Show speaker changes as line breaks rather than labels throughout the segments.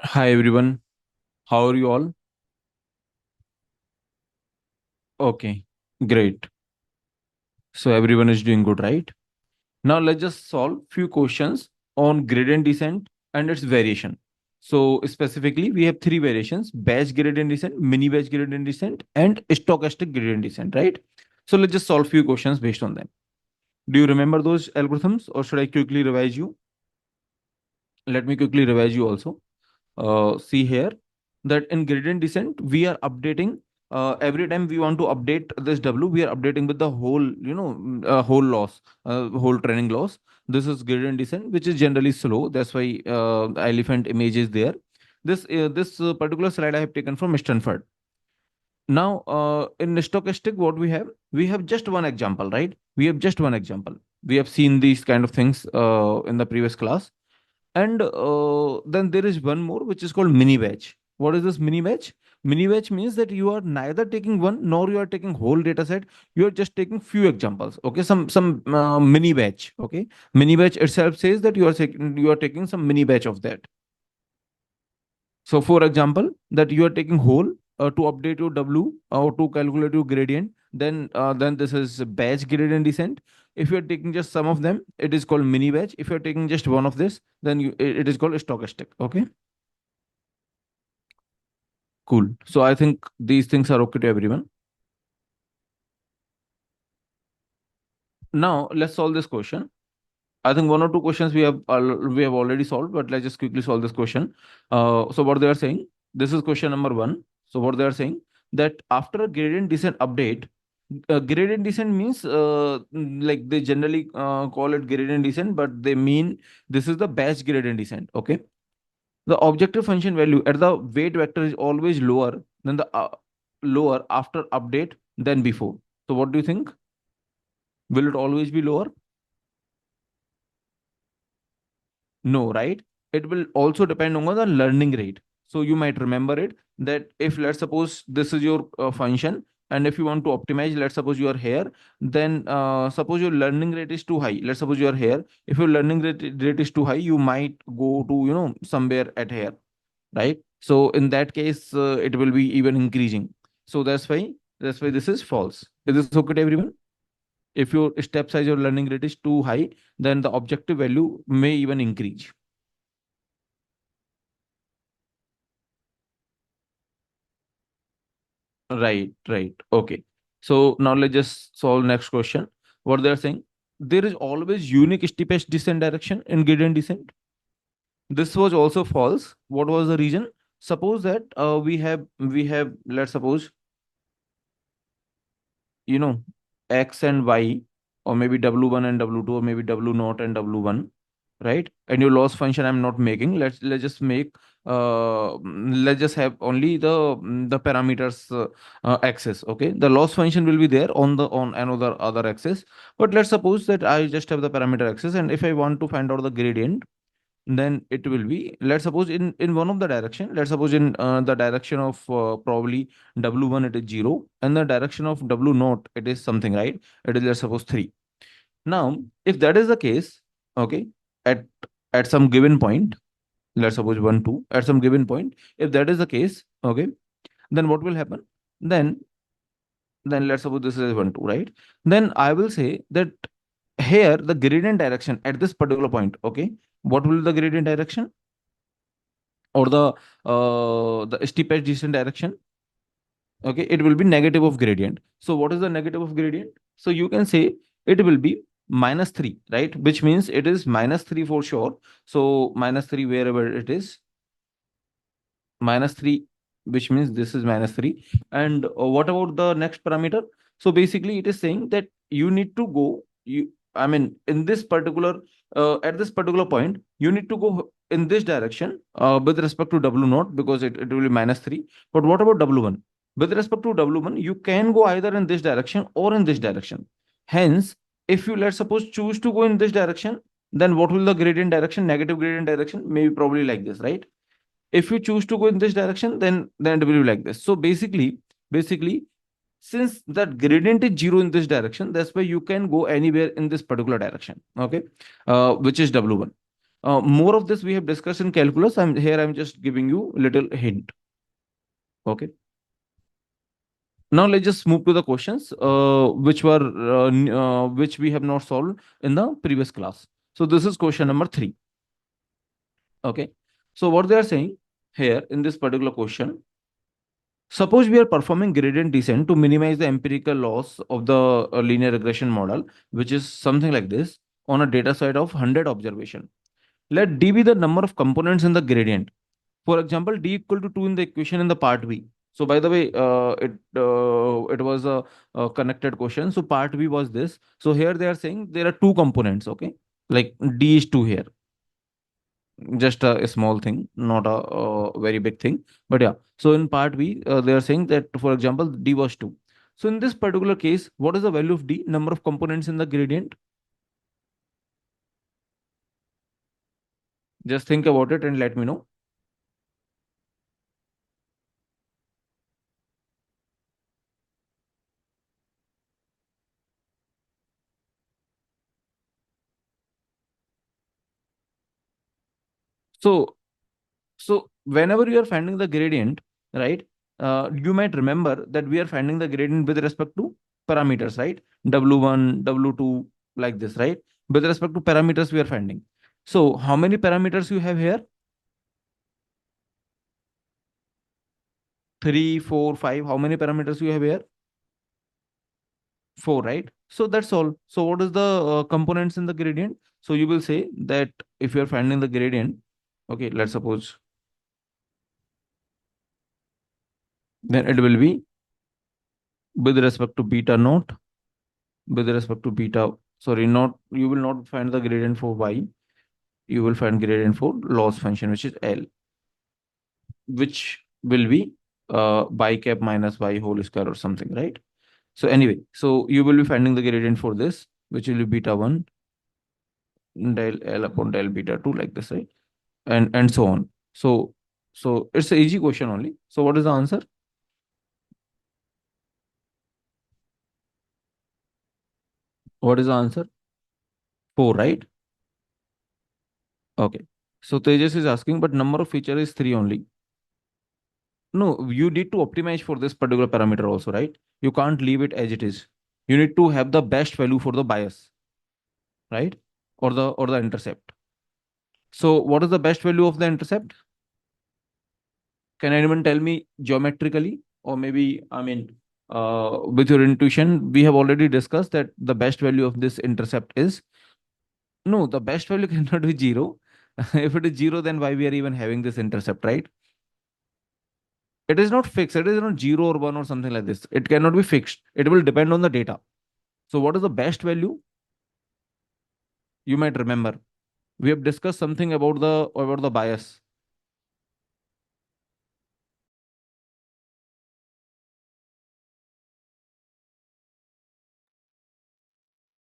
Hi everyone, how are you all? Okay, great. So everyone is doing good, right? Now let's just solve few questions on gradient descent and its variation. So specifically, we have three variations: batch gradient descent, mini batch gradient descent, and stochastic gradient descent, right? So let's just solve few questions based on them. Do you remember those algorithms, or should I quickly revise you? Let me quickly revise you also. See here that in gradient descent we are updating every time we want to update this w, we are updating with the whole, whole loss, whole training loss. This is gradient descent, which is generally slow. That's why the elephant image is there. This particular slide I have taken from Stanford. Now in stochastic, what we have just one example, right? We have just one example. We have seen these kind of things in the previous class. And then there is one more, which is called mini batch. What is this mini batch? Mini batch means that you are neither taking one nor you are taking whole data set. You are just taking few examples. Okay, some mini batch. Okay, mini batch itself says that you are taking some mini batch of that. So, for example, that you are taking whole to update your W or to calculate your gradient. Then this is batch gradient descent. If you are taking just some of them, it is called mini batch. If you are taking just one of this, then it is called stochastic. Okay, cool. So I think these things are okay to everyone. Now let's solve this question. I think one or two questions we have already solved, but let's just quickly solve this question. So what they are saying, this is question number one. So what they are saying, that after a gradient descent update, gradient descent means like they generally call it gradient descent, but they mean this is the batch gradient descent. Okay, the objective function value at the weight vector is always lower than the lower after update than before. So what do you think? Will it always be lower? No, right? It will also depend on the learning rate. So you might remember it that if let's suppose this is your function, and if you want to optimize, let's suppose you are here, then suppose your learning rate is too high. Let's suppose you are here. If your learning rate is too high, you might go to, somewhere at here, right? So in that case, it will be even increasing. So that's why this is false. Is this okay to everyone? If your step size or learning rate is too high, then the objective value may even increase. Right, right. Okay. So now let's just solve next question. What they're saying, there is always unique steepest descent direction in gradient descent. This was also false. What was the reason? Suppose that we have let's suppose, you know x and y, or maybe w1 and w2, or maybe w0 and w1, right? And your loss function I'm not making. Let's just make let's just have only the parameters axis. Okay, the loss function will be there on another other axis, but let's suppose that I just have the parameter axis, and if I want to find out the gradient, then it will be, let's suppose, in one of the direction. Let's suppose in the direction of probably w1 it is 0, and the direction of w0 it is something, right? It is, let's suppose, 3. Now if that is the case, okay, at some given point, let's suppose 1 2, at some given point, if that is the case, okay, then what will happen? Then then let's suppose this is 1 2, right? Then I will say that here the gradient direction at this particular point, okay, what will be the gradient direction, or the steepest descent direction? Okay, it will be negative of gradient. So what is the negative of gradient? So you can say it will be -3, right? Which means it is -3 for sure. So -3 wherever it is, -3, which means this is -3. And what about the next parameter? So basically it is saying that you need to go, I mean, in this particular, at this particular point, you need to go in this direction with respect to W0, because it will be -3. But what about W1? With respect to W1, you can go either in this direction or in this direction. Hence, if you, let's suppose, choose to go in this direction, then what will the gradient direction, negative gradient direction, maybe probably like this, right? If you choose to go in this direction, then it will be like this. So basically since that gradient is 0 in this direction, that's why you can go anywhere in this particular direction. Okay, which is w1. More of this we have discussed in calculus. I'm just giving you a little hint. Okay. Now let's just move to the questions which we have not solved in the previous class. So this is question number 3. Okay. So what they are saying here in this particular question, suppose we are performing gradient descent to minimize the empirical loss of the linear regression model, which is something like this, on a data set of 100 observation. Let D be the number of components in the gradient. For example, D equal to 2 in the equation in the part B. So by the way, it was a connected question. So part B was this. So here they are saying there are two components. Okay, like D is 2 here, just a small thing, not a, very big thing. But yeah, so in part B, they are saying that, for example, D was 2. So in this particular case, what is the value of D? Number of components in the gradient. Just think about it and let me know. So So whenever you are finding the gradient, right, you might remember that we are finding the gradient with respect to parameters, right? W1, W2, like this, right? With respect to parameters we are finding. So how many parameters you have here? 3, 4, 5. How many parameters you have here? 4, right? So that's all. So what is the components in the gradient? So you will say that if you are finding the gradient, okay, let's suppose, then it will be with respect to beta naught, with respect to beta, sorry, not, you will not find the gradient for y, you will find gradient for loss function, which is L, which will be y cap minus y whole square or something, right? So anyway, so you will be finding the gradient for this, which will be beta 1 del L upon del beta 2, like this, right? And so on. So it's an easy question only. So what is the answer? What is the answer? 4, right? Okay. So Tejas is asking, but number of feature is 3 only. No, you need to optimize for this particular parameter also, right? You can't leave it as it is. You need to have the best value for the bias, right? Or the intercept. So what is the best value of the intercept? Can anyone tell me geometrically? Or maybe, I mean, with your intuition, we have already discussed that the best value of this intercept is, no, the best value cannot be 0. If it is 0, then why we are even having this intercept, right? It is not fixed. It is not 0 or 1 or something like this. It cannot be fixed. It will depend on the data. So what is the best value? You might remember. We have discussed something about the bias.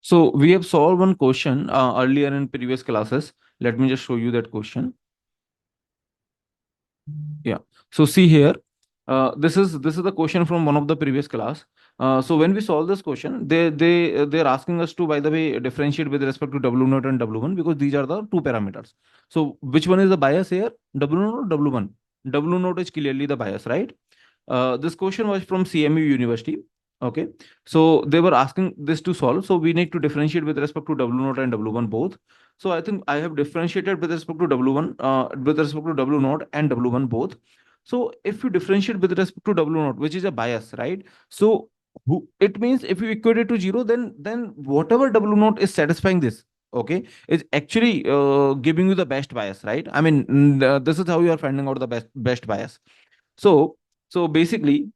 So we have solved one question earlier in previous classes. Let me just show you that question. Yeah. So see here, this is the question from one of the previous class. So when we solve this question, they're asking us to, by the way, differentiate with respect to W naught and W1, because these are the two parameters. So which one is the bias here? W naught or W1? W naught is clearly the bias, right? This question was from CMU University. Okay, so they were asking this to solve. So we need to differentiate with respect to W naught and W1 both. So I think I have differentiated with respect to W1, with respect to W naught and W1 both. So if you differentiate with respect to W naught, which is a bias, right? So it means if you equate it to 0, then whatever W naught is satisfying this, okay, is actually giving you the best bias, right? I mean, this is how you are finding out the best bias. So, so basically,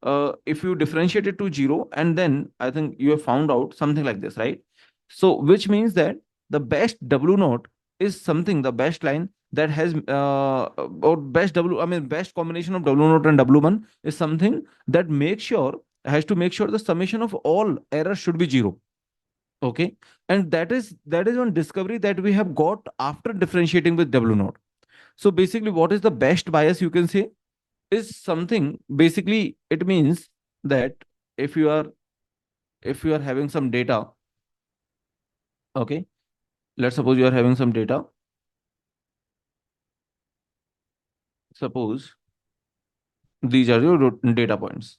if you differentiate it to 0, and then I think you have found out something like this, right? So, which means that the best W naught is something, the best line that has, or best W, I mean, best combination of W naught and W1 is something that makes sure, has to make sure the summation of all errors should be 0. Okay. And that is one discovery that we have got after differentiating with W naught. So basically, what is the best bias you can say? Is something, basically it means that if you are, if you are having some data, okay, let's suppose you are having some data, Suppose these are your data points,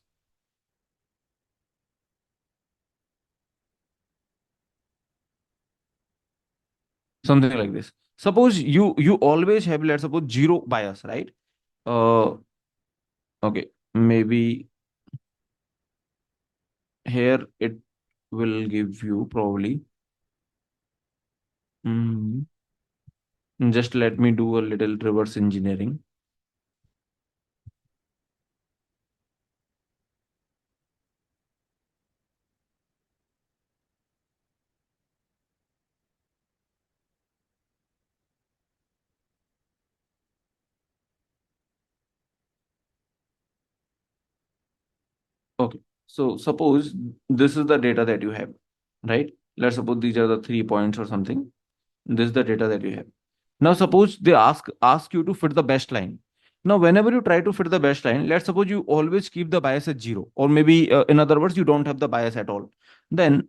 something like this. Suppose you always have, let's suppose, zero bias, right? uh okay, maybe here it will give you probably, mm, just let me do a little reverse engineering. Okay, so suppose this is the data that you have, right? Let's suppose these are the 3 points or something. This is the data that you have. Now, suppose they ask you to fit the best line. Now, whenever you try to fit the best line, let's suppose you always keep the bias at zero, or maybe in other words, you don't have the bias at all. Then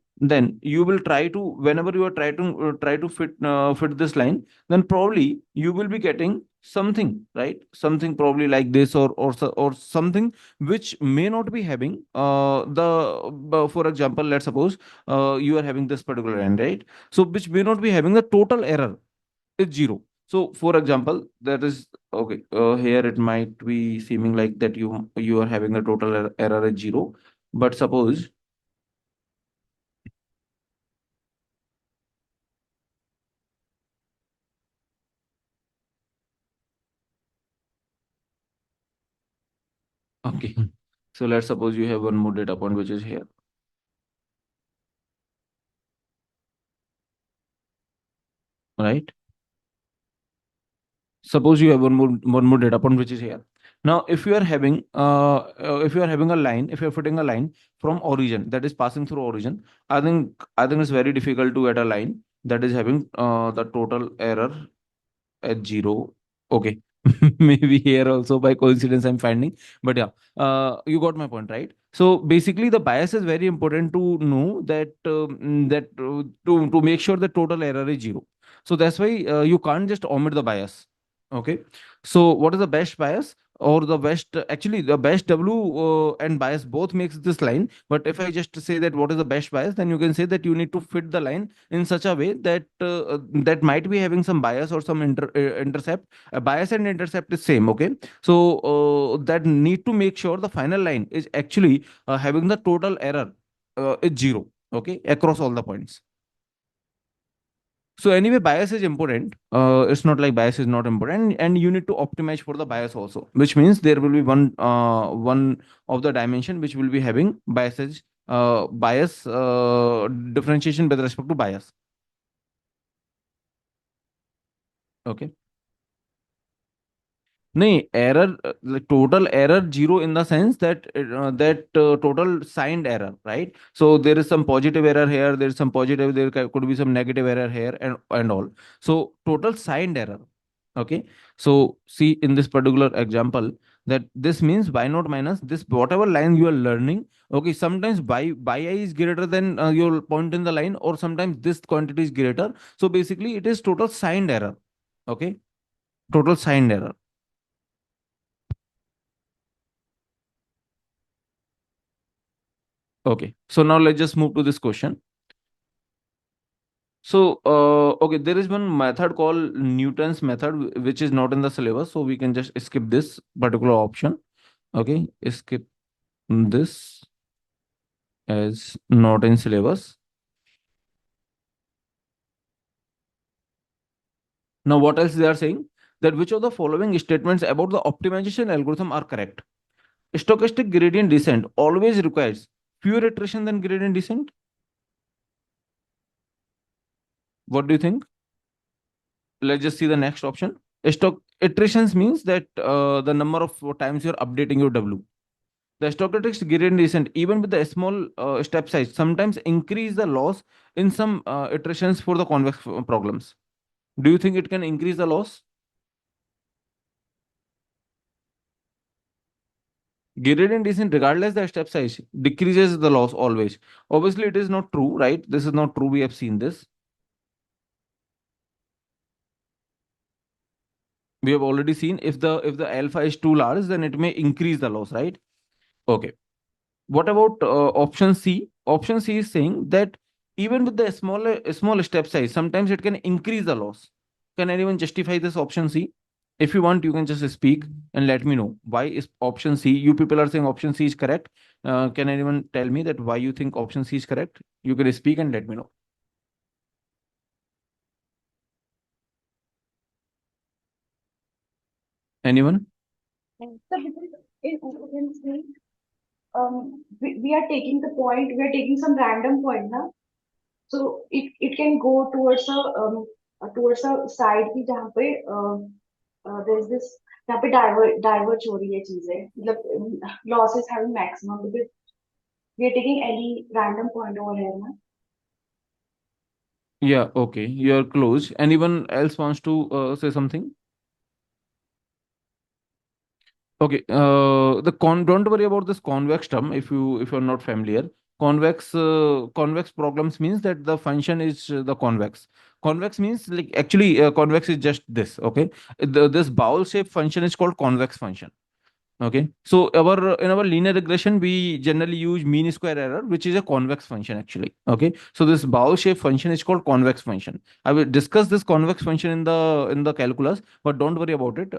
you will try to, whenever you are try to fit this line, then probably you will be getting something, right? Something probably like this, or something which may not be having for example, let's suppose you are having this particular line, right? So which may not be having the total error is zero. So, for example, that is okay. Here it might be seeming like that you are having a total error at zero, but suppose okay. So let's suppose you have one more data point which is here, right? Suppose you have one more data point which is here. Now, if you are having a line, if you are fitting a line from origin that is passing through origin, I think it's very difficult to get a line that is having the total error at zero. Okay. Maybe here also by coincidence I'm finding. But yeah, you got my point, right? So basically, the bias is very important to know that to make sure the total error is zero. So that's why you can't just omit the bias. Okay. So what is the best bias? Or the best, actually, the best W and bias both makes this line. But if I just say that what is the best bias, then you can say that you need to fit the line in such a way that that might be having some bias or some intercept. Bias and intercept is same. Okay. So that need to make sure the final line is actually having the total error is zero. Okay, across all the points. So anyway, bias is important. It's not like bias is not important, and you need to optimize for the bias also, which means there will be one of the dimension which will be having bias differentiation with respect to bias. Okay. No, error, like total error zero in the sense that total signed error, right? So there is some positive error here, there is some positive, could be some negative error here, and all. So total signed error. Okay. So see in this particular example that this means by not minus this whatever line you are learning. Okay. Sometimes by I is greater than your point in the line, or sometimes this quantity is greater. So basically, it is total signed error. Okay. Total signed error. Okay, so now let's just move to this question. So, okay, there is one method called Newton's method, which is not in the syllabus, so we can just skip this particular option. Okay, skip this as not in syllabus. Now, what else they are saying? That which of the following statements about the optimization algorithm are correct? Stochastic gradient descent always requires fewer iteration than gradient descent. What do you think? Let's just see the next option. Stock iterations means that the number of times you're updating your W. The stochastic gradient descent, even with the small step size, sometimes increase the loss in some iterations for the convex problems. Do you think it can increase the loss? Gradient descent, regardless the step size, decreases the loss always. Obviously, it is not true, right? This is not true. We have seen this. We have already seen if the alpha is too large, then it may increase the loss, right? Okay. What about option C? Option C is saying that even with the small step size, sometimes it can increase the loss. Can anyone justify this option C? If you want, you can just speak and let me know why is option C. You people are saying option C is correct. Can anyone tell me that why you think option C is correct? You can speak and let me know. Anyone?
So because in occupancy, we are taking the point, we are taking some random point now. So it can go towards a side की जहाँ पे there's this जहाँ पे diverge हो रही है चीजें मतलब loss is having maximum because we are taking any random point over here ना.
Yeah. Okay. You're close. Anyone else wants to say something? Okay, the don't worry about this convex term if you're not familiar. Convex problems means that the function is the convex. Convex means like actually convex is just this. Okay, this bowl shape function is called convex function. Okay, so our in our linear regression we generally use mean square error, which is a convex function actually. Okay, so this bowl shape function is called convex function. I will discuss this convex function in the calculus, but don't worry about it.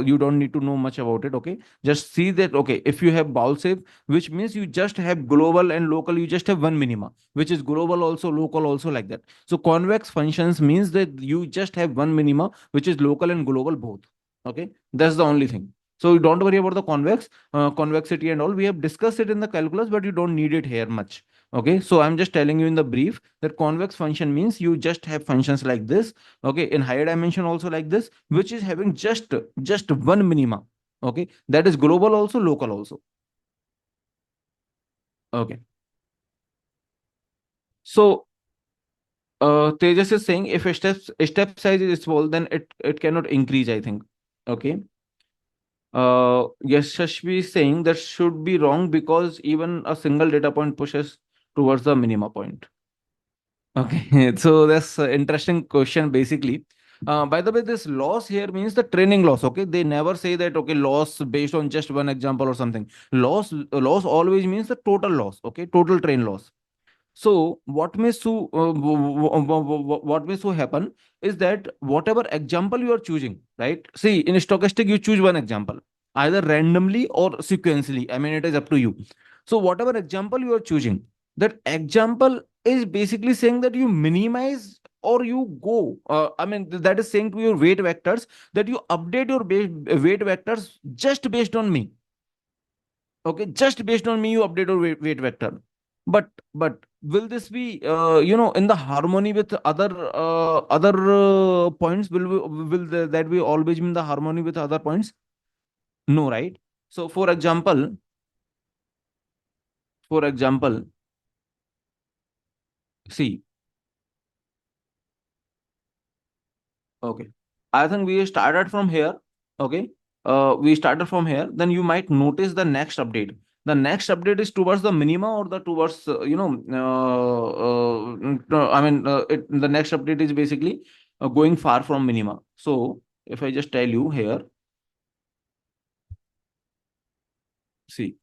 You don't need to know much about it. Okay, just see that. Okay, if you have bowl shape, which means you just have global and local, you just have one minima, which is global also, local also, like that. So convex functions means that you just have one minima, which is local and global both. Okay, that's the only thing. So don't worry about the convexity and all. We have discussed it in the calculus, but you don't need it here much. Okay, so I'm just telling you in the brief that convex function means you just have functions like this. Okay, in higher dimension also like this, which is having just one minima. Okay, that is global also, local also. Okay, so Tejas is saying if a step size is small, then it cannot increase. I think. Okay. Yashashvi is saying that should be wrong because even a single data point pushes towards the minima point. Okay, so that's an interesting question basically. By the way, this loss here means the training loss. Okay, they never say that okay loss based on just one example or something. Loss always means the total loss. Okay, total train loss. So what may so happen is that whatever example you are choosing, right? See, in stochastic, you choose one example, either randomly or sequentially. I mean, it is up to you. So whatever example you are choosing, that example is basically saying that you minimize or you go. I mean, that is saying to your weight vectors that you update your weight vectors just based on me. Okay, just based on me, you update your weight vector. But will this be in the harmony with other points? That we always be in the harmony with other points? No, right? So for example, see, okay, I think we started from here. Okay, we started from here. Then you might notice the next update. The next update is towards the minima or the towards no, I mean the next update is basically going far from minima. So if I just tell you here, see,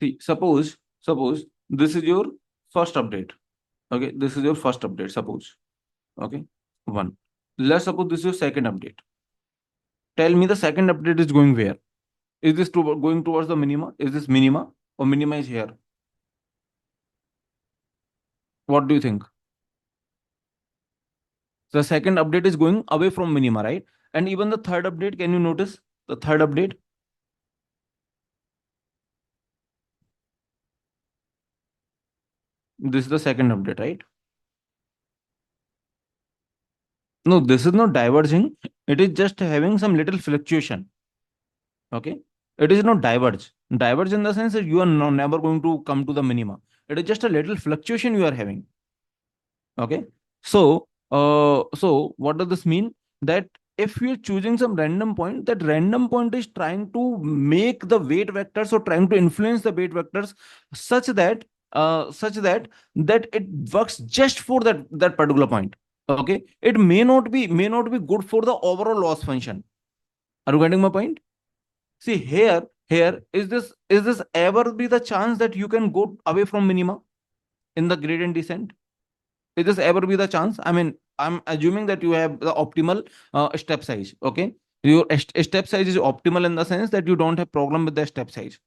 see, suppose this is your first update. Okay, this is your first update. Suppose, okay, one. Let's suppose this is your second update. Tell me the second update is going where? Is this going towards the minima? Is this minima or minima is here? What do you think? The second update is going away from minima, right? And even the third update, can you notice the third update? This is the second update, right? No, this is not diverging. It is just having some little fluctuation. Okay. It is not diverge. Diverge in the sense that you are never going to come to the minima. It is just a little fluctuation you are having. Okay. So what does this mean? That if you're choosing some random point, that random point is trying to make the weight vectors or trying to influence the weight vectors such that that it works just for that particular point. Okay, it may not be good for the overall loss function. Are you getting my point? See here is this ever be the chance that you can go away from minima in the gradient descent? Is this ever be the chance? I mean, I'm assuming that you have the optimal step size. Okay, your step size is optimal in the sense that you don't have problem with the step size.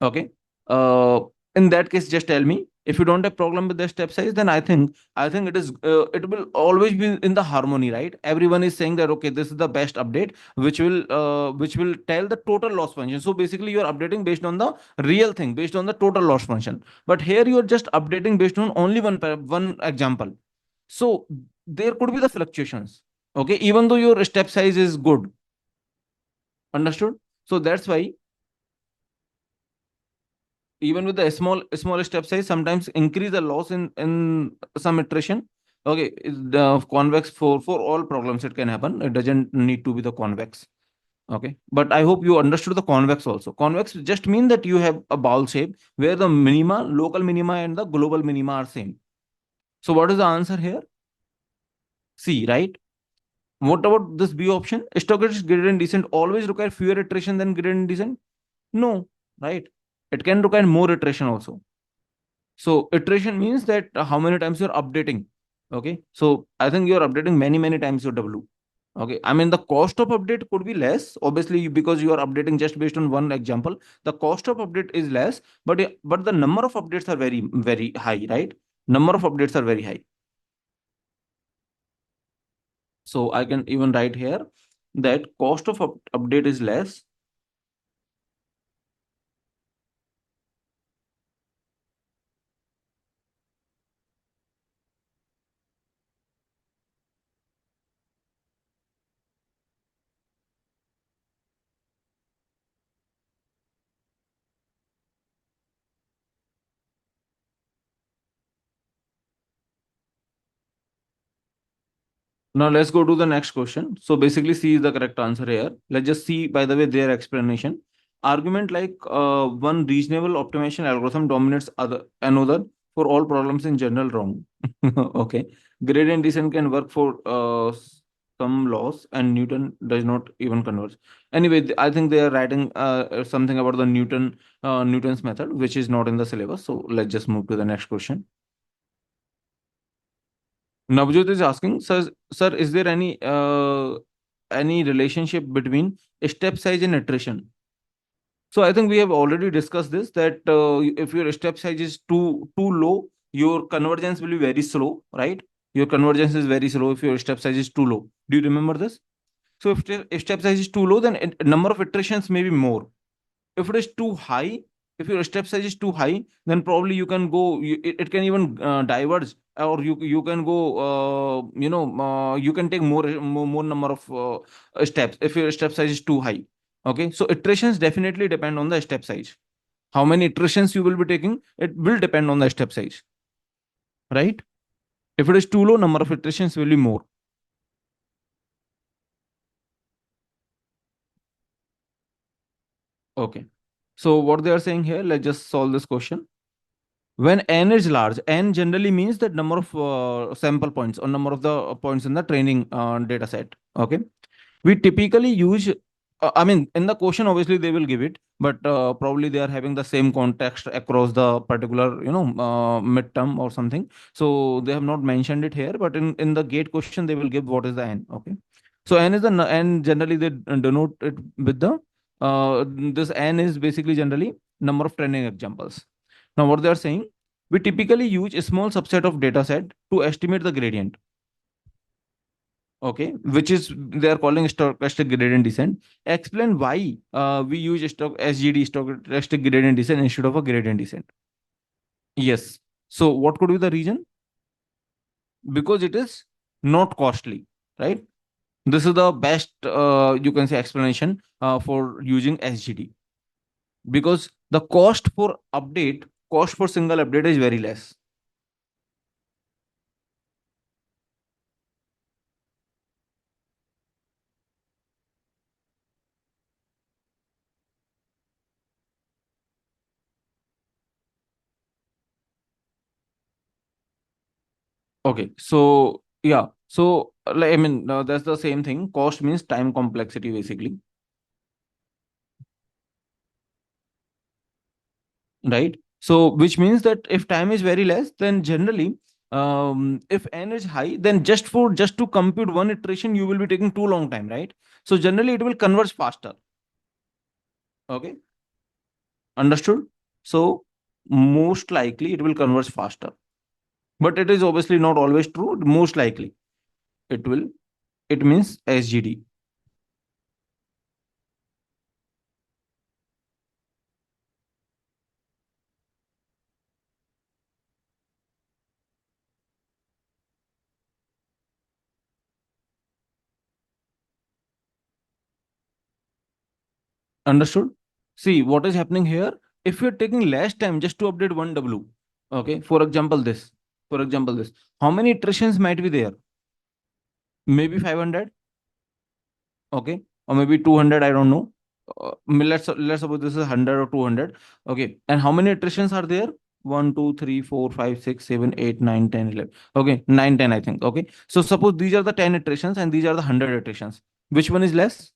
Okay. uh in that case, just tell me, if you don't have problem with the step size, then I think it will always be in the harmony, right? Everyone is saying that okay, this is the best update which will tell the total loss function. So basically you are updating based on the real thing, based on the total loss function. But here you are just updating based on only one example. So there could be the fluctuations. Okay, even though your step size is good. Understood? So that's why even with the small step size, sometimes increase the loss in some iteration. Okay, the convex for all problems it can happen. It doesn't need to be the convex. Okay, but I hope you understood the convex also. Convex just mean that you have a ball shape where the minima, local minima and the global minima are same. So what is the answer here? C, right? What about this B option? Stochastic gradient descent always require fewer iteration than gradient descent? No, right? It can require more iteration also. So iteration means that how many times you're updating. Okay. So I think you're updating many times your W. Okay. I mean, the cost of update could be less, obviously, because you are updating just based on one example. The cost of update is less, but the number of updates are very high, right? Number of updates are very high. So I can even write here that cost of update is less. Now let's go to the next question. So basically, C is the correct answer here. Let's just see, by the way, their explanation. Argument like one reasonable optimization algorithm dominates another for all problems in general wrong. Okay. Gradient descent can work for some laws and Newton does not even converge. Anyway, I think they are writing something about the Newton's method, which is not in the syllabus. So let's just move to the next question. Navjot is asking, sir, is there any relationship between step size and iteration? So I think we have already discussed this, that if your step size is too low, your convergence will be very slow, right? Your convergence is very slow if your step size is too low. Do you remember this? So if step size is too low, then number of iterations may be more. If it is too high, if your step size is too high, then probably you can go, it can even diverge, or you can go, you can take more number of steps if your step size is too high. Okay, so iterations definitely depend on the step size. How many iterations you will be taking, it will depend on the step size, right? If it is too low, number of iterations will be more. Okay, so what they are saying here, let's just solve this question. When n is large, n generally means the number of sample points or number of the points in the training data set. Okay. We typically use, I mean, in the question, obviously they will give it, but probably they are having the same context across the particular, midterm or something. So they have not mentioned it here, but in the gate question, they will give what is the n. Okay. So n is the, n generally they denote it with the, this n is basically generally number of training examples. Now, what they are saying, we typically use a small subset of data set to estimate the gradient. Okay, which is they are calling stochastic gradient descent. Explain why we use SGD, stochastic gradient descent, instead of a gradient descent. Yes. So, what could be the reason? Because it is not costly, right? This is the best, you can say, explanation for using SGD, because the cost for single update is very less. Okay, so yeah, so like, I mean, that's the same thing. Cost means time complexity, basically, right? So which means that if time is very less, then generally, if n is high, then just to compute one iteration, you will be taking too long time, right? So generally, it will converge faster. Okay, understood? So most likely, it will converge faster, but it is obviously not always true. Most likely, it will. It means SGD. Understood? See what is happening here. If you're taking less time just to update one W, okay, for example, this, how many iterations might be there? Maybe 500, okay, or maybe 200, I don't know. Let's suppose this is 100 or 200, okay, and how many iterations are there? 1 2 3 4 5 6 7 8 9 10 11, okay, 9 10, I think. Okay, so suppose these are the 10 iterations and these are the 100 iterations. Which one is less?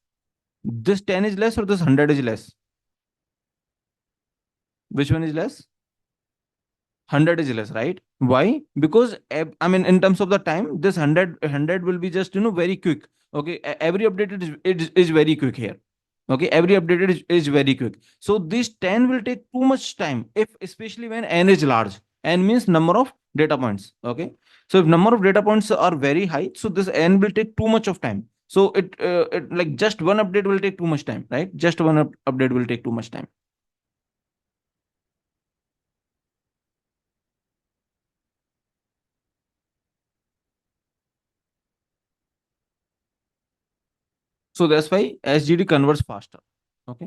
This 10 is less or this 100 is less? Which one is less? 100 is less, right? Why? Because I mean, in terms of the time, this 100 will be just, very quick. Okay, every update is very quick here. Okay, every update is very quick. So this 10 will take too much time, if especially when n is large. N means number of data points. Okay, so if number of data points are very high, so this n will take too much of time. So it like just one update will take too much time, right? Just one update will take too much time. So that's why SGD converts faster. Okay.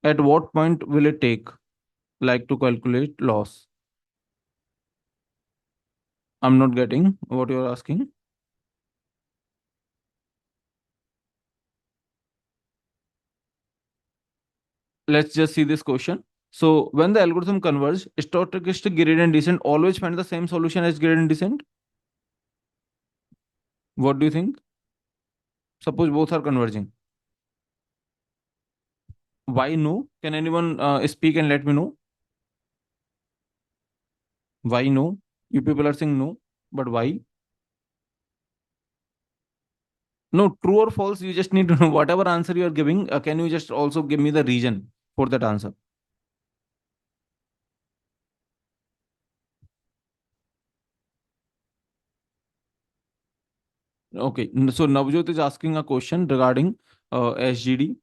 At what point will it take, like, to calculate loss? I'm not getting what you're asking. Let's just see this question. So when the algorithm converges, stochastic gradient descent always find the same solution as gradient descent. What do you think? Suppose both are converging. Why no? Can anyone speak and let me know? Why no? You people are saying no, but why? No, true or false, you just need to know whatever answer you are giving. Can you just also give me the reason for that answer? Okay, so Navjot is asking a question regarding SGD.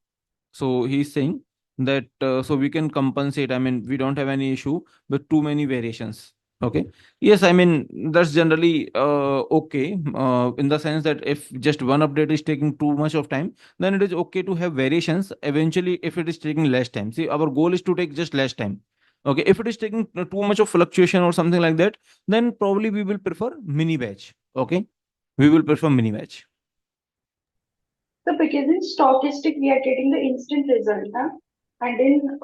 So he's saying that so we can compensate. I mean, we don't have any issue with too many variations. Okay. Yes, I mean that's generally okay, in the sense that if just one update is taking too much of time, then it is okay to have variations. Eventually, if it is taking less time, see, our goal is to take just less time. Okay. If it is taking too much of fluctuation or something like that, then probably we will prefer mini batch. Okay, we will prefer mini batch.
So because in stochastic we are getting the instant result, huh? And in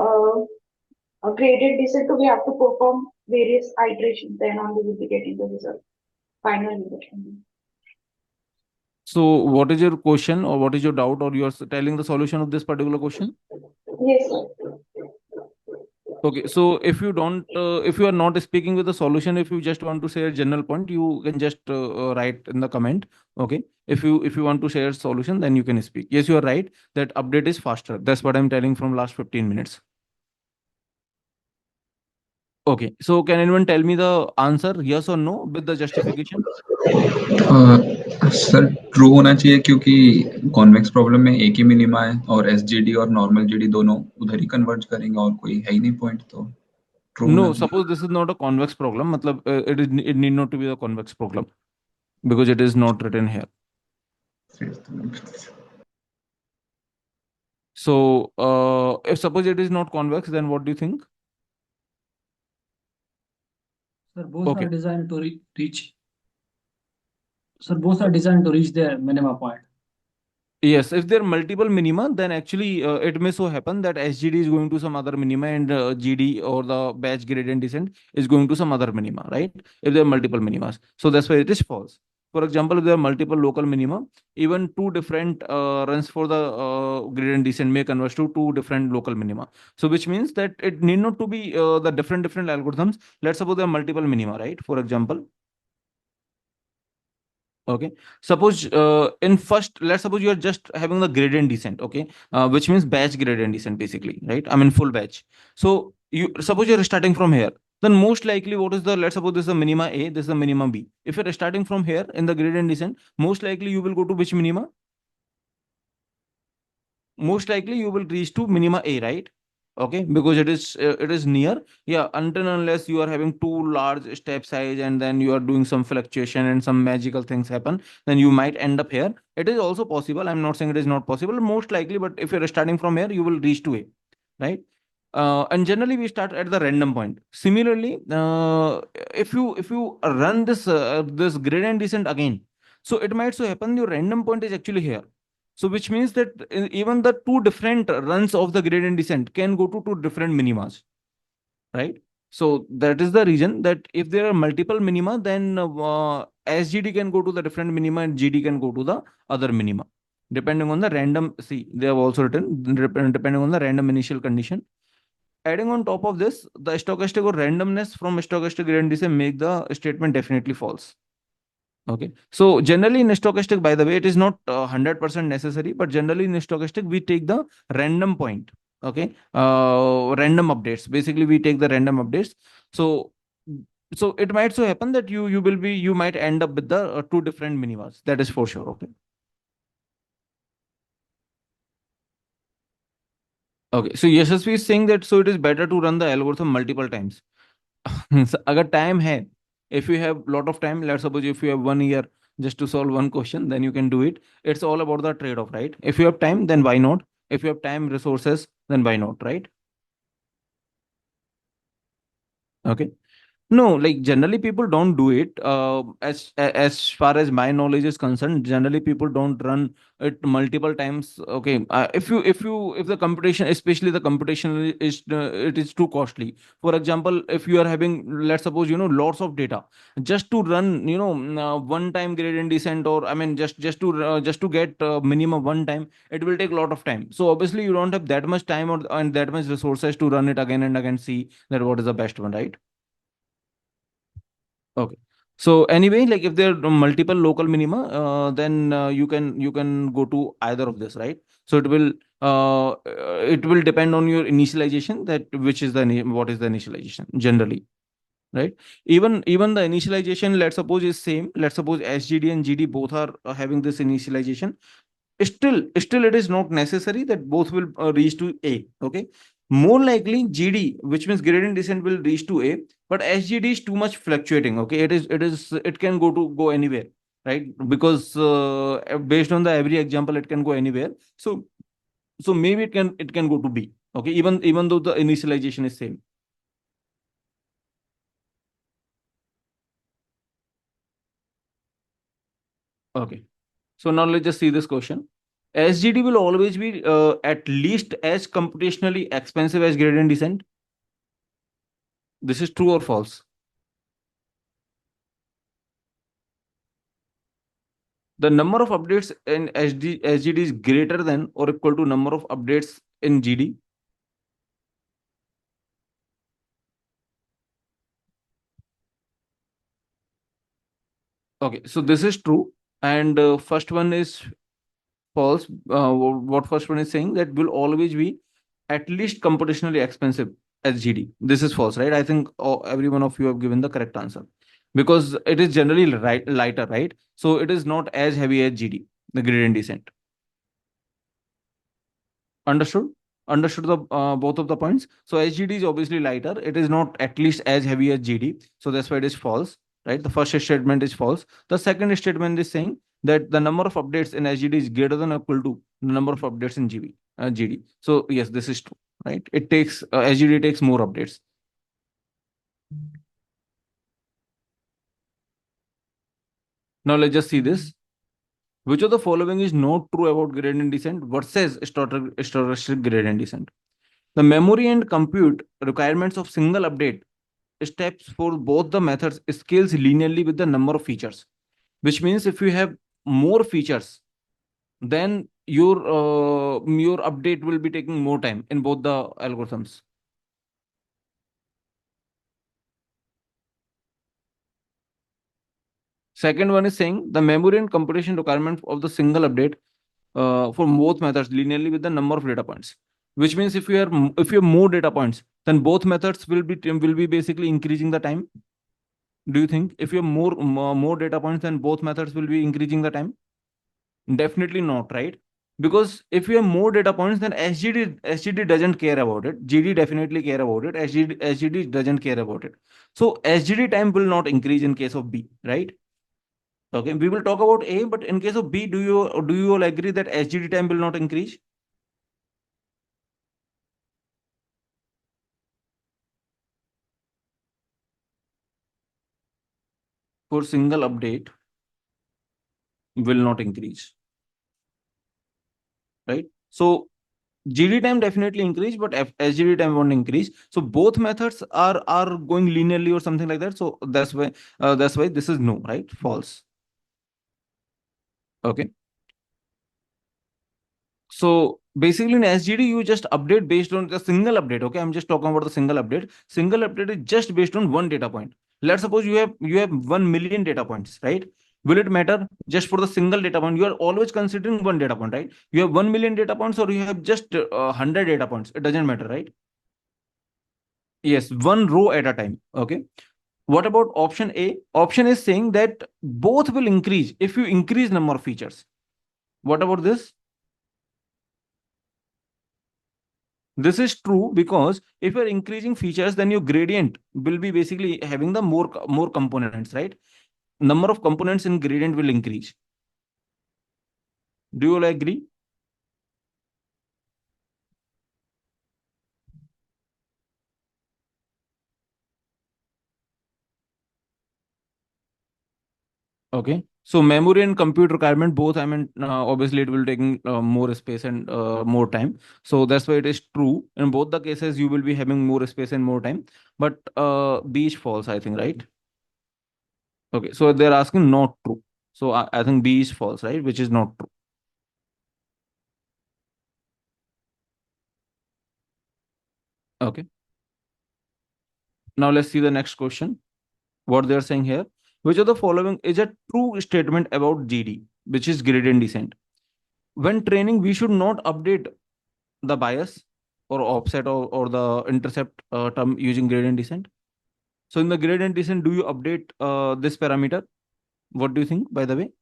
a graded descent, so we have to perform various iterations. Then only we'll be getting the result, final result.
So, what is your question, or what is your doubt, or you are telling the solution of this particular question?
Yes, sir.
Okay, so if you are not speaking with the solution, if you just want to share general point, you can just write in the comment. Okay, if you want to share solution, then you can speak. Yes, you are right that update is faster. That's what I'm telling from last 15 minutes. Okay, so can anyone tell me the answer, yes or no, with the justification?
Sir true होना चाहिए क्योंकि convex problem में एक ही minima है और एसजीडी और normal GD दोनों उधर ही कन्वर्ज करेंगे और कोई है ही नहीं पॉइंट तो ट्रू होना
No, suppose this is not a convex problem. Matlab, it need not to be a convex problem because it is not written here.
चाहिए.
So, if suppose it is not convex, then what do you think?
Sir, both are
Okay,
designed to reach. Sir, both are designed to reach their minima point.
Yes, if there are multiple minima, then actually it may so happen that SGD is going to some other minima and GD or the batch gradient descent is going to some other minima, right? If there are multiple minimas. So that's why it is false. For example, if there are multiple local minima, even two different runs for the gradient descent may converge to two different local minima. So which means that it need not to be the different algorithms. Let's suppose there are multiple minima, right? For example, okay, suppose in first, let's suppose you are just having the gradient descent, okay, which means batch gradient descent basically, right? I mean full batch. So you suppose you're starting from here, then most likely what is the, let's suppose this is the minima A, this is the minima B. If you're starting from here in the gradient descent, most likely you will go to which minima? Most likely you will reach to minima A, right? Okay, because it is near. Yeah, until and unless you are having too large step size and then you are doing some fluctuation and some magical things happen, then you might end up here. It is also possible, I'm not saying it is not possible, most likely, but if you're starting from here you will reach to A, right? And generally we start at the random point. Similarly, if you run this gradient descent again, so it might so happen your random point is actually here. So which means that even the two different runs of the gradient descent can go to two different minimas, right? So that is the reason that if there are multiple minima, then SGD can go to the different minima and GD can go to the other minima, depending on the random. See, they have also written depending on the random initial condition. Adding on top of this, the stochastic or randomness from stochastic gradient descent make the statement definitely false. Okay. So generally in stochastic, by the way, it is not 100% necessary, but generally in stochastic, we take the random point. Okay. Random updates. Basically, we take the random updates. So, so it might so happen that you might end up with the two different minimas. That is for sure. Okay. Okay. So Yashasvi is saying that so it is better to run the algorithm multiple times. So, अगर time है, if you have lot of time, let's suppose if you have 1 year just to solve one question, then you can do it. It's all about the trade-off, right? If you have time, then why not? If you have time, resources, then why not, right? Okay. No, like generally people don't do it. As far as my knowledge is concerned, generally people don't run it multiple times. Okay, if the computation, especially the computation is it is too costly. For example, if you are having, let's suppose lots of data, just to run one time gradient descent, or I mean just to get minimum one time, it will take a lot of time. So obviously you don't have that much time or and that much resources to run it again and again. See that what is the best one, right? Okay. So anyway, like if there are multiple local minima, then you can go to either of this, right? So it will depend on your initialization, that which is what is the initialization generally, right? Even the initialization, let's suppose is same. Let's suppose SGD and GD both are having this initialization. Still it is not necessary that both will reach to A. Okay, more likely GD, which means gradient descent, will reach to A, but SGD is too much fluctuating. Okay, it can go anywhere, right? Because based on the every example it can go anywhere. So maybe it can go to B. Okay, even though the initialization is same. Okay, so now let's just see this question. SGD will always be at least as computationally expensive as gradient descent. This is true or false? The number of updates in SGD is greater than or equal to number of updates in GD. Okay, so this is true. And first one is false. What first one is saying, that will always be at least computationally expensive as GD. This is false, right? I think every one of you have given the correct answer, because it is generally lighter, right? So it is not as heavy as GD, the gradient descent. Understood? Understood the both of the points. So SGD is obviously lighter. It is not at least as heavy as GD. So that's why it is false, right? The first statement is false. The second statement is saying that the number of updates in SGD is greater than or equal to the number of updates in GD. So yes, this is true, right? It takes SGD takes more updates. Now let's just see this. Which of the following is not true about gradient descent versus stochastic gradient descent? The memory and compute requirements of single update steps for both the methods scales linearly with the number of features, which means if you have more features, then your update will be taking more time in both the algorithms. Second one is saying the memory and computation requirement of the single update for both methods linearly with the number of data points, which means if you have more data points, then both methods will be basically increasing the time. Do you think if you have more data points, then both methods will be increasing the time? Definitely not, right? Because if you have more data points, then SGD doesn't care about it. GD definitely care about it. SGD doesn't care about it. So SGD time will not increase in case of B, right? Okay, we will talk about A, but in case of B, do you all agree that SGD time will not increase? For single update will not increase, right? So GD time definitely increase, but SGD time won't increase. So both methods are going linearly or something like that. So that's why this is no, right? False. Okay. So basically in SGD, you just update based on the single update. Okay, I'm just talking about the single update. Single update is just based on one data point. Let's suppose you have 1 million data points, right? Will it matter just for the single data point? You are always considering one data point, right? You have 1 million data points, or you have just 100 data points. It doesn't matter, right? Yes, one row at a time. Okay. What about option A? Option is saying that both will increase if you increase number of features. What about this? This is true because if you're increasing features, then your gradient will be basically having the more components, right? Number of components in gradient will increase. Do you all agree? Okay. So memory and compute requirement both. I mean, obviously it will taking more space and more time. So that's why it is true in both the cases. You will be having more space and more time. But B is false, I think, right? Okay. So they're asking not true. So I think B is false, right? Which is not true. Okay. Now let's see the next question. What they're saying here. Which of the following is a true statement about GD, which is gradient descent? When training, we should not update the bias or offset or the intercept term using gradient descent. So in the gradient descent, do you update this parameter? What do you think, by the way?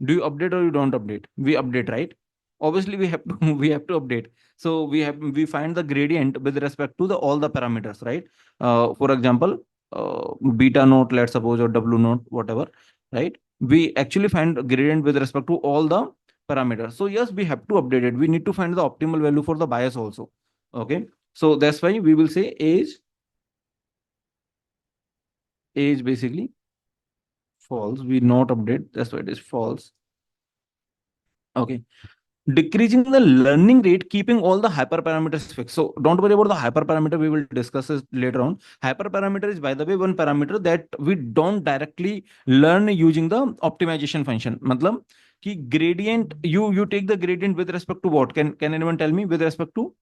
Do you update or you don't update? We update, right? Obviously we have to we have to update. So we find the gradient with respect to the all the parameters, right? For example, beta naught, let's suppose, or w naught, whatever, right? We actually find gradient with respect to all the parameters. So yes, we have to update it. We need to find the optimal value for the bias also. Okay, so that's why we will say age basically false. We not update, that's why it is false. Okay. Decreasing the learning rate, keeping all the hyperparameters fixed. So don't worry about the hyperparameter. We will discuss this later on. Hyperparameter is, by the way, one parameter that we don't directly learn using the optimization function. Matlab कि gradient, you take the gradient with respect to what? Can anyone tell me? With respect to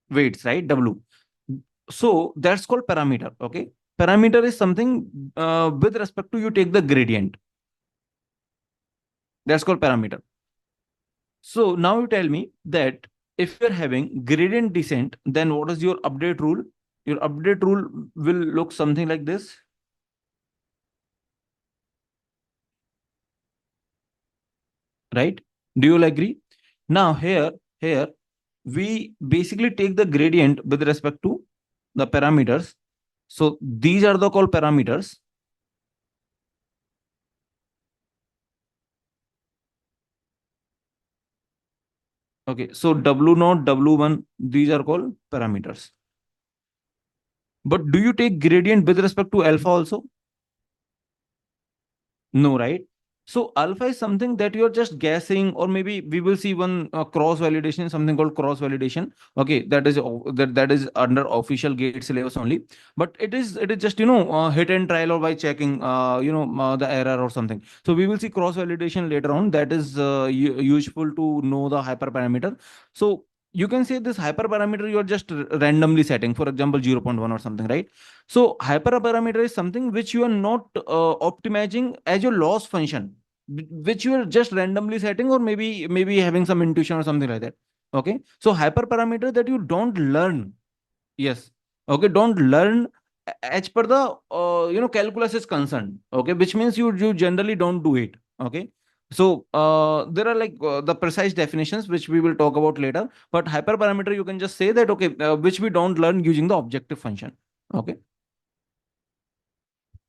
weights, right? W. So that's called parameter. Okay. Parameter is something with respect to you take the gradient. That's called parameter. So now you tell me that if you're having gradient descent, then what is your update rule? Your update rule will look something like this, right? Do you all agree? Now here we basically take the gradient with respect to the parameters. So these are the called parameters. Okay, so W0, W1, these are called parameters. But do you take gradient with respect to alpha also? No, right? So alpha is something that you're just guessing, or maybe we will see one cross validation, something called cross validation. Okay, that is under official gate syllabus only. But it is just hit and trial, or by checking the error or something. So we will see cross validation later on. That is useful to know the hyperparameter. So you can say this hyperparameter you're just randomly setting, for example 0.1 or something, right? So hyperparameter is something which you are not optimizing as your loss function, which you are just randomly setting, or maybe having some intuition or something like that. Okay, so hyperparameter that you don't learn. Yes. Okay, don't learn as per the calculus is concerned. Okay, which means you generally don't do it. Okay. So there are like the precise definitions which we will talk about later. But hyperparameter you can just say that, okay, which we don't learn using the objective function. Okay.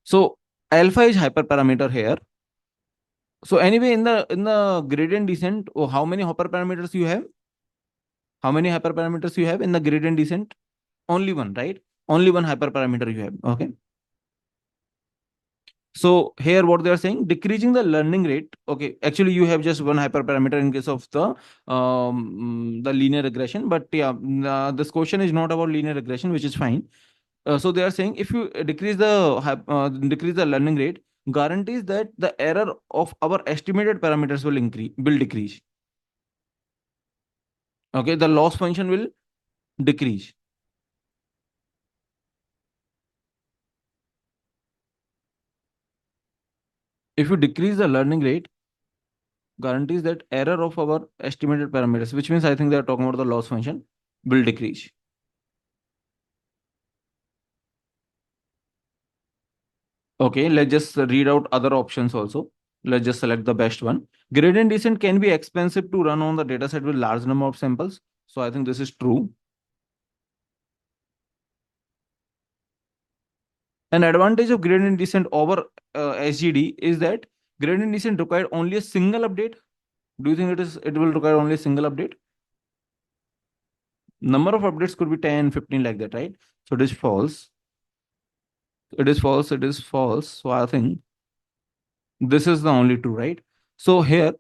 So alpha is hyperparameter here. So anyway, in the gradient descent, how many hyperparameters you have? How many hyperparameters you have in the gradient descent? Only one, right? Only one hyperparameter you have. Okay. So here what they are saying, decreasing the learning rate. Okay, actually you have just one hyperparameter in case of the linear regression. But yeah, this question is not about linear regression, which is fine. So they are saying if you decrease the learning rate, guarantees that the error of our estimated parameters will decrease. Okay, the loss function will decrease. If you decrease the learning rate, guarantees that error of our estimated parameters, which means I think they are talking about the loss function, will decrease. Okay, let's just read out other options also. Let's just select the best one. Gradient descent can be expensive to run on the dataset with large number of samples. So I think this is true. An advantage of gradient descent over SGD is that gradient descent required only a single update. Do you think it will require only a single update? Number of updates could be 10, 15 like that, right? So it is false. It is false. It is false. So I think this is the only true, right? So here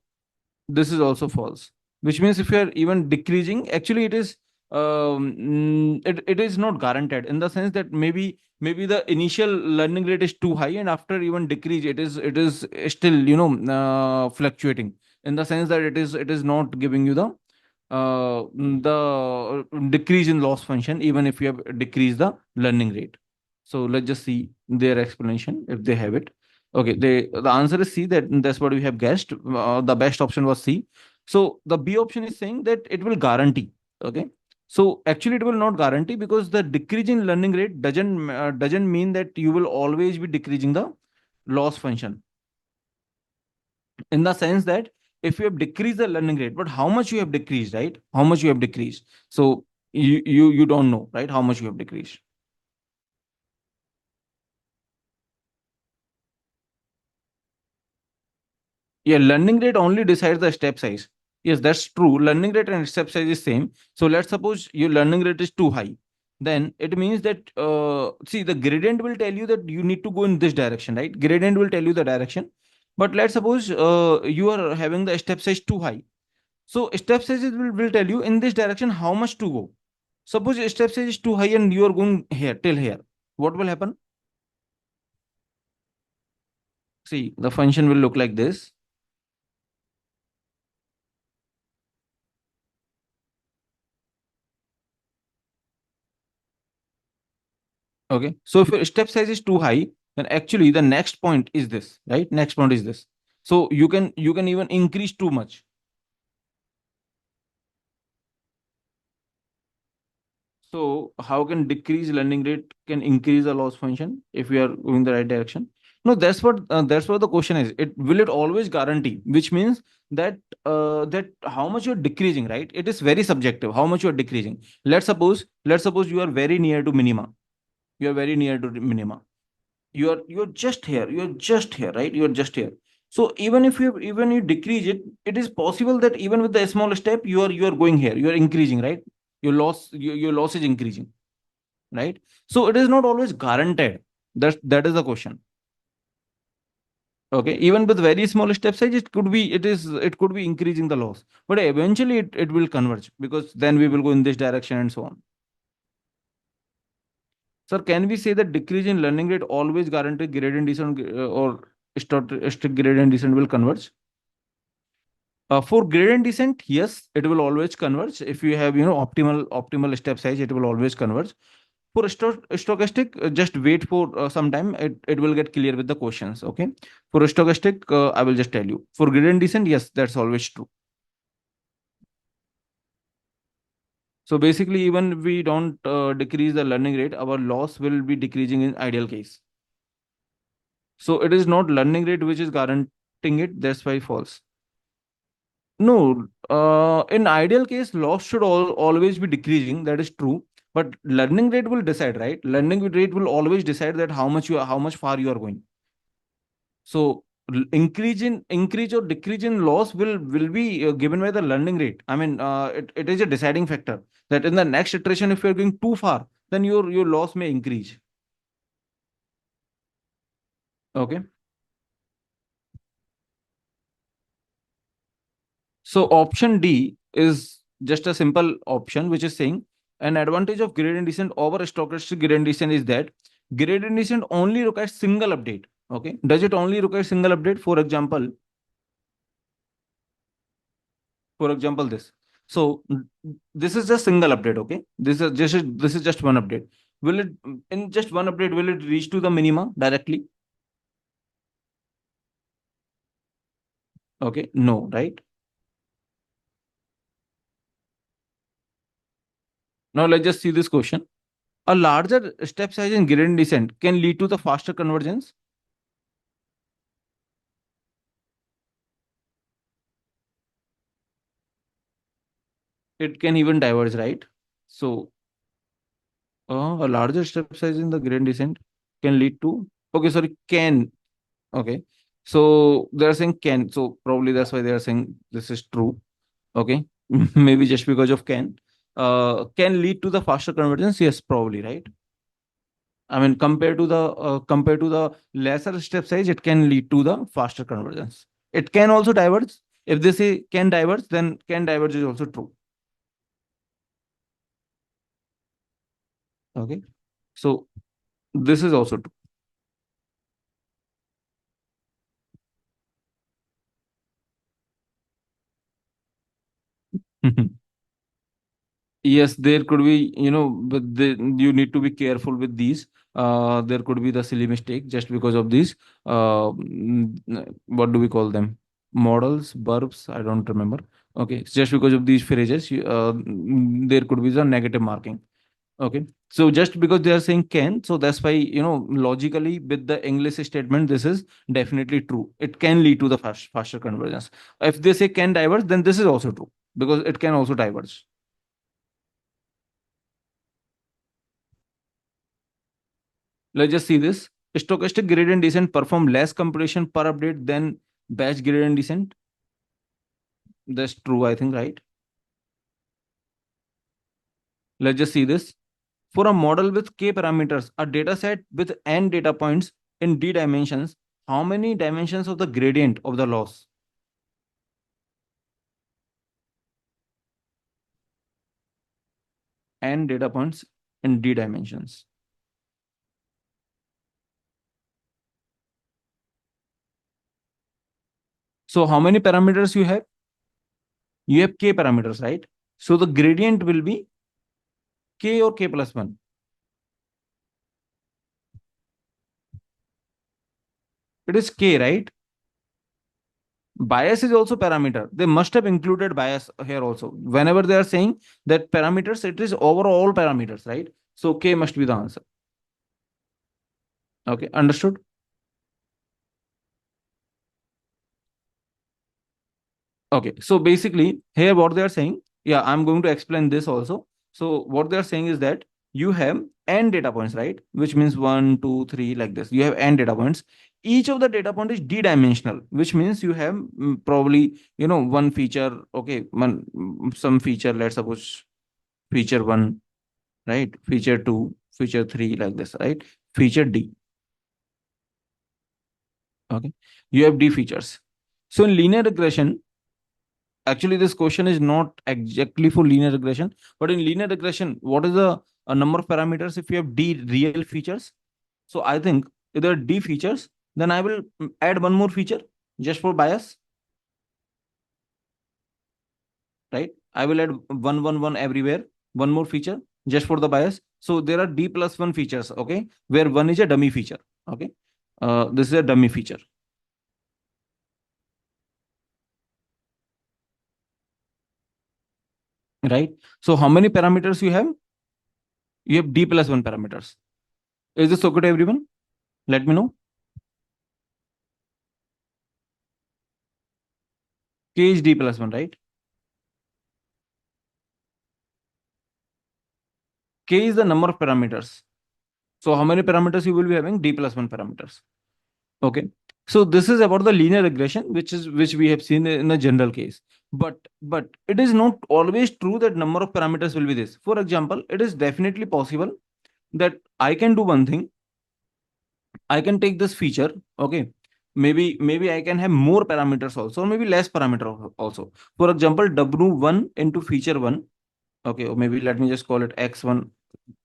this is also false, which means if you are even decreasing, actually it is not guaranteed, in the sense that maybe the initial learning rate is too high, and after even decrease it is still fluctuating, in the sense that it is not giving you the decrease in loss function even if you have decreased the learning rate. So let's just see their explanation if they have it. Okay, the answer is C. That's what we have guessed. The best option was C. So the B option is saying that it will guarantee. Okay. So actually, it will not guarantee, because the decrease in learning rate doesn't mean that you will always be decreasing the loss function. In the sense that if you have decreased the learning rate, but how much you have decreased, right? How much you have decreased? So you don't know, right? How much you have decreased. Yeah, learning rate only decides the step size. Yes, that's true. Learning rate and step size is same. So let's suppose your learning rate is too high. Then it means that see, the gradient will tell you that you need to go in this direction, right? Gradient will tell you the direction. But let's suppose you are having the step size too high. So step size will tell you in this direction how much to go. Suppose your step size is too high and you are going here till here. What will happen? See, the function will look like this. Okay. So if your step size is too high, then actually the next point is this, right? Next point is this. So you can even increase too much. So how can decrease learning rate can increase the loss function if we are going the right direction? No, that's what the question is. It always guarantee, which means that how much you're decreasing, right? It is very subjective how much you're decreasing. Let's suppose you are very near to minima. You are very near to minima. You're just here. You're just here, right? You're just here. So even you decrease it, it is possible that even with the small step, you are going here. You are increasing, right? Your loss is increasing, right? So it is not always guaranteed. That is the question. Okay, even with very small step size, it could be increasing the loss, but eventually it will converge, because then we will go in this direction and so on. Sir, can we say that decrease in learning rate always guarantee gradient descent, or strict gradient descent will converge? For gradient descent, yes, it will always converge. If you have, optimal step size, it will always converge. For stochastic, just wait for some time. It will get clear with the questions. Okay. For stochastic, I will just tell you. For gradient descent, yes, that's always true. So basically, even we don't decrease the learning rate, our loss will be decreasing in ideal case. So it is not learning rate which is guaranteeing it. That's why false. No, in ideal case, loss should always be decreasing. That is true. But learning rate will decide, right? Learning rate will always decide that how much far you are going. So increase or decrease in loss will be given by the learning rate. I mean, it is a deciding factor that in the next iteration, if you're going too far, then your loss may increase. Okay. So option D is just a simple option which is saying an advantage of gradient descent over stochastic gradient descent is that gradient descent only requires single update. Okay. Does it only require single update? For example, this. So this is just single update. Okay. This is just one update. Will it in just one update will it reach to the minima directly? Okay. No, right? Now let's just see this question. A larger step size in gradient descent can lead to the faster convergence. It can even diverge, right? So a larger step size in the gradient descent can lead to, okay, sorry, can. Okay. So they're saying can. So probably that's why they are saying this is true. Okay. Maybe just because of can. Can lead to the faster convergence. Yes, probably, right? I mean, compared to the lesser step size, it can lead to the faster convergence. It can also diverge. If they say can diverge, then can diverge is also true. Okay. So this is also true. Yes, there could be, but you need to be careful with these. There could be the silly mistake just because of these. What do we call them? Models, verbs, I don't remember. Okay, just because of these phrases, there could be the negative marking. Okay, so just because they are saying can, so that's why, logically with the English statement, this is definitely true. It can lead to the faster convergence. If they say can diverge, then this is also true because it can also diverge. Let's just see this. Stochastic gradient descent perform less computation per update than batch gradient descent. That's true, I think, right? Let's just see this. For a model with k parameters, a data set with n data points in d dimensions, how many dimensions of the gradient of the loss? N data points in d dimensions. So how many parameters you have? You have k parameters, right? So the gradient will be k or k plus 1. It is k, right? Bias is also parameter. They must have included bias here also. Whenever they are saying that parameters, it is overall parameters, right? So k must be the answer. Okay, understood? Okay, so basically here what they are saying, yeah, I'm going to explain this also. So what they are saying is that you have n data points, right? Which means one, two, three, like this. You have n data points. Each of the data point is d-dimensional, which means you have probably, one feature, okay, some feature, let's suppose feature one, right? Feature two, feature three, like this, right? Feature D. Okay, you have d features. So in linear regression, actually this question is not exactly for linear regression, but in linear regression, what is the number of parameters if you have d real features? So I think if there are d features, then I will add one more feature just for bias, right? I will add 1 1 1 everywhere, one more feature just for the bias. So there are d plus 1 features, okay, where one is a dummy feature. Okay, this is a dummy feature, right? So how many parameters you have? You have d plus 1 parameters. Is this okay to everyone? Let me know. K is d plus 1, right? K is the number of parameters. So how many parameters you will be having? D plus 1 parameters. Okay. So this is about the linear regression, which we have seen in a general case. But it is not always true that number of parameters will be this. For example, it is definitely possible that I can do one thing. I can take this feature. Okay. Maybe I can have more parameters also, or maybe less parameter also. For example, W1 into feature 1. Okay, or maybe let me just call it X1.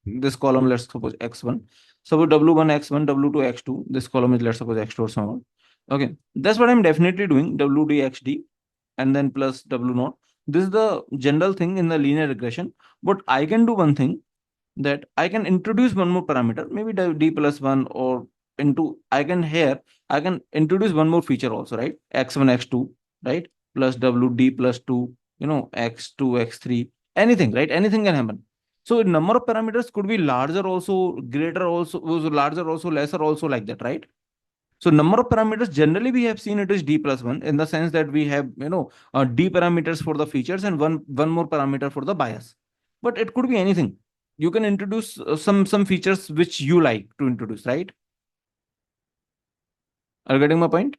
This column, let's suppose X1. So W1 X1, W2 X2. This column is, let's suppose, X2 or so on. Okay, that's what I'm definitely doing. WD XD and then plus W naught. This is the general thing in the linear regression. But I can do one thing, that I can introduce one more parameter, maybe d plus 1, or into I can introduce one more feature also, right? X1 X2, right? Plus WD plus 2, X2 X3, anything, right? Anything can happen. So number of parameters could be larger also, greater also, was larger also, lesser also, like that, right? So number of parameters, generally we have seen it is d plus 1, in the sense that we have, d parameters for the features and one more parameter for the bias. But it could be anything. You can introduce some features which you like to introduce, right? Are you getting my point?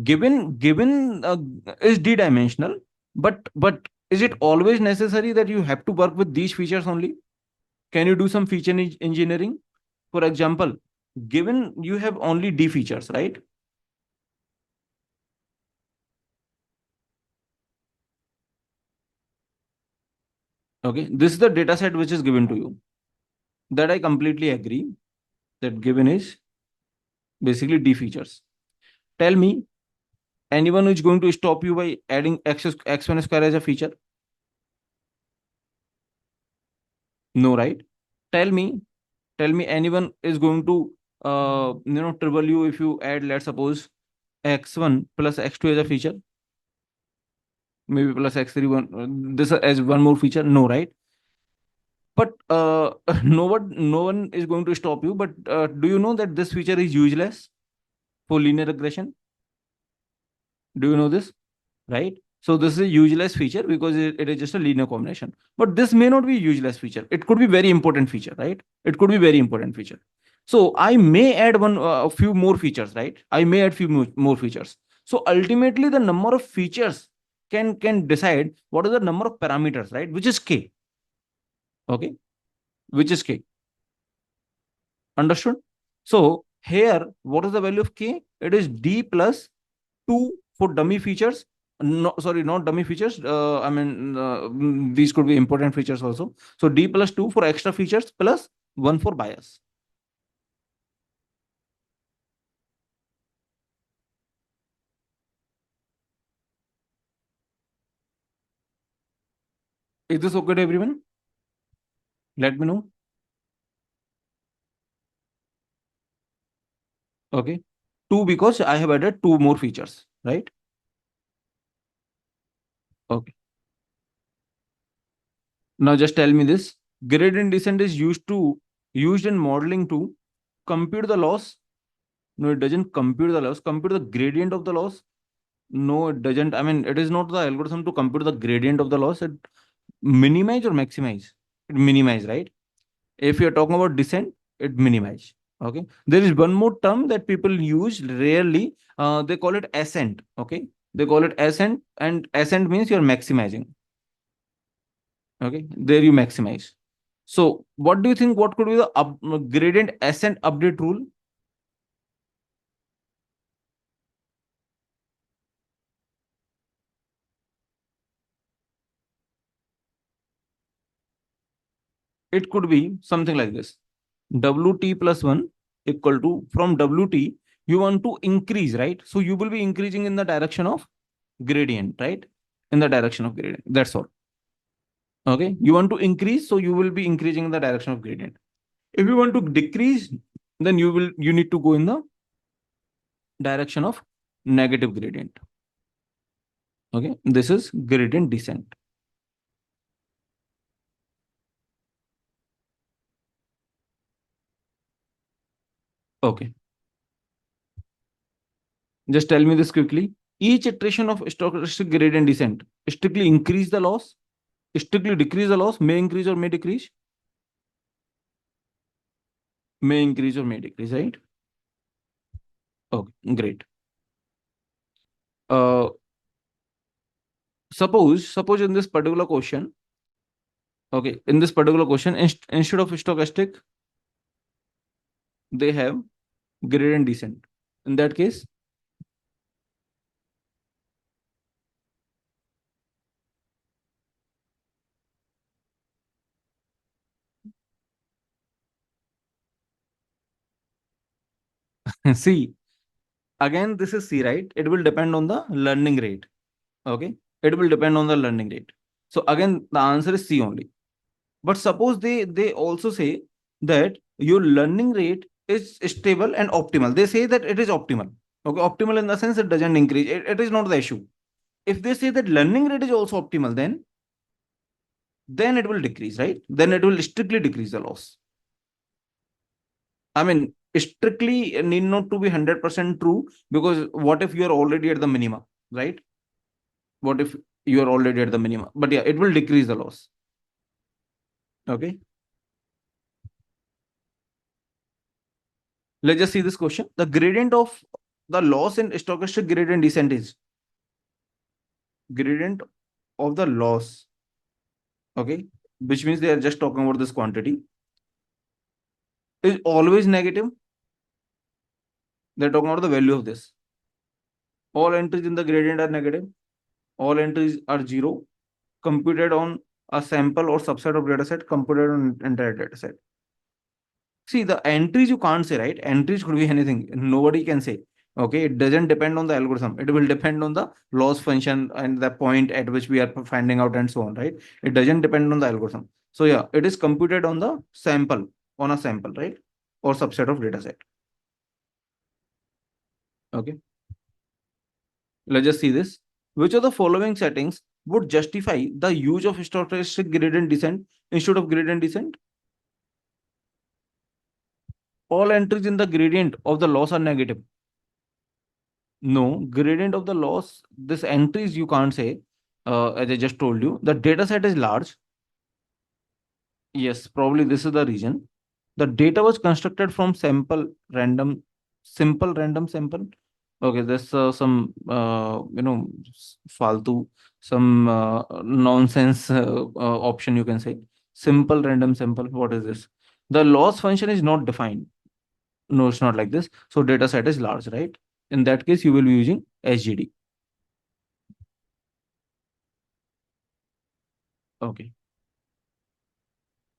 Given is d dimensional, but is it always necessary that you have to work with these features only? Can you do some feature engineering? For example, given you have only d features, right? Okay, this is the data set which is given to you. That I completely agree, that given is basically d features. Tell me, anyone who is going to stop you by adding x1 square as a feature? No, right? Tell me, anyone is going to trouble you if you add, let's suppose, x1 plus x2 as a feature, maybe plus x3 one, this as one more feature? No, right? But no one is going to stop you. But do you know that this feature is useless for linear regression? Do you know this? Right? So this is a useless feature because it is just a linear combination. But this may not be a useless feature. It could be very important feature, right? It could be very important feature. So I may add a few more features, right? I may add few more features. So ultimately, the number of features can decide what is the number of parameters, right? Which is k. Okay, which is k. Understood? So here, what is the value of k? It is d plus 2 for dummy features. No, sorry, not dummy features. These could be important features also. So d plus 2 for extra features plus 1 for bias. Is this okay to everyone? Let me know. Okay. 2 because I have added 2 more features, right? Okay. Now just tell me this. Gradient descent is used in modeling to compute the loss. No, it doesn't compute the loss. Compute the gradient of the loss. No, it doesn't. I mean, it is not the algorithm to compute the gradient of the loss. It minimize or maximize. It minimize, right? If you're talking about descent, it minimize. Okay. There is one more term that people use rarely. They call it ascent. Okay. They call it ascent, and ascent means you're maximizing. Okay. There you maximize. So, what do you think? What could be the gradient ascent update rule? it could be something like this. Wt plus 1 equal to, from Wt you want to increase, right? So you will be increasing in the direction of gradient, right? In the direction of gradient, that's all. Okay, you want to increase, so you will be increasing in the direction of gradient. If you want to decrease, then you need to go in the direction of negative gradient. Okay, this is gradient descent. Okay, just tell me this quickly. Each iteration of stochastic gradient descent strictly increase the loss, strictly decrease the loss, may increase or may decrease, may increase or may decrease, right? Okay, great. Uh, suppose in this particular question, okay, in this particular question, instead of stochastic, they have gradient descent. In that case, see, again, this is C, right? It will depend on the learning rate. Okay, it will depend on the learning rate. So again, the answer is C only. But suppose they also say that your learning rate is stable and optimal. They say that it is optimal. Okay, optimal in the sense it doesn't increase. It is not the issue. If they say that learning rate is also optimal, then it will decrease, right? Then it will strictly decrease the loss. I mean, strictly need not to be 100% true, because what if you are already at the minima, right? What if you are already at the minima? But yeah, it will decrease the loss. Okay. Let's just see this question. The gradient of the loss in stochastic gradient descent is gradient of the loss. Okay. Which means they are just talking about this quantity. Is always negative. They're talking about the value of this. All entries in the gradient are negative. All entries are zero. Computed on a sample or subset of data set, computed on entire data set. See, the entries you can't say, right? Entries could be anything. Nobody can say. Okay, it doesn't depend on the algorithm. It will depend on the loss function and the point at which we are finding out and so on, right? It doesn't depend on the algorithm. So yeah, it is computed on the sample, on a sample, right? Or subset of data set. Okay, let's just see this. Which of the following settings would justify the use of stochastic gradient descent instead of gradient descent? All entries in the gradient of the loss are negative. No, gradient of the loss, this entries you can't say, as I just told you. The data set is large. Yes, probably this is the reason. The data was constructed from simple random sample. Okay, there's some, faltu, some nonsense option you can say. Simple random sample. What is this? The loss function is not defined. No, it's not like this. So data set is large, right? In that case, you will be using SGD. Okay.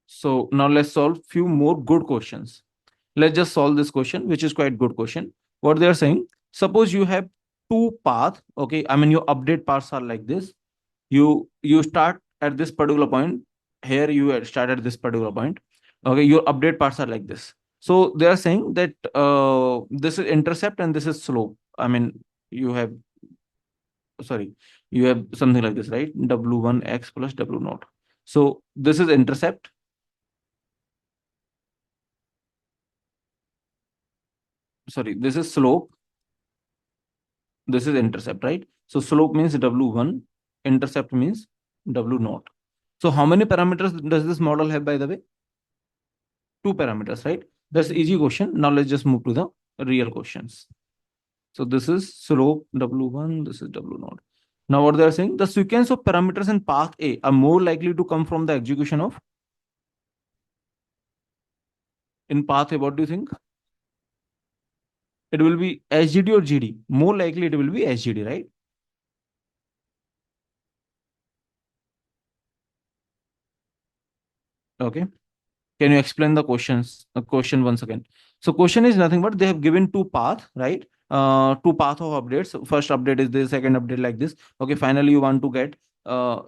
So now let's solve few more good questions. Let's just solve this question, which is quite good question. What they are saying, suppose you have two paths. Okay, I mean your update paths are like this. You start at this particular point. Here you start at this particular point. Okay, your update paths are like this. So they are saying that this is intercept and this is slope. I mean, you have, sorry, you have something like this, right? W1x plus W naught. So this is intercept. Sorry, this is slope, this is intercept, right? So slope means W1, intercept means W naught. So how many parameters does this model have, by the way? Two parameters, right? That's easy question. Now let's just move to the real questions. So this is slope W1, this is W naught. Now what they are saying, the sequence of parameters in path A are more likely to come from the execution of, in path A, what do you think? It will be SGD or GD? More likely it will be SGD, right? Okay. Can you explain the questions? Question once again. So question is nothing but they have given two path, right? Two path of updates. First update is this, second update like this. Okay, finally you want to get uh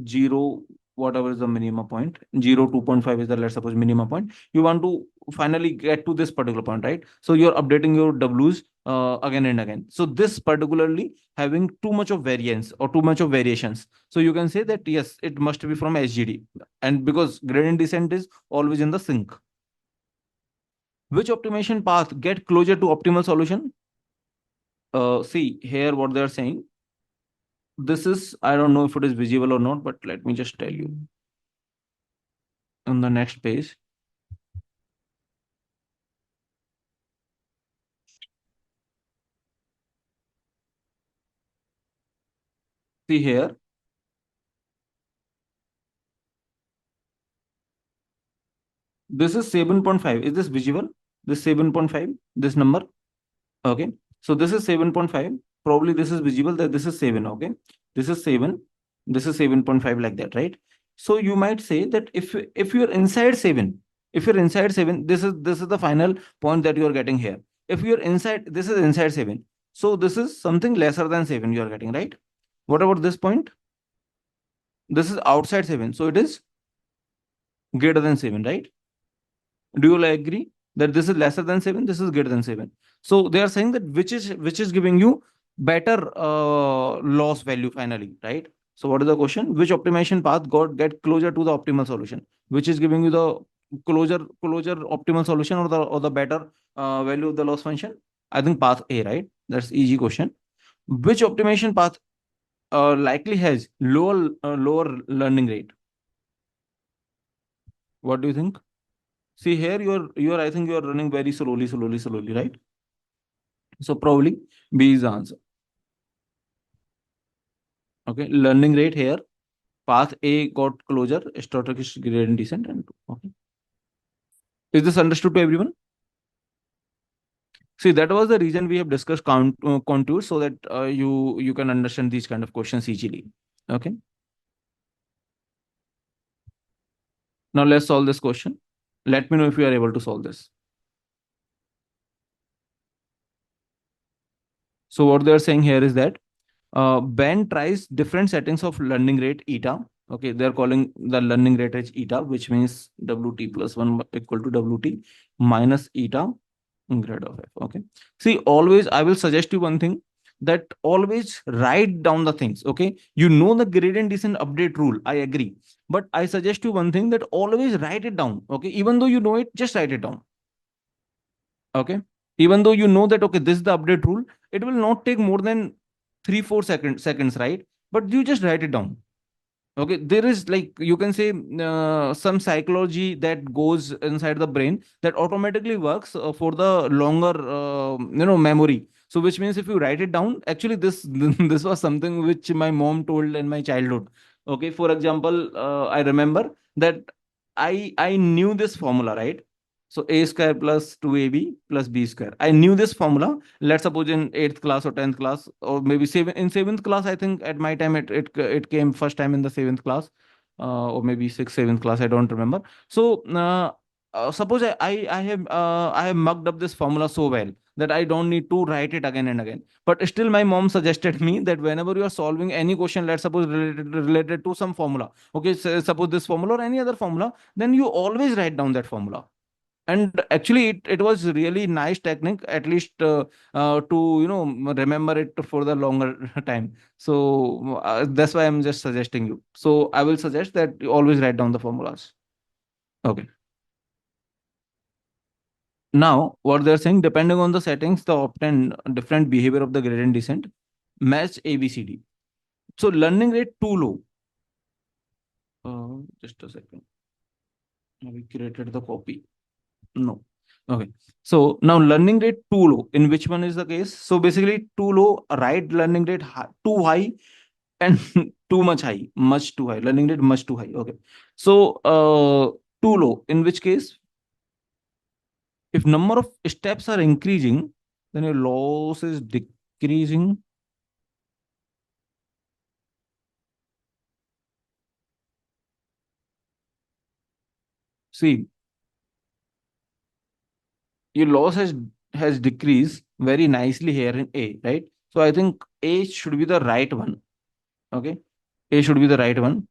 zero, whatever is the minima point. 0, 2.5 is the, let's suppose, minima point. You want to finally get to this particular point, right? So you're updating your W's again and again. So this particularly having too much of variance or too much of variations. So you can say that yes, it must be from SGD, and because gradient descent is always in the sync. Which optimization path get closer to optimal solution? See here what they are saying. This is, I don't know if it is visible or not, but let me just tell you on the next page. See here, this is 7.5. Is this visible? This 7.5, this number. Okay. So this is 7.5. Probably this is visible that this is 7. Okay. This is 7. This is 7.5 like that, right? So you might say that if you're inside 7, if you're inside 7, this is the final point that you are getting here. If you're inside, this is inside 7. So this is something lesser than 7 you are getting, right? What about this point? This is outside 7. So it is greater than 7, right? Do you all agree that this is lesser than 7, this is greater than 7? So they are saying that which is giving you better loss value finally, right? So what is the question? Which optimization path got get closer to the optimal solution? Which is giving you the closer optimal solution, or the better value of the loss function? I think path A, right? That's easy question. Which optimization path likely has lower learning rate? What do you think? See here, you're I think you're running very slowly, right? So probably B is the answer. Okay, learning rate here. Path A got closure, stochastic gradient descent, and okay. Is this understood to everyone? See, that was the reason we have discussed contours, so that you can understand these kind of questions easily. Okay. Now let's solve this question. Let me know if you are able to solve this. So what they are saying here is that Ben tries different settings of learning rate eta. Okay, they're calling the learning rate as eta, which means Wt plus 1 equal to Wt minus eta grad of f. Okay. See, always I will suggest you one thing, that always write down the things. Okay. You know the gradient descent update rule. I agree. But I suggest you one thing, that always write it down. Okay. Even though you know it, just write it down. Okay. Even though you know that, okay, this is the update rule, it will not take more than 3 4 seconds, right? But you just write it down. Okay, there is, like, you can say some psychology that goes inside the brain that automatically works for the longer memory. So which means if you write it down, actually this this was something which my mom told in my childhood. Okay, for example, I remember that I knew this formula, right? So a square plus 2ab plus b square. I knew this formula. Let's suppose in 8th class or 10th class, or maybe in 7th class. I think at my time it came first time in the 7th class, or maybe 6th, 7th class. I don't remember. So suppose I have mucked up this formula so well that I don't need to write it again and again. But still, my mom suggested me that whenever you are solving any question, let's suppose related to some formula, okay, so suppose this formula or any other formula, then you always write down that formula. And actually it was really nice technique, at least to remember it for the longer time. So that's why I'm just suggesting you. So I will suggest that you always write down the formulas. Okay. Now what they're saying, depending on the settings, the obtain different behavior of the gradient descent, match ABCD. So learning rate too low. Just a second, we created the copy. No. Okay. So now learning rate too low. In which one is the case? So basically too low, right? Learning rate too high, and too much high, much too high. Learning rate much too high. Okay. So too low. In which case, if number of steps are increasing, then your loss is decreasing. See, your loss has decreased very nicely here in A, right? So I think A should be the right one. Okay, A should be the right one.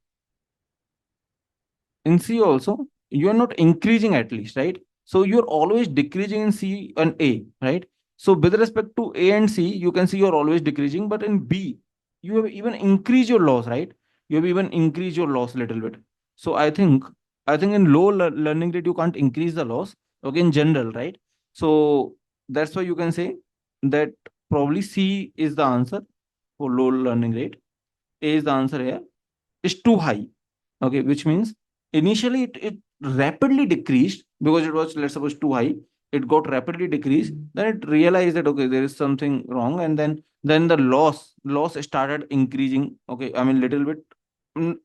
In C also, you are not increasing at least, right? So you're always decreasing in C and A, right? So with respect to A and C, you can see you're always decreasing, but in B, you have even increased your loss, right? You have even increased your loss a little bit. So I think in low learning rate you can't increase the loss. Okay, in general, right? So that's why you can say that probably C is the answer for low learning rate. A is the answer here. Is too high. Okay, which means initially it rapidly decreased because it was, let's suppose, too high. It got rapidly decreased. Then it realized that okay, there is something wrong, and then the loss started increasing. Okay, I mean little bit.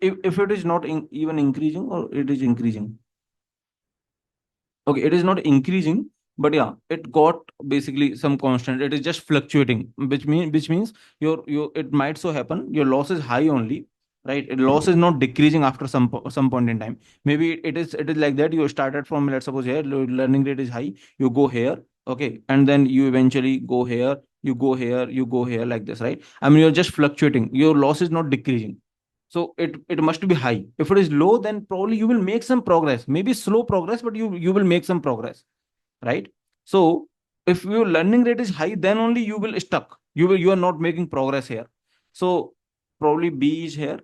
If it is not even increasing or it is increasing. Okay, it is not increasing, but yeah, it got basically some constant. It is just fluctuating, which means your it might so happen your loss is high only, right? Loss is not decreasing after some point in time. Maybe it is like that. You started from, let's suppose, here learning rate is high. You go here, okay, and then you eventually go here. You go here. You go here like this, right? I mean, you're just fluctuating. Your loss is not decreasing. So it must be high. If it is low, then probably you will make some progress, maybe slow progress, but you will make some progress, right? So if your learning rate is high, then only you will stuck. You are not making progress here. So probably B is here.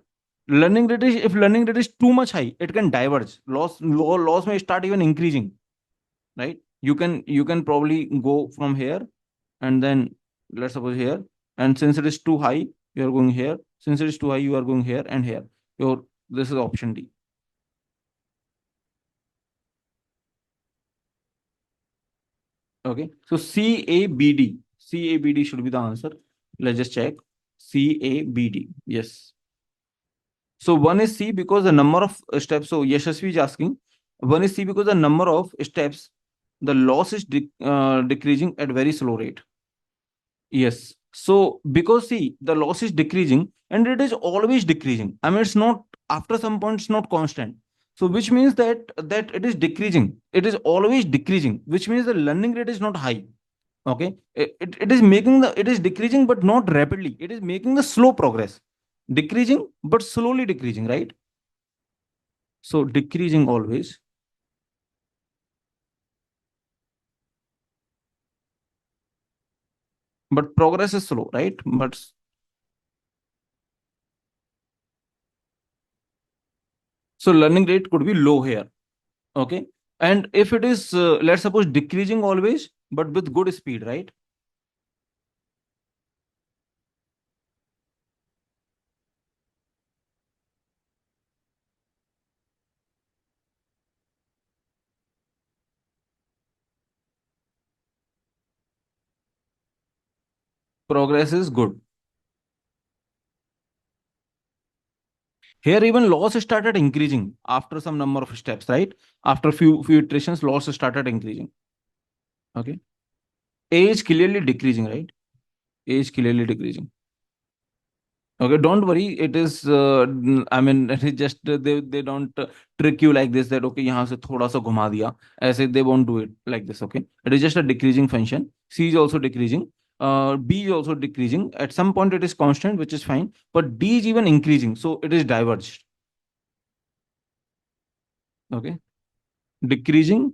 Learning rate is, if learning rate is too much high, it can diverge. Loss may start even increasing, right? You can probably go from here, and then let's suppose here, and since it is too high, you are going here. Since it is too high, you are going here and here. Your This is option D. Okay, so CABD should be the answer. Let's just check. CABD, yes. So one is C because the number of steps. So Yashasvi is asking, one is C because the number of steps, the loss is decreasing at very slow rate. Yes. So because see, the loss is decreasing and it is always decreasing. I mean, it's not, after some point, it's not constant. So which means that it is decreasing. It is always decreasing, which means the learning rate is not high. Okay. It is making it is decreasing, but not rapidly. It is making the slow progress. Decreasing, but slowly decreasing, right? So decreasing always, but progress is slow, right? But so learning rate could be low here. Okay. And if it is, let's suppose, decreasing always, but with good speed, right? Progress is good. Here, even loss started increasing after some number of steps, right? After few iterations, loss started increasing. Okay. Age clearly decreasing, right? Age clearly decreasing. Okay, don't worry. It is, I mean, it is just they don't trick you like this, that okay, यहाँ से थोड़ा सा घुमा दिया. ऐसे they won't do it like this. Okay, it is just a decreasing function. C is also decreasing. B is also decreasing. At some point, it is constant, which is fine. But D is even increasing, so it is diverged. Okay, decreasing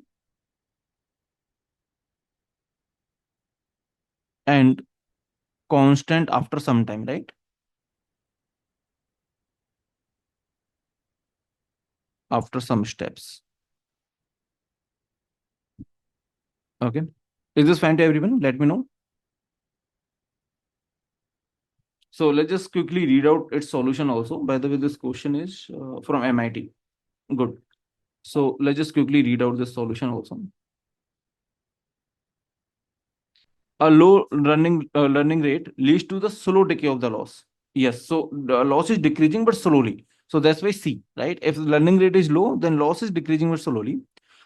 and constant after some time, right? After some steps. Okay, is this fine to everyone? Let me know. So let's just quickly read out its solution also. By the way, this question is from MIT. Good. So let's just quickly read out this solution also. A low learning rate leads to the slow decay of the loss. Yes, so the loss is decreasing but slowly. So that's why C, right? If the learning rate is low, then loss is decreasing but slowly.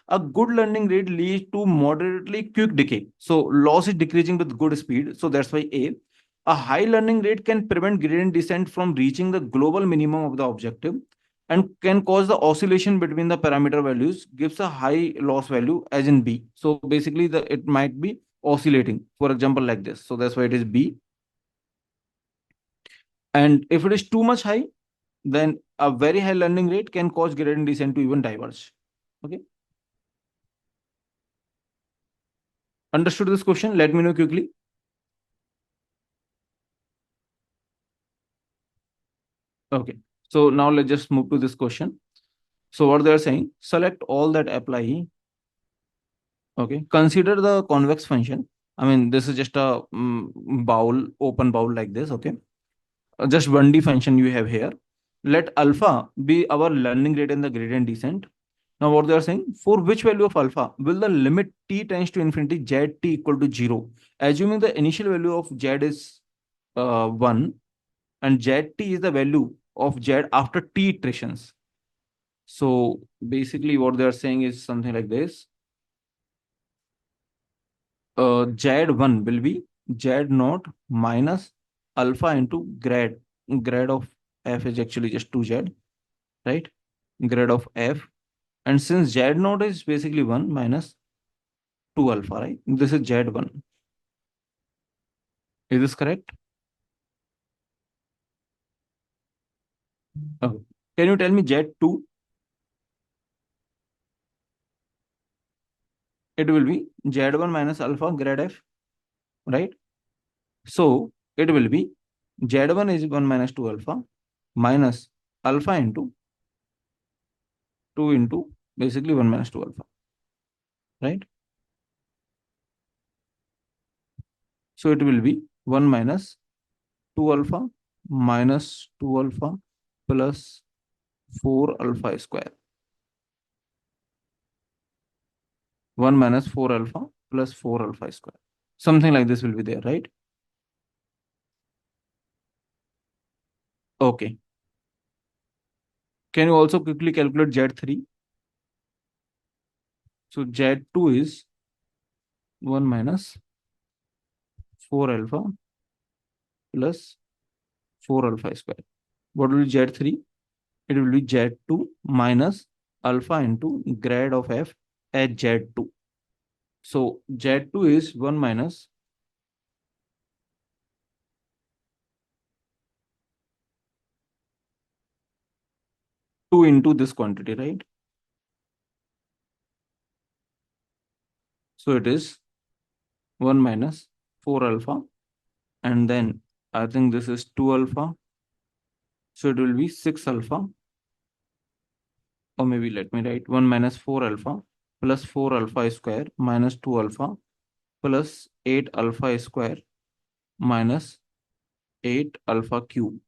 A good learning rate leads to moderately quick decay. So loss is decreasing with good speed. So that's why A. A high learning rate can prevent gradient descent from reaching the global minimum of the objective. and can cause the oscillation between the parameter values, gives a high loss value as in B. So basically it might be oscillating, for example, like this. So that's why it is B. And if it is too much high, then a very high learning rate can cause gradient descent to even diverge. Okay. Understood this question? Let me know quickly. Okay. So now let's just move to this question. So what they are saying, select all that apply. Okay. Consider the convex function. I mean, this is just a bowl, open bowl like this. Okay. Just 1D function you have here. Let alpha be our learning rate in the gradient descent. Now what they are saying, for which value of alpha will the limit t tends to infinity z t equal to 0? Assuming the initial value of z is 1 and zt is the value of z after t iterations. So basically what they are saying is something like this. Z1 will be Z naught minus alpha into grad. Grad of f is actually just 2z, right? Grad of f. And since Z naught is basically 1 minus 2 alpha, right? This is Z1. Is this correct? Okay. Can you tell me Z2? It will be Z1 minus alpha grad f, right? So it will be Z1 is 1 minus 2 alpha minus alpha into 2 into basically 1 minus 2 alpha, right? So it will be 1 minus 2 alpha minus 2 alpha plus 4 alpha square. 1 minus 4 alpha plus 4 alpha square. Something like this will be there, right? Okay. Can you also quickly calculate Z3? So Z2 is 1 minus 4 alpha plus 4 alpha square. What will be Z3? It will be Z2 minus alpha into grad of f at Z2. So Z2 is 1 minus 2 into this quantity, right? So it is 1 minus 4 alpha. And then I think this is 2 alpha. So it will be 6 alpha. Or maybe let me write 1 minus 4 alpha plus 4 alpha square minus 2 alpha plus 8 alpha square minus 8 alpha cube,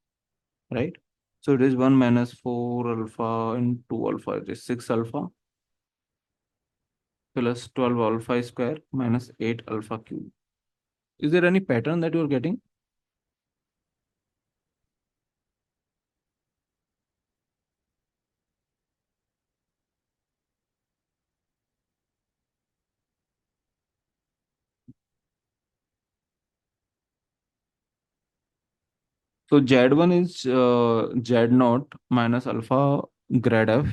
right? So it is 1 minus 4 alpha and 2 alpha. It is 6 alpha plus 12 alpha square minus 8 alpha cube. Is there any pattern that you are getting? So Z1 is Z naught minus alpha grad f.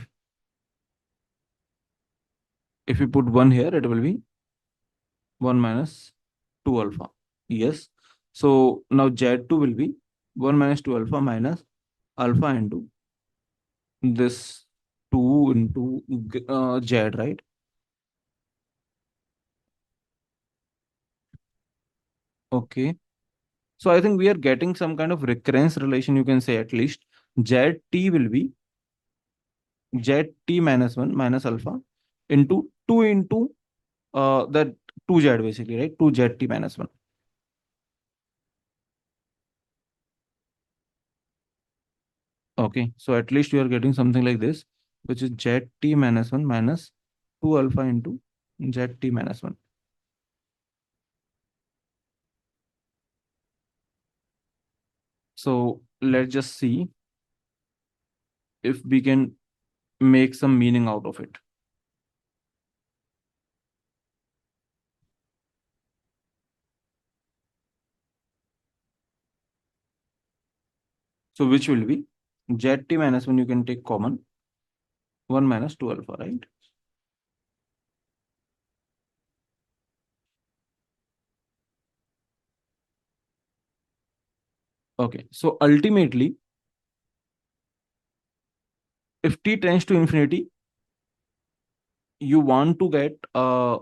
If you put 1 here, it will be 1 minus 2 alpha. Yes. So now Z2 will be 1 minus 2 alpha minus alpha into this 2 into Z, right? Okay. So I think we are getting some kind of recurrence relation, you can say at least. ZT will be ZT minus 1 minus alpha into 2 into that 2Z basically, right? 2ZT minus 1. Okay. So at least you are getting something like this, which is ZT minus 1 minus 2 alpha into ZT minus 1. So let's just see if we can make some meaning out of it. So which will be zt minus 1 you can take common, 1 minus 2 alpha, right? Okay, so ultimately, if t tends to infinity, you want to get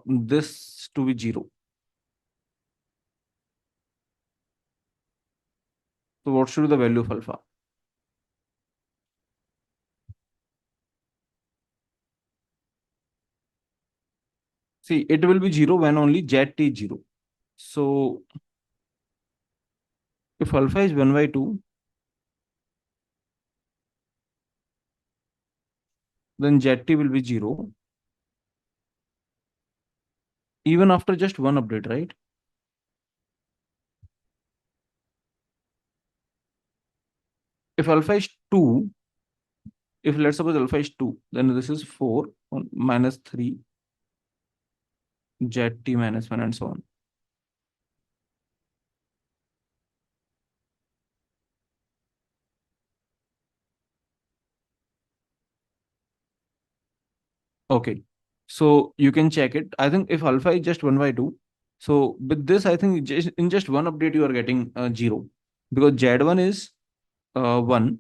this to be 0. So what should be the value of alpha? See, it will be 0 when only zt is 0. So if alpha is 1 by 2, then zt will be 0 even after just one update, right? If alpha is 2, if let's suppose alpha is 2, then this is 4 minus 3 zt minus 1 and so on. Okay. So you can check it. I think if alpha is just 1 by 2, so with this, I think just in just one update, you are getting 0 because Z1 is 1.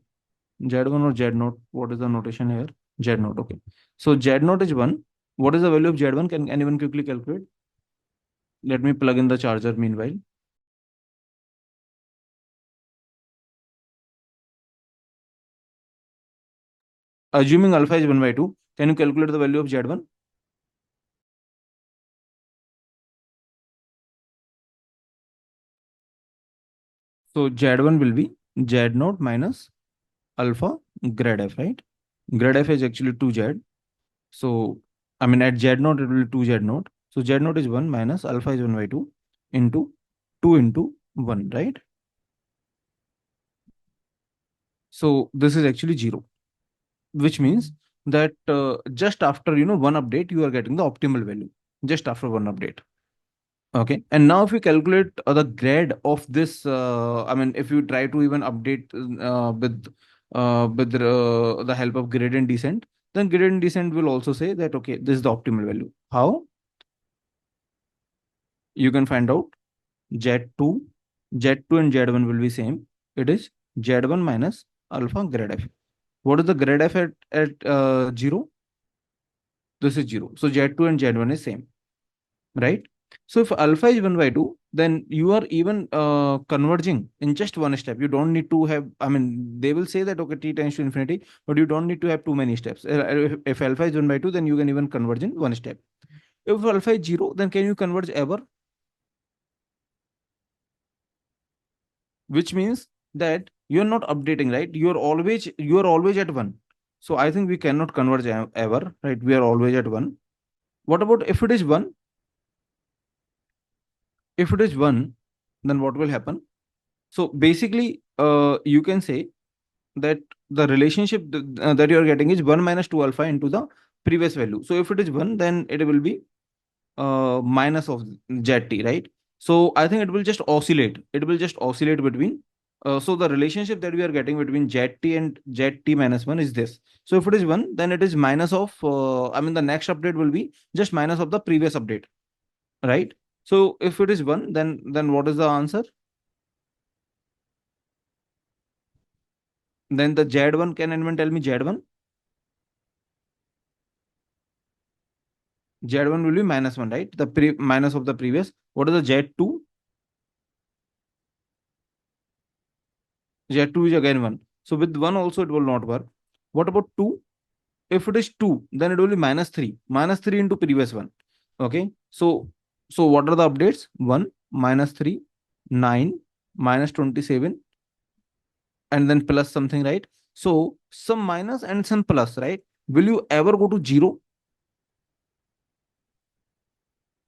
Z1 or Z naught. What is the notation here? Z naught. Okay. So Z naught is 1. What is the value of Z1? Can anyone quickly calculate? Let me plug in the charger meanwhile. Assuming alpha is 1 by 2, can you calculate the value of Z1? So Z1 will be Z naught minus alpha grad f, right? Grad f is actually 2Z. So, I mean, at Z naught, it will be 2Z naught. So, Z naught is 1 minus alpha is 1 by 2 into 2 into 1, right? So, this is actually 0, which means that just after, one update, you are getting the optimal value just after one update. Okay. And now if we calculate the grade of this, I mean, if you try to even update with the help of gradient descent, then gradient descent will also say that, okay, this is the optimal value. How? You can find out Z2, Z2 and Z1 will be same. It is Z1 minus alpha grad f. What is the grad f at 0? This is 0. So Z2 and Z1 is same, right? So if alpha is 1 by 2, then you are even converging in just one step. You don't need to have, I mean, they will say that, okay, t tends to infinity, but you don't need to have too many steps. If alpha is 1 by 2, then you can even converge in one step. If alpha is 0, then can you converge ever? Which means that you're not updating, right? You're always at 1. So I think we cannot converge ever, right? We are always at 1. What about if it is 1? If it is 1, then what will happen? So basically, you can say that the relationship that you are getting is 1 minus 2 alpha into the previous value. So if it is 1, then it will be minus of zt, right? So I think it will just oscillate. It will just oscillate between. So the relationship that we are getting between zt and zt minus 1 is this. So if it is 1, then it is minus of, I mean, the next update will be just minus of the previous update, right? So if it is 1, then what is the answer? Then the Z1, can anyone tell me Z1? Z1 will be minus 1, right? The minus of the previous. What is the Z2? Z2 is again 1. So with 1 also it will not work. What about 2? If it is 2, then it will be minus 3. Minus 3 into previous one. Okay. So what are the updates? 1, minus 3, 9, minus 27, and then plus something, right? So some minus and some plus, right? Will you ever go to 0?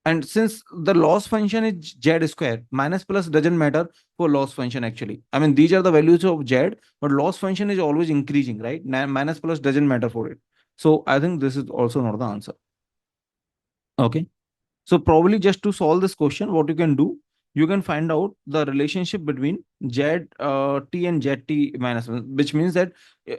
And since the loss function is z square, minus plus doesn't matter for loss function actually. I mean, these are the values of z, but loss function is always increasing, right? Minus plus doesn't matter for it. So I think this is also not the answer. Okay. So probably just to solve this question, what you can do, you can find out the relationship between t and zt-1, which means that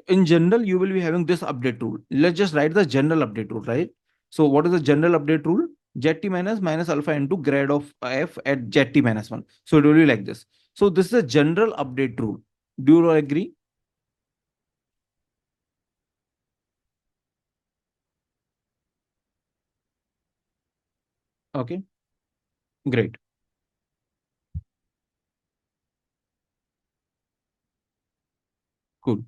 in general you will be having this update rule. Let's just write the general update rule, right? So what is the general update rule? Zt minus alpha into grad of f at zt-1. So it will be like this. So this is a general update rule. Do you all agree? Okay, great. Cool.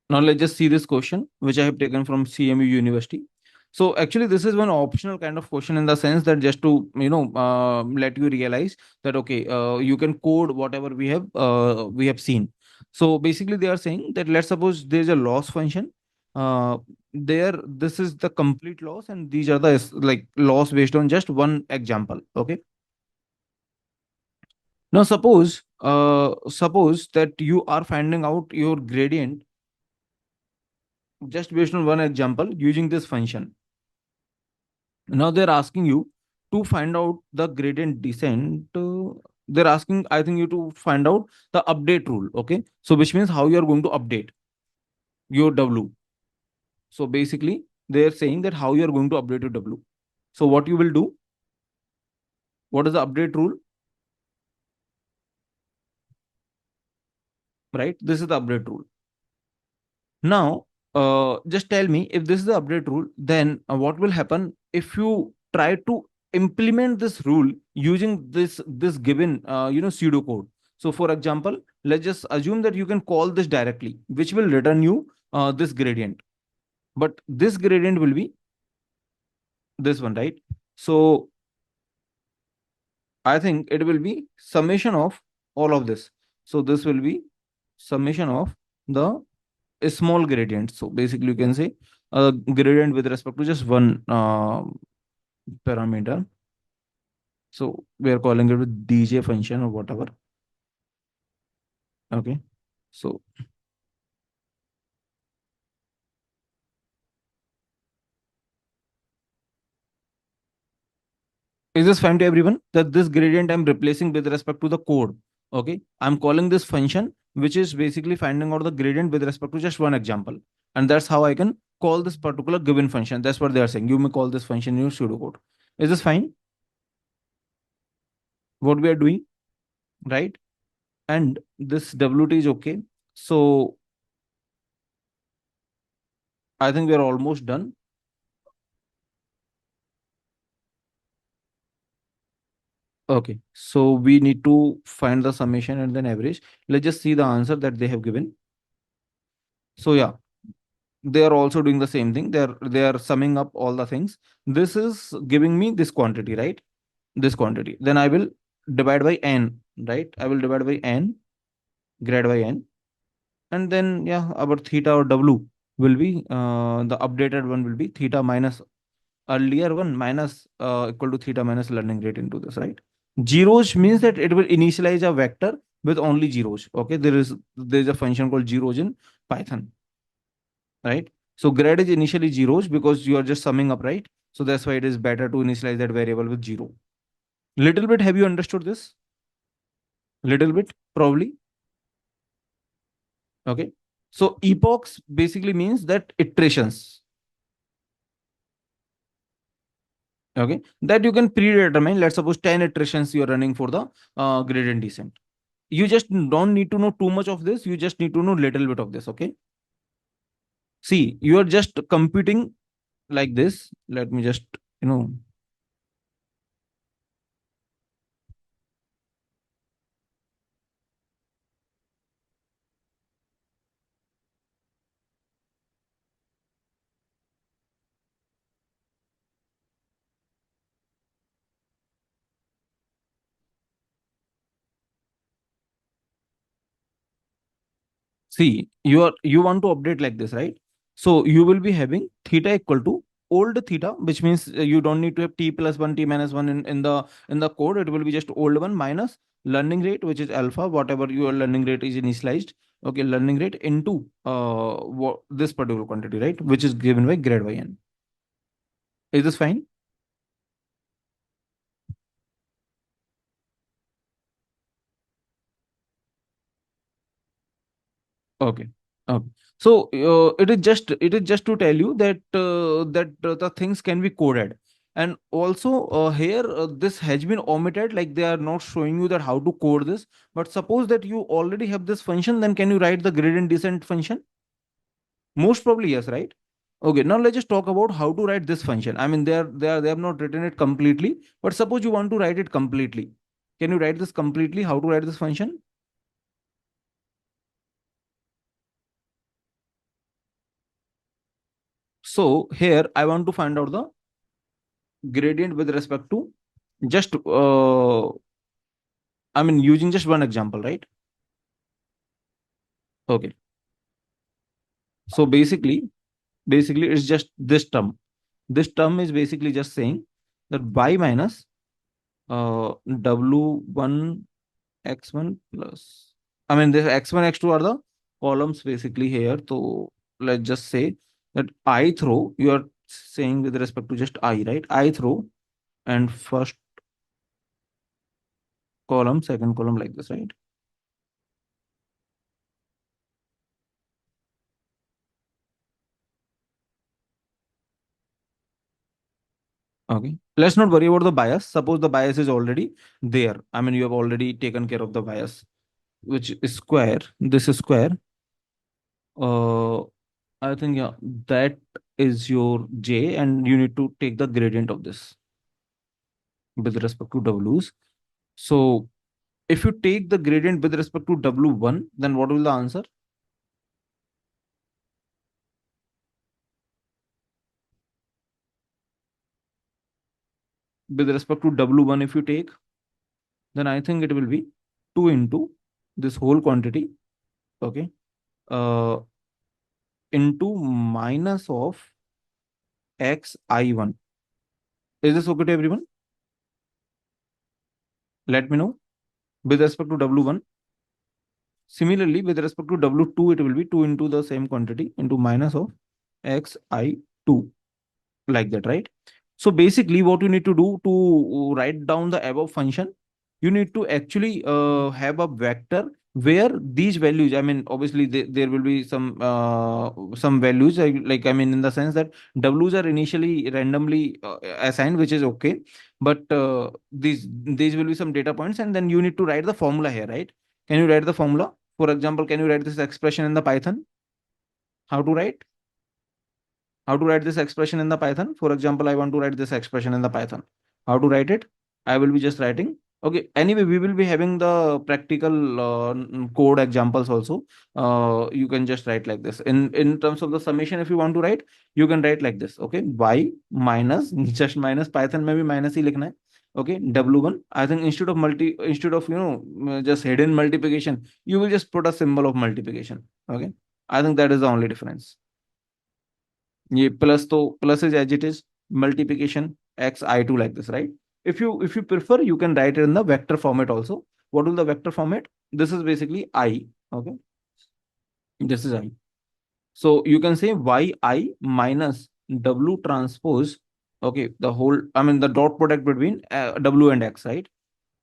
Now let's just see this question, which I have taken from CMU University. So actually, this is one optional kind of question in the sense that just to let you realize that okay, you can code whatever we have seen. So basically, they are saying that let's suppose there is a loss function. Uh, there, this is the complete loss, and these are the like loss based on just one example. Okay. Now suppose that you are finding out your gradient just based on one example using this function. Now they're asking you to find out the gradient descent. They're asking, I think, you to find out the update rule. Okay. So which means how you're going to update your W. So basically, they're saying that how you're going to update your W. So what you will do, what is the update rule? Right? This is the update rule. Now, just tell me if this is the update rule, then what will happen if you try to implement this rule using this given pseudocode. So, for example, let's just assume that you can call this directly, which will return you this gradient. But this gradient will be this one, right? So, I think it will be summation of all of this. So, this will be summation of the a small gradient. So basically, you can say a gradient with respect to just one parameter. So we are calling it with DJ function or whatever. Okay. So is this fine to everyone that this gradient I'm replacing with respect to the code? Okay. I'm calling this function, which is basically finding out the gradient with respect to just one example. And that's how I can call this particular given function. That's what they are saying. You may call this function in your pseudocode. Is this fine? What we are doing, right? And this WT is okay. So I think we are almost done. Okay, so we need to find the summation and then average. Let's just see the answer that they have given. So yeah, they are also doing the same thing. They are summing up all the things. This is giving me this quantity, right? This quantity. Then I will divide by n, right? I will divide by n, grad by n, and then yeah, our theta or w will be the updated one will be theta minus earlier one minus equal to theta minus learning rate into this, right? Zeros means that it will initialize a vector with only zeros. Okay, there is a function called zeros in Python, right? So grad is initially zeros because you are just summing up, right? So that's why it is better to initialize that variable with zero. Little bit, have you understood this? Little bit, probably. Okay. So epochs basically means that iterations. Okay, that you can predetermine. Let's suppose 10 iterations you are running for the gradient descent. You just don't need to know too much of this. You just need to know little bit of this. Okay. See, you are just computing like this. Let me just, you know, see, you want to update like this, right? So you will be having theta equal to old theta, which means you don't need to have t plus one, t minus one in the code. It will be just old one minus learning rate, which is alpha, whatever your learning rate is initialized. Okay, learning rate into this particular quantity, right? Which is given by grad by n. Is this fine? Okay. Okay. So it is just to tell you that the things can be coded, and also here this has been omitted. Like they are not showing you that how to code this. But suppose that you already have this function, then can you write the gradient descent function? Most probably yes, right? Okay. Now let's just talk about how to write this function. I mean, they have not written it completely, but suppose you want to write it completely. Can you write this completely? How to write this function? So here I want to find out the gradient with respect to just I mean using just one example, right? Okay. So basically it's just this term. This term is basically just saying that y minus w1 x1 plus, I mean this x1 x2 are the columns basically here. So let's just say that I throw, you are saying with respect to just I, right? I throw, and first column, second column, like this, right? Okay. Let's not worry about the bias. Suppose the bias is already there. I mean, you have already taken care of the bias, which is square. This is square. Uh, I think, yeah, that is your J, and you need to take the gradient of this with respect to W's. So if you take the gradient with respect to W1, then what will the answer? With respect to W1, if you take, then I think it will be 2 into this whole quantity. Okay. Uh, into minus of xi1. Is this okay to everyone? Let me know. With respect to W1. Similarly, with respect to W2, it will be 2 into the same quantity into minus of xi2, like that, right? So basically, what you need to do to write down the above function, you need to actually have a vector where these values, I mean, obviously there will be some values, like, I mean, in the sense that w's are initially randomly assigned, which is okay, but these will be some data points, and then you need to write the formula here, right? Can you write the formula? For example, can you write this expression in the Python? How to write? How to write this expression in the Python? For example, I want to write this expression in the Python. How to write it? I will be just writing. Okay. Anyway, we will be having the practical code examples also. You can just write like this. In terms of the summation, if you want to write, you can write like this. Okay. Y minus just minus Python maybe minus ही लिखना है. Okay. W1. I think instead of just hidden multiplication, you will just put a symbol of multiplication. Okay. I think that is the only difference. ये plus तो plus is as it is multiplication x I2 like this, right? If you prefer, you can write it in the vector format also. What will the vector format? This is basically I. Okay, this is I. So you can say yi minus w transpose. Okay, the whole, I mean the dot product between w and x, right?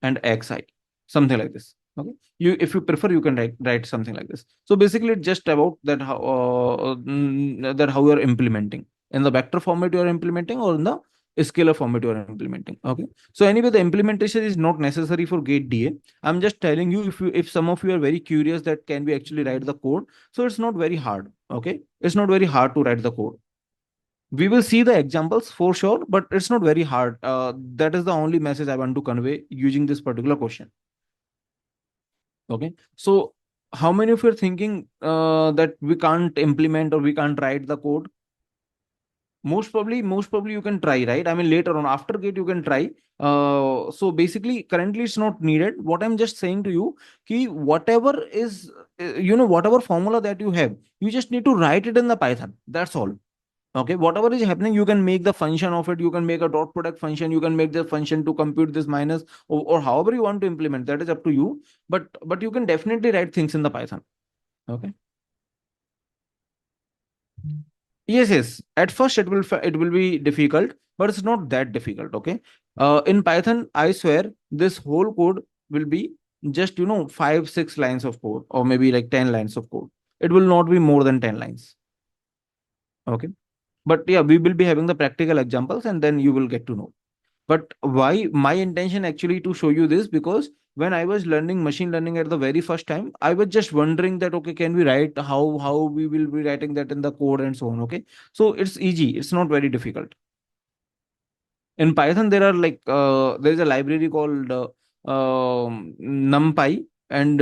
And xi, something like this. Okay, you, if you prefer, you can write something like this. So basically it's just about that how you are implementing in the vector format, you are implementing, or in the scalar format you are implementing. Okay, so anyway, the implementation is not necessary for gate da. I'm just telling you, if some of you are very curious that can we actually write the code, so it's not very hard. Okay, it's not very hard to write the code. We will see the examples for sure, but it's not very hard. That is the only message I want to convey using this particular question. Okay, so how many of you are thinking that we can't implement or we can't write the code? Most probably you can try, right? I mean, later on after gate you can try. So basically currently it's not needed. What I'm just saying to you, ki whatever is whatever formula that you have, you just need to write it in the Python. That's all. Okay, whatever is happening, you can make the function of it. You can make a dot product function. You can make the function to compute this minus, or however you want to implement. That is up to you. But you can definitely write things in the Python. Okay. Yes, yes. At first, it will be difficult, but it's not that difficult. Okay. In Python, I swear this whole code will be just 5 6 lines of code, or maybe like 10 lines of code. it will not be more than 10 lines. Okay. But yeah, we will be having the practical examples and then you will get to know. But why my intention actually to show you this, because when I was learning machine learning at the very first time, I was just wondering that okay, can we write how we will be writing that in the code and so on. Okay. So it's easy, it's not very difficult. In Python there are like there is a library called numpy, and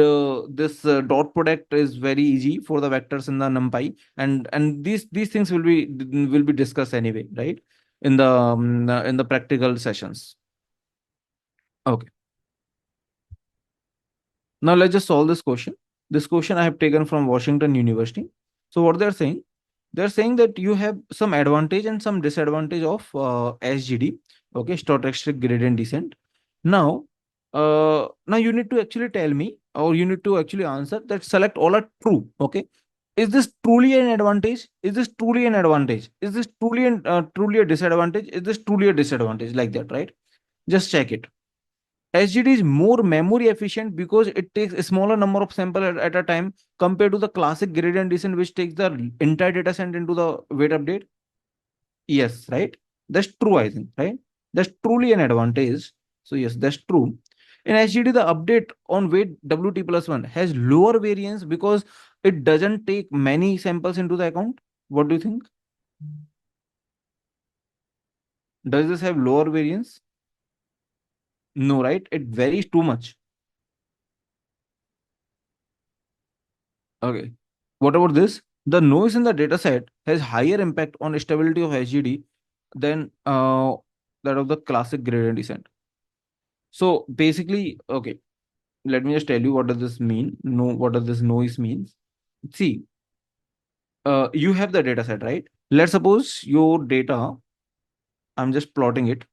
this dot product is very easy for the vectors in the numpy, and these things will be discussed anyway, right, in the practical sessions. Okay. Now let's just solve this question. This question I have taken from Washington University. So what they're saying that you have some advantage and some disadvantage of SGD, okay, stochastic gradient descent. Now you need to actually tell me, or you need to actually answer that select all are true. Okay, is this truly an advantage? Is this truly an advantage? Is this truly a disadvantage? Is this truly a disadvantage? Like that, right? Just check it. SGD is more memory efficient because it takes a smaller number of samples at a time compared to the classic gradient descent, which takes the entire data set into the weight update. Yes, right? That's true, I think, right? That's truly an advantage. So, yes, that's true. In SGD, the update on weight WT plus 1 has lower variance because it doesn't take many samples into the account. What do you think? Does this have lower variance? No, right? It varies too much. Okay. What about this? The noise in the data set has higher impact on stability of SGD than that of the classic gradient descent. So basically, okay, let me just tell you what does this mean. No, what does this noise means? See, you have the data set, right? Let's suppose your data, I'm just plotting it.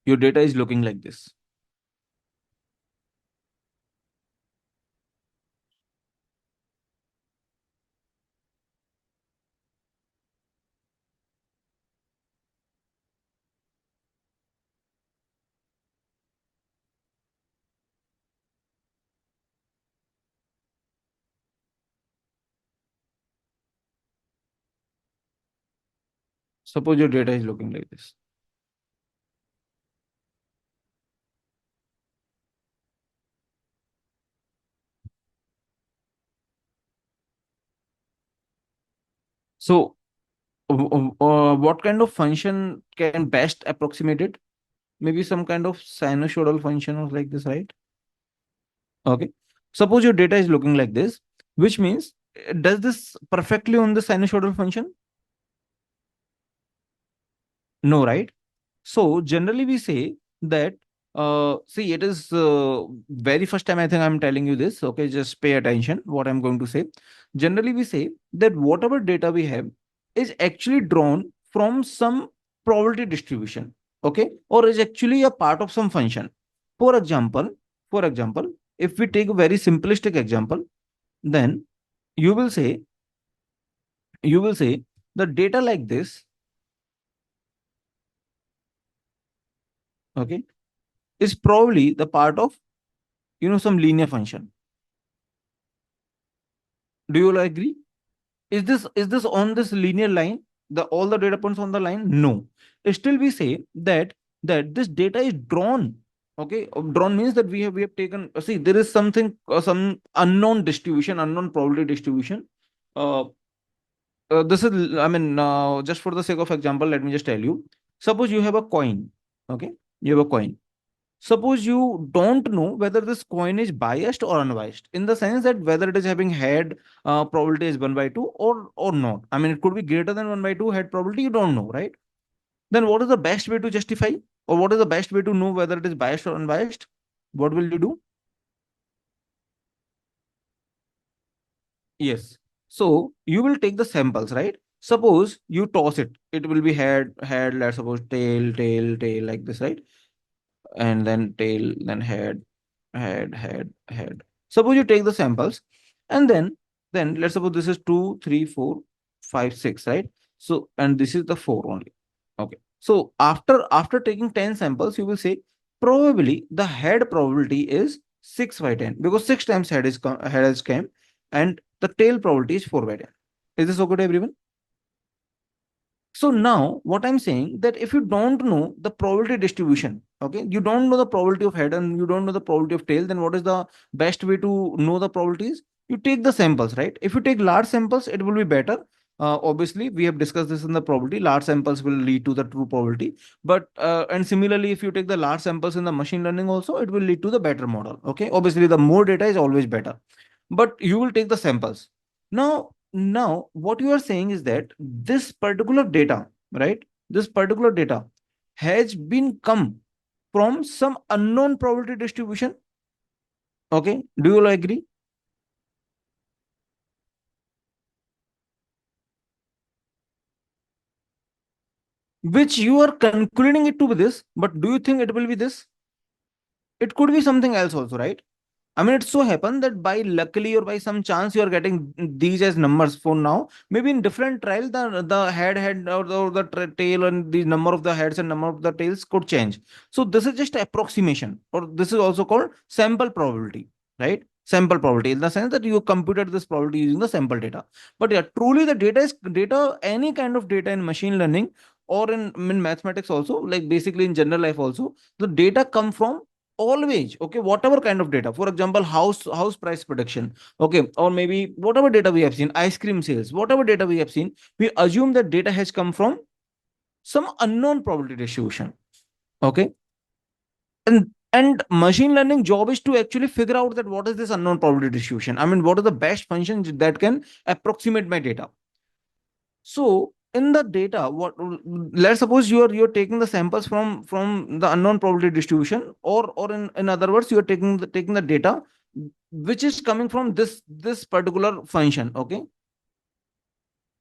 Your data is looking like this. Suppose your data is looking like this. So, what kind of function can best approximate it? Maybe some kind of sinusoidal function or like this, right? Okay. Suppose your data is looking like this, which means does this perfectly on the sinusoidal function? No, right? So generally we say that see, it is very first time I think I'm telling you this. Okay, just pay attention what I'm going to say. Generally we say that whatever data we have is actually drawn from some probability distribution, okay, or is actually a part of some function. For example, for example, if we take a very simplistic example, then you will say you will say the data like this, okay, is probably the part of some linear function. Do you all agree? Is this on this linear line, the all the data points on the line? No. Still we say that this data is drawn. Okay, drawn means that we have taken, see, there is something, some unknown distribution, unknown probability distribution. uh, this is, I mean, just for the sake of example, let me just tell you. Suppose you have a coin. Okay, you have a coin. Suppose you don't know whether this coin is biased or unbiased, in the sense that whether it is having head probability is 1 by 2 or not. I mean, it could be greater than 1 by 2 head probability, you don't know, right? Then what is the best way to justify, or what is the best way to know whether it is biased or unbiased? What will you do? Yes. So you will take the samples, right? Suppose you toss it, it will be head, let's suppose tail like this, right? And then tail, then head. Suppose you take the samples, and then let's suppose this is 2, 3, 4, 5, 6, right? So, and this is the 4 only. Okay. So after taking 10 samples, you will say probably the head probability is 6/10 because 6 times head has came, and the tail probability is 4/10. Is this okay to everyone? So now what I'm saying that if you don't know the probability distribution, okay, you don't know the probability of head and you don't know the probability of tail, then what is the best way to know the probabilities? You take the samples, right? If you take large samples, it will be better. Obviously, we have discussed this in the probability. Large samples will lead to the true probability. But and similarly, if you take the large samples in the machine learning also, it will lead to the better model. Okay. Obviously, the more data is always better. But you will take the samples. Now, what you are saying is that this particular data, right? This particular data has been come from some unknown probability distribution. Okay. Do you all agree? Which you are concluding it to be this, but do you think it will be this? It could be something else also, right? I mean, it so happened that by luckily or by some chance you are getting these as numbers for now. Maybe in different trial, the head or the tail and the number of the heads and number of the tails could change. So this is just approximation, or this is also called sample probability, right? Sample probability in the sense that you computed this probability using the sample data. But yeah, truly the data is data. Any kind of data in machine learning or in mathematics also, like basically in general life also, the data come from always, okay, whatever kind of data, for example, house price prediction, okay, or maybe whatever data we have seen, ice cream sales, whatever data we have seen, we assume that data has come from some unknown probability distribution. Okay. And machine learning job is to actually figure out that what is this unknown probability distribution. I mean, what are the best functions that can approximate my data. So in the data, what, let's suppose you're taking the samples from the unknown probability distribution, or in other words, you're taking the data which is coming from this particular function. Okay.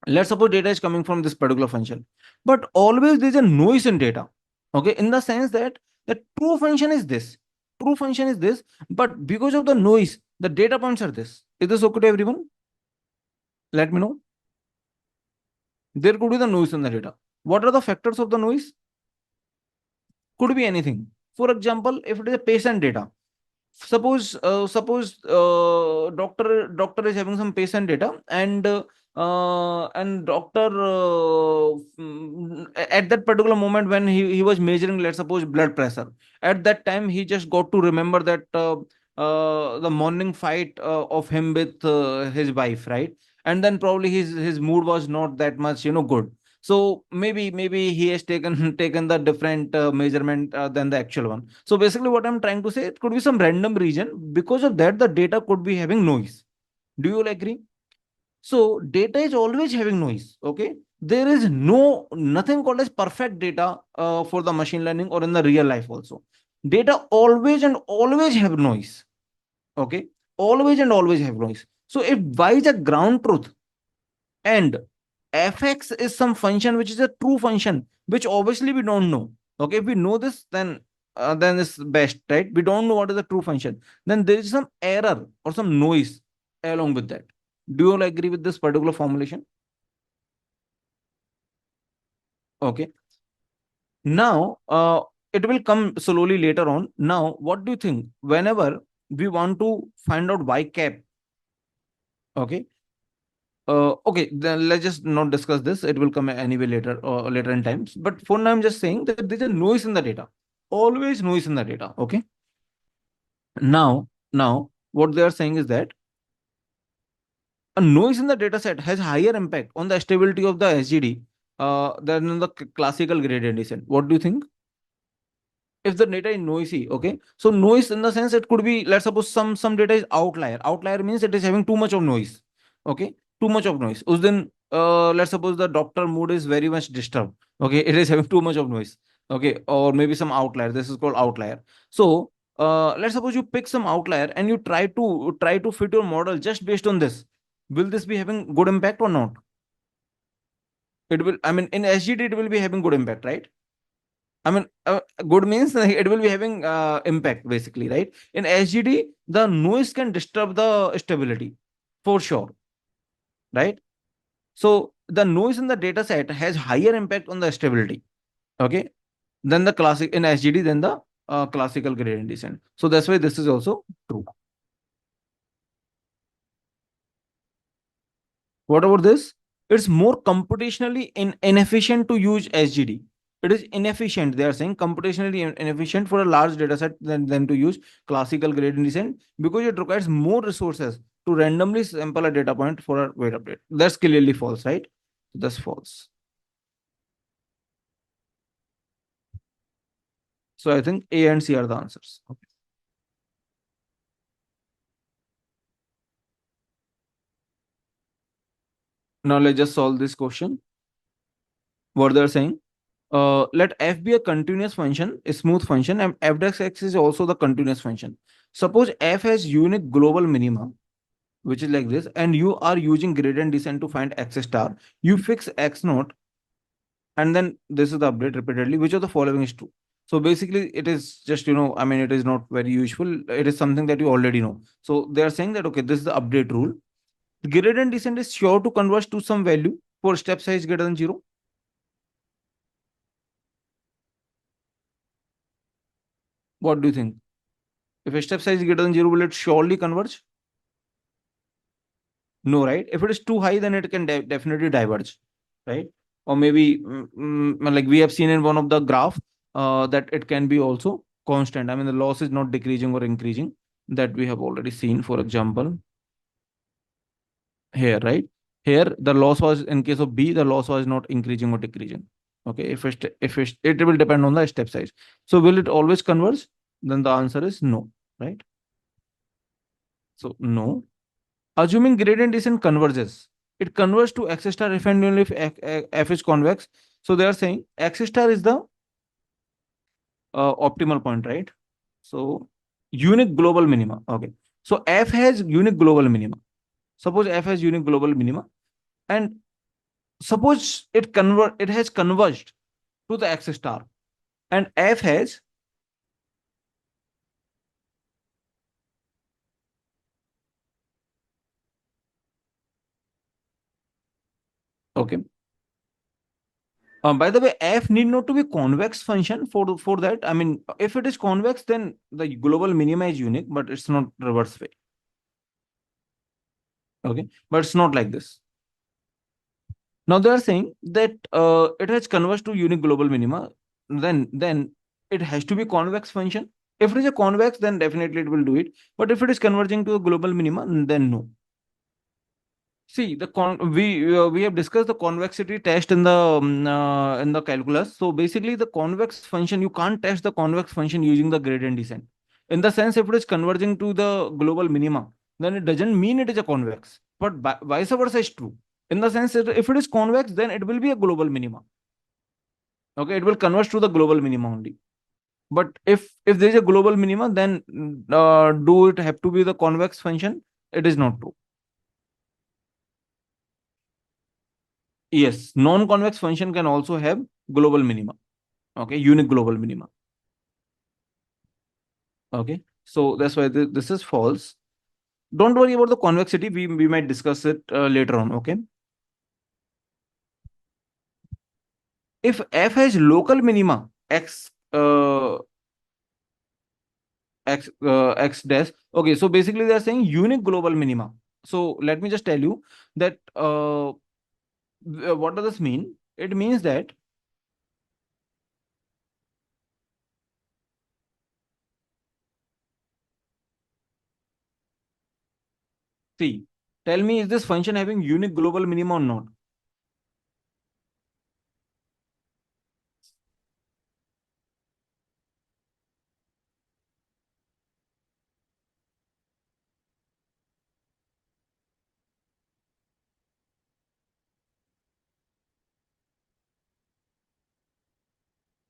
Let's suppose data is coming from this particular function, but always there's a noise in data. Okay, in the sense that the true function is this, true function is this, but because of the noise, the data points are this. Is this okay to everyone? Let me know. There could be the noise in the data. What are the factors of the noise? Could be anything. For example, if it is a patient data, suppose doctor is having some patient data, and doctor at that particular moment when he was measuring, let's suppose, blood pressure, at that time he just got to remember that the morning fight of him with his wife, right? And then probably his mood was not that much, good. So maybe he has taken taken the different measurement than the actual one. So basically what I'm trying to say, it could be some random region. Because of that, the data could be having noise. Do you all agree? So data is always having noise. Okay. There is nothing called as perfect data for the machine learning or in the real life also. Data always and always have noise. Okay. Always and always have noise. So if y is a ground truth and fx is some function which is a true function, which obviously we don't know. Okay. If we know this, then it's best, right? We don't know what is the true function. Then there is some error or some noise along with that. Do you all agree with this particular formulation? Okay. Now, it will come slowly later on. Now, what do you think? Whenever we want to find out y cap, okay, okay, then let's just not discuss this. It will come anyway later or later in times. But for now, I'm just saying that there's a noise in the data. Always noise in the data. Okay. Now, what they are saying is that a noise in the data set has higher impact on the stability of the SGD than the classical gradient descent. What do you think? If the data is noisy, okay, so noise in the sense, it could be, let's suppose, some data is outlier means it is having too much of noise. Okay. Too much of noise us then, let's suppose the doctor mood is very much disturbed. Okay. It is having too much of noise. Okay. Or maybe some outlier, this is called outlier. So let's suppose you pick some outlier and you try to fit your model just based on this. Will this be having good impact or not? It will, I mean, in SGD it will be having good impact, right? I mean, good means it will be having impact basically, right? In SGD, the noise can disturb the stability for sure, right? So the noise in the data set has higher impact on the stability, okay, than the classic in SGD than the classical gradient descent. So that's why this is also true. What about this? It's more computationally inefficient to use SGD. It is inefficient. They are saying computationally inefficient for a large data set than to use classical gradient descent because it requires more resources to randomly sample a data point for a weight update. That's clearly false, right? That's false. So I think A and C are the answers. Okay. Now let's just solve this question. What they're saying, let f be a continuous function, a smooth function, and f dash x is also the continuous function. Suppose f has unique global minima, which is like this, and you are using gradient descent to find x star. You fix x naught, and then this is the update repeatedly. Which of the following is true? So basically, it is just, I mean, it is not very useful. It is something that you already know. So they are saying that, okay, this is the update rule. Gradient descent is sure to converge to some value for step size greater than 0. What do you think? If a step size is greater than 0, will it surely converge? No, right? If it is too high, then it can definitely diverge, right? Or maybe like we have seen in one of the graph that it can be also constant. I mean, the loss is not decreasing or increasing, that we have already seen, for example, here, right? Here, the loss was, in case of B, the loss was not increasing or decreasing. Okay, it will depend on the step size. So will it always converge? Then the answer is no, right? So no. Assuming gradient descent converges, it converges to x star if and only if f is convex. So they are saying x star is the optimal point, right? So unique global minima. Okay. So f has unique global minima. Suppose f has unique global minima, and suppose it has converged to the x star, and f has, okay. By the way, f need not to be convex function for that. I mean, if it is convex, then the global minima is unique, but it's not reverse way. Okay, but it's not like this. Now they are saying that it has converged to unique global minima. Then it has to be convex function. If it is a convex, then definitely it will do it. But if it is converging to a global minima, then no. See, we have discussed the convexity test in the calculus. So basically, the convex function, you can't test the convex function using the gradient descent. In the sense, if it is converging to the global minima, then it doesn't mean it is a convex. But vice versa is true. In the sense that if it is convex, then it will be a global minima. Okay, it will converge to the global minima only. But if there is a global minima, then do it have to be the convex function? It is not true. Yes, non-convex function can also have global minima. Okay, unique global minima. Okay, so that's why this is false. Don't worry about the convexity. We might discuss it later on. Okay, if f has local minima x dash. Okay, so basically they are saying unique global minima. So let me just tell you that what does this mean? It means that, see, tell me, is this function having unique global minima or not?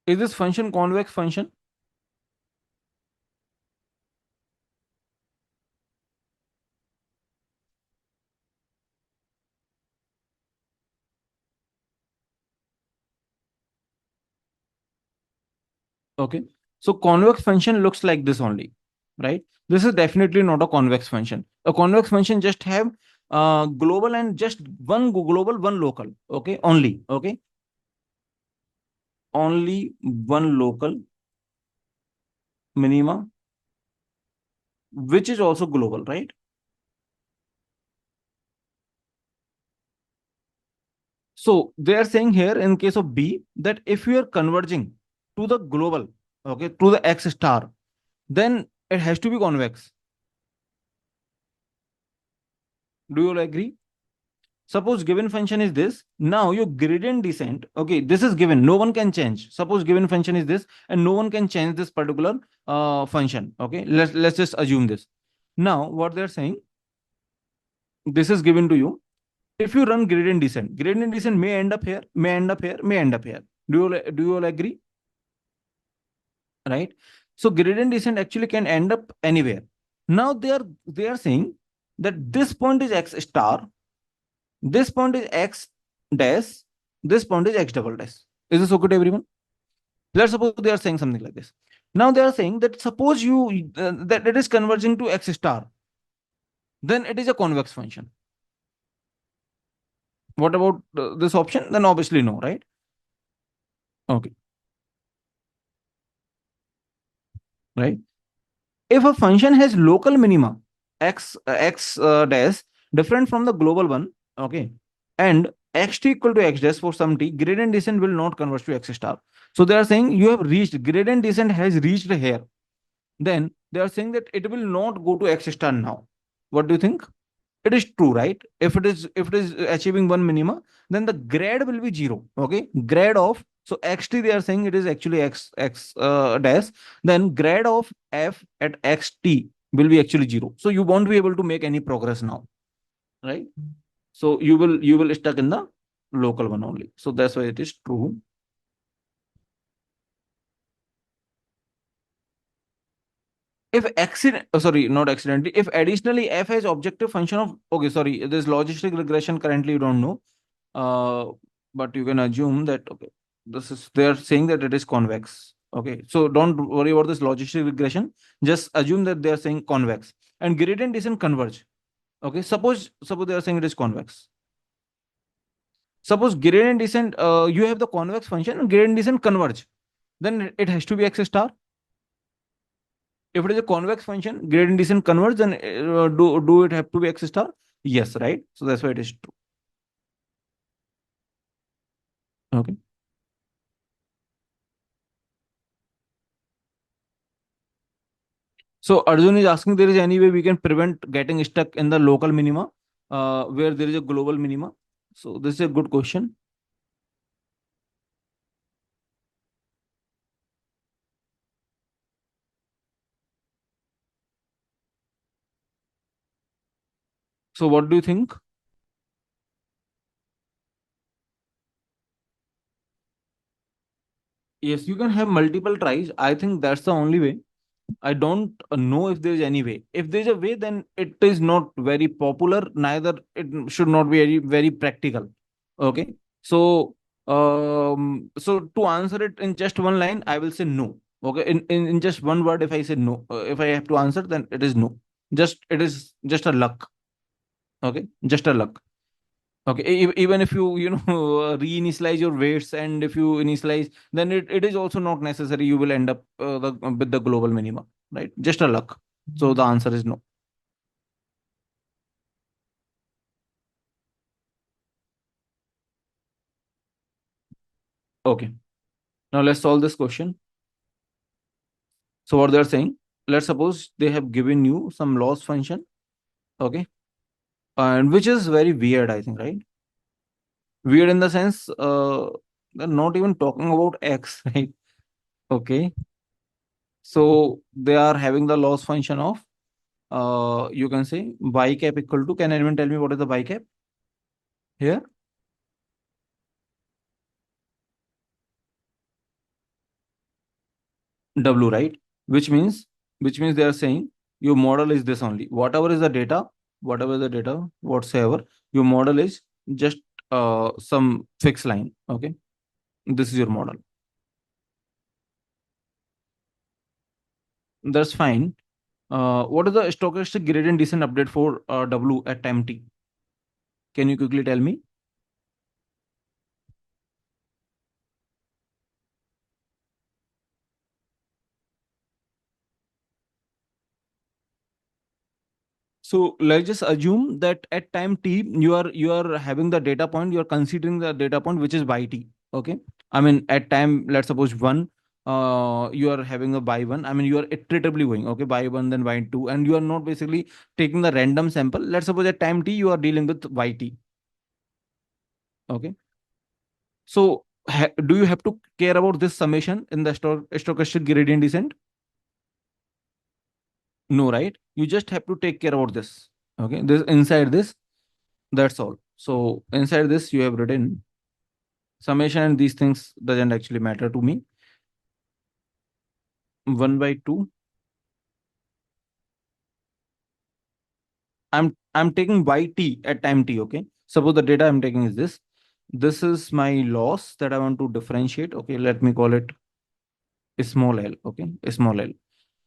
Is this function convex function? Okay. So convex function looks like this only, right? This is definitely not a convex function. A convex function just have global and just one global, one local. Okay. Only. Okay. Only one local minima, which is also global, right? So they are saying here in case of B that if you are converging to the global, okay, to the X star, then it has to be convex. Do you all agree? Suppose given function is this. Now your gradient descent, okay, this is given. No one can change. Suppose given function is this, and no one can change this particular function. Okay, let's just assume this. Now what they're saying, this is given to you. If you run gradient descent may end up here, may end up here, may end up here. Do you all agree? Right? So gradient descent actually can end up anywhere. Now they are saying that this point is x star, this point is x dash, this point is x double dash. Is this okay to everyone? Let's suppose they are saying something like this. Now they are saying that suppose you that it is converging to x star, then it is a convex function. What about this option? Then obviously no, right? Okay, right. If a function has local minima x dash different from the global one, okay, and x t equal to x dash for some t, gradient descent will not converge to x star. So they are saying you have reached gradient descent has reached here. Then they are saying that it will not go to x star now. What do you think? It is true, right? If it is achieving one minima, then the grad will be zero. Okay, grad of, so xt they are saying it is actually x dash, then grad of f at xt will be actually zero, so you won't be able to make any progress now, right? So you will stuck in the local one only, so that's why it is true. If accident, sorry, not accidentally, if additionally f has objective function of, okay, sorry, this logistic regression currently you don't know, uh, but you can assume that, okay, this is, they are saying that it is convex. Okay, so don't worry about this logistic regression. Just assume that they are saying convex and gradient descent converge. Okay, suppose they are saying it is convex. Suppose gradient descent, you have the convex function and gradient descent converge, then it has to be x star. If it is a convex function, gradient descent converge, then do it have to be x star? Yes, right. So that's why it is true. Okay. So Arjun is asking, there is any way we can prevent getting stuck in the local minima, where there is a global minima? So this is a good question. So what do you think? Yes, you can have multiple tries. I think that's the only way. I don't know if there is any way. If there is a way, then it is not very popular. Neither it should not be very practical. Okay. So so to answer it in just one line, I will say no. Okay. In just one word, if I say no, if I have to answer, then it is no. Just it is just a luck. Okay. Just a luck. Okay, even if you reinitialize your weights, and if you initialize, then it is also not necessary you will end up with the global minima, right? Just a luck. So the answer is no. Okay, now let's solve this question. So what they're saying, let's suppose they have given you some loss function, okay, and which is very weird, I think, right? Weird in the sense, they're not even talking about x, right? Okay, so they are having the loss function of, you can say y cap equal to, can anyone tell me what is the y cap here? W, right? Which means they are saying your model is this only. Whatever the data, whatsoever, your model is just some fixed line. Okay, this is your model. That's fine. What is the stochastic gradient descent update for W at time t? Can you quickly tell me? So let's just assume that at time t you are having the data point, you are considering the data point which is yt. Okay. I mean at time, let's suppose one, you are having a by one. I mean you are iteratively going, okay, by one then by two, and you are not basically taking the random sample. Let's suppose at time t you are dealing with yt. Okay. So do you have to care about this summation in the stochastic gradient descent? No, right? You just have to take care about this. Okay. This inside this, that's all. So inside this, you have written summation, and these things doesn't actually matter to me. 1/2. I'm taking yt at time t. Okay. Suppose the data I'm taking is this. This is my loss that I want to differentiate. Okay. Let me call it small l. Okay. Small l.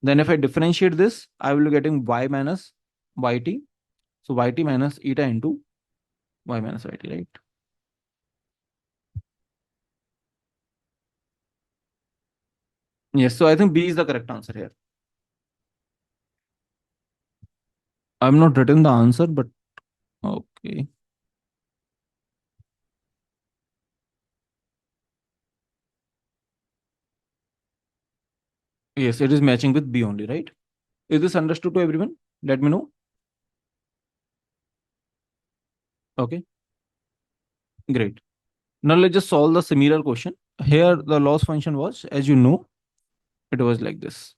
Then if I differentiate this, I will be getting y minus yt. So yt minus eta into y minus yt, right? Yes. So I think B is the correct answer here. I'm not written the answer, but okay. Yes, it is matching with B only, right? Is this understood to everyone? Let me know. Okay, great. Now let's just solve the similar question. Here, the loss function was, as you know, it was like this.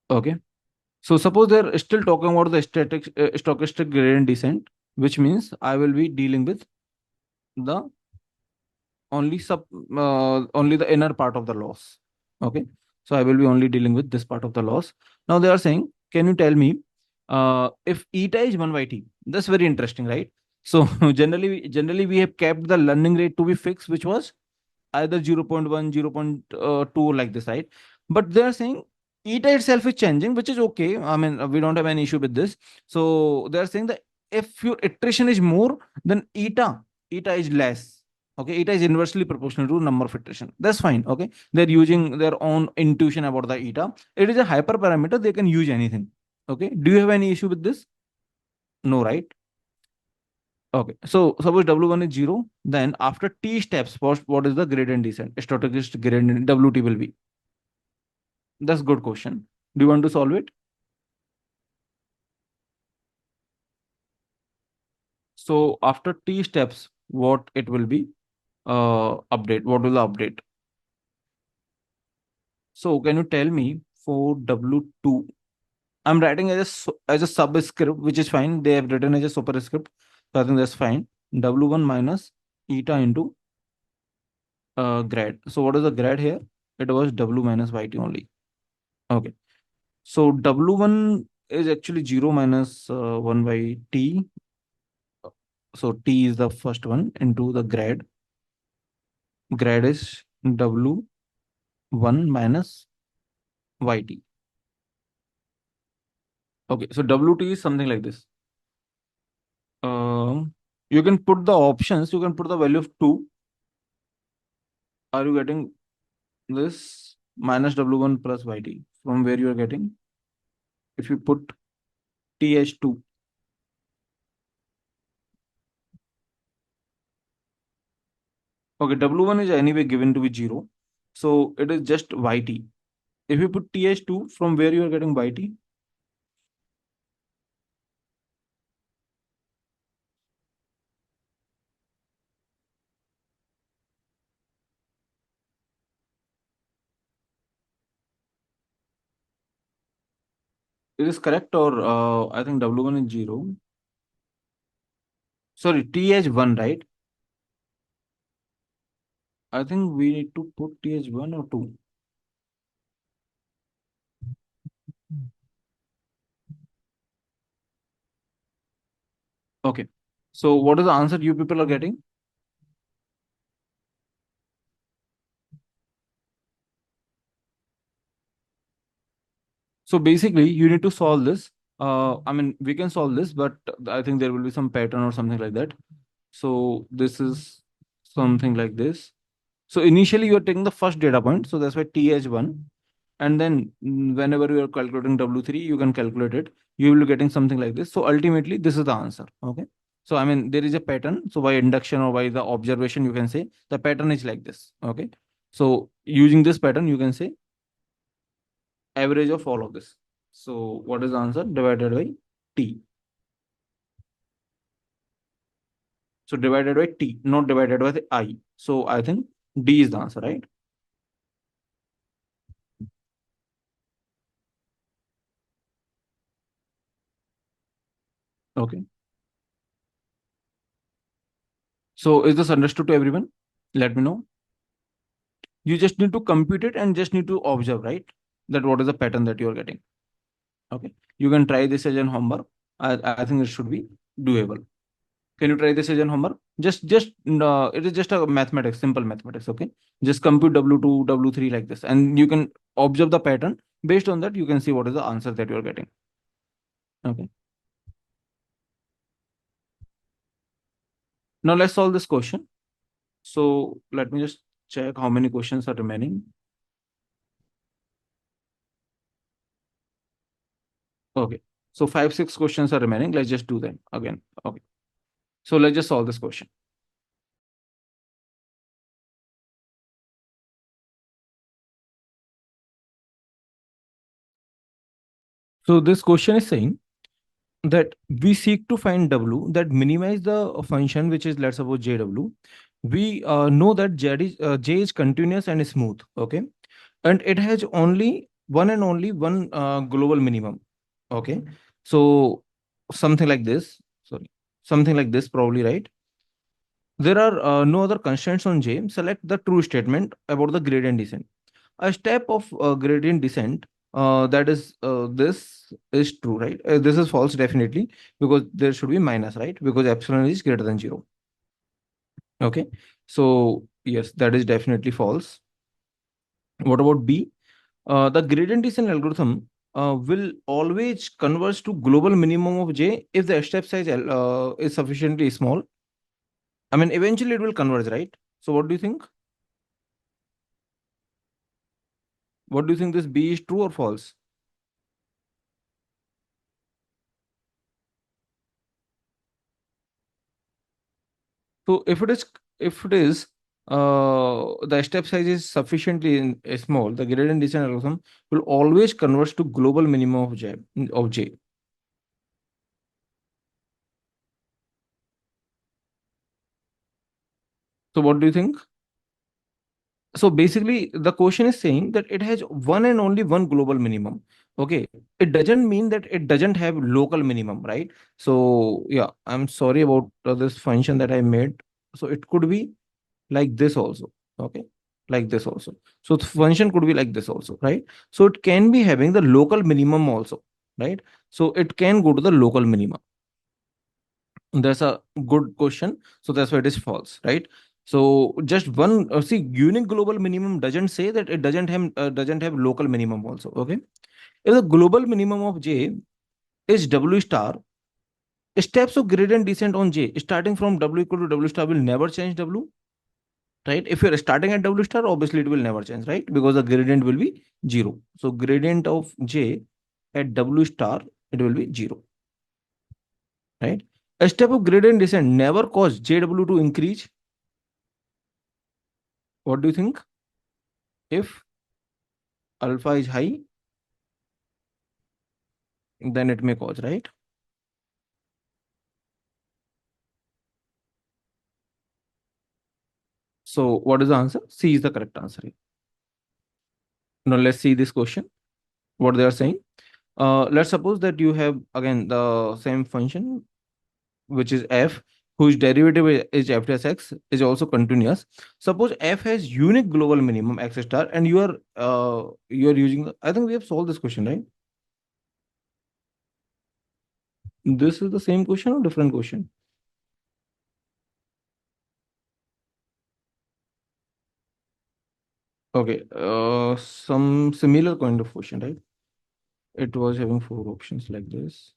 Okay. So suppose they're still talking about the stochastic gradient descent, which means I will be dealing with the only the inner part of the loss. Okay. So I will be only dealing with this part of the loss. Now they are saying, can you tell me if eta is 1 by t? That's very interesting, right? So generally we have kept the learning rate to be fixed, which was either 0.1, 0.2, like this, right? But they are saying eta itself is changing, which is okay. I mean, we don't have any issue with this. So they are saying that if your iteration is more, then eta is less. Okay, eta is inversely proportional to number of iteration. That's fine. Okay, they're using their own intuition about the eta. It is a hyperparameter. They can use anything. Okay, do you have any issue with this? No, right? Okay, so suppose W1 is 0, then after t steps, what is the gradient descent? Stochastic gradient WT will be. That's good question. Do you want to solve it? So after t steps, what it will be? Update. What will the update? So can you tell me for W2? I'm writing as a subscript, which is fine. They have written as a superscript, so I think that's fine. W1 minus eta into grad. So what is the grad here? It was W minus YT only. Okay. So W1 is actually 0 minus 1 by T. So T is the first one into the grad. Grad is W1 minus YT. Okay. So WT is something like this. You can put the options. You can put the value of 2. Are you getting this? Minus W1 plus YT. From where you are getting? If you put TH2. Okay. W1 is anyway given to be 0. So it is just YT. If you put TH2, from where you are getting YT? It is correct, or I think W1 is 0. Sorry, TH1, right? I think we need to put TH1 or 2. Okay. So what is the answer you people are getting? So basically, you need to solve this. I mean, we can solve this, but I think there will be some pattern or something like that. So this is something like this. So initially you are taking the first data point, so that's why TH1, and then whenever you are calculating W3, you can calculate it. You will be getting something like this. So ultimately, this is the answer. Okay. So I mean, there is a pattern. So by induction or by the observation, you can say the pattern is like this. Okay. So using this pattern, you can say average of all of this. So what is the answer? Divided by T. So divided by T, not divided by the I. So I think D is the answer, right? Okay. So is this understood to everyone? Let me know. You just need to compute it and just need to observe, right? That what is the pattern that you are getting. Okay. You can try this as an homework. I think it should be doable. Can you try this as an homework? Just it is just a mathematics, simple mathematics. Okay. Just compute W2, W3 like this, and you can observe the pattern. Based on that, you can see what is the answer that you are getting. Okay. Now let's solve this question. So let me just check how many questions are remaining. Okay. So 5, 6 questions are remaining. Let's just do them again. Okay. So let's just solve this question. So this question is saying that we seek to find W that minimize the function, which is, let's suppose, JW. We know that J is continuous and smooth. Okay. And it has only one global minimum. Okay. So something like this. Sorry. Something like this, probably, right? There are no other constraints on J. Select the true statement about the gradient descent. A step of gradient descent, that is this is true, right? This is false, definitely, because there should be minus, right? Because epsilon is greater than 0. Okay. So yes, that is definitely false. What about B? The gradient descent algorithm will always converge to global minimum of J if the step size is sufficiently small. I mean, eventually it will converge, right? So what do you think? What do you think, this B is true or false? So if it is the step size is sufficiently small, the gradient descent algorithm will always converge to global minimum of J. So what do you think? So basically, the question is saying that it has one and only one global minimum. Okay, it doesn't mean that it doesn't have local minimum, right? So yeah, I'm sorry about this function that I made. So it could be like this also. Okay, like this also. So the function could be like this also, right? So it can be having the local minimum also, right? So it can go to the local minimum. That's a good question. So that's why it is false, right? So just one, see, unique global minimum doesn't say that it doesn't have local minimum also. Okay, if the global minimum of J is W star, steps of gradient descent on J starting from W equal to W star will never change W, right? If you're starting at W star, obviously it will never change, right? Because the gradient will be 0. So gradient of J at W star, it will be 0, right? A step of gradient descent never cause JW to increase. What do you think? If alpha is high, then it may cause, right? So what is the answer? C is the correct answer. Now let's see this question. What they are saying. Let's suppose that you have again the same function, which is f, whose derivative is f dash x, is also continuous. Suppose f has unique global minimum x star, and you are using I think we have solved this question, right? This is the same question or different question? Okay, some similar kind of question, right? It was having 4 options like this.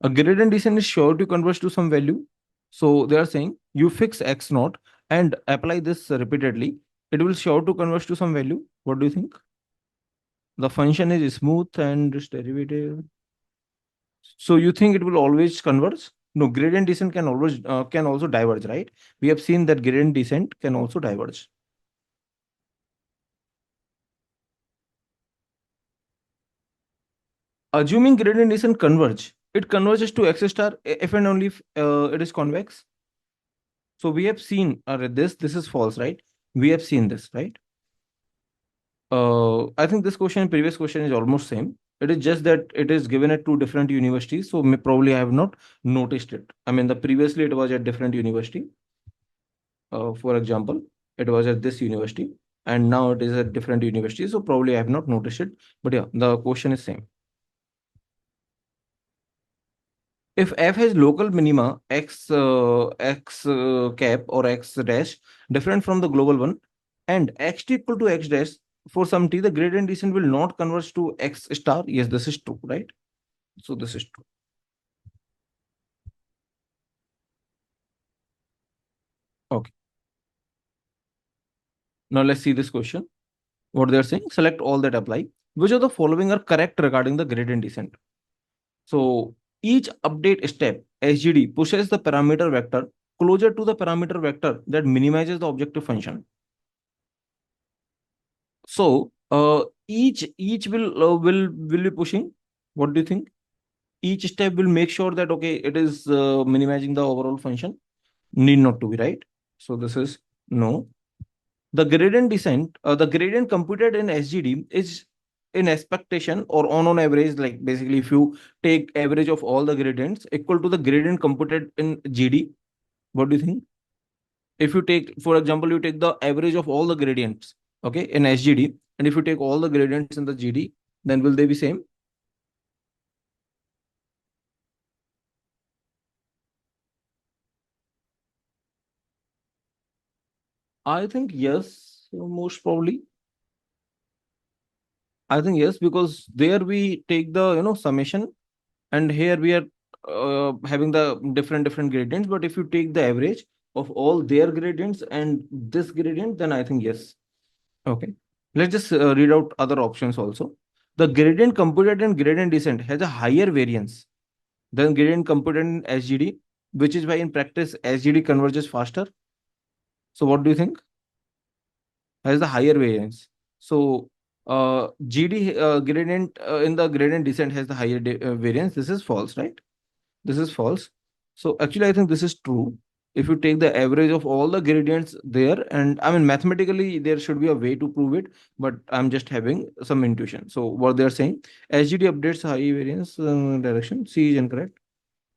A gradient descent is sure to converge to some value. So they are saying you fix x naught and apply this repeatedly. It will sure to converge to some value. What do you think? The function is smooth and its derivative. So you think it will always converge? No, gradient descent can always can also diverge, right? We have seen that gradient descent can also diverge. Assuming gradient descent converge, it converges to x star if and only if it is convex. So we have seen this is false, right? We have seen this, right? I think this question and previous question is almost same. It is just that it is given at two different universities, so probably I have not noticed it. I mean, the previously it was at different university. For example, it was at this university, and now it is at different university, so probably I have not noticed it. But yeah, the question is same. If f has local minima x cap or x dash different from the global one, and x t equal to x dash for some t, the gradient descent will not converge to x star. Yes, this is true, right? So this is true. Okay. Now let's see this question. What they are saying: select all that apply. Which of the following are correct regarding the gradient descent? So each update step SGD pushes the parameter vector closer to the parameter vector that minimizes the objective function. So each will be pushing. What do you think? Each step will make sure that okay, it is minimizing the overall function. Need not to be, right. So this is no. The gradient descent, the gradient computed in SGD is in expectation or on average. Like basically, if you take average of all the gradients equal to the gradient computed in GD, what do you think? If you take, for example, you take the average of all the gradients, okay, in SGD, and if you take all the gradients in the GD, then will they be same? I think yes, most probably. I think yes, because there we take the summation, and here we are having the different gradients. But if you take the average of all their gradients and this gradient, then I think yes. Okay. Let's just read out other options also. The gradient computed in gradient descent has a higher variance than gradient computed in SGD, which is why in practice SGD converges faster. So what do you think? Has the higher variance. So GD gradient in the gradient descent has the higher variance. This is false, right? This is false. So actually, I think this is true. If you take the average of all the gradients there, and I mean, mathematically, there should be a way to prove it, but I'm just having some intuition. So what they're saying, SGD updates high variance direction. C is incorrect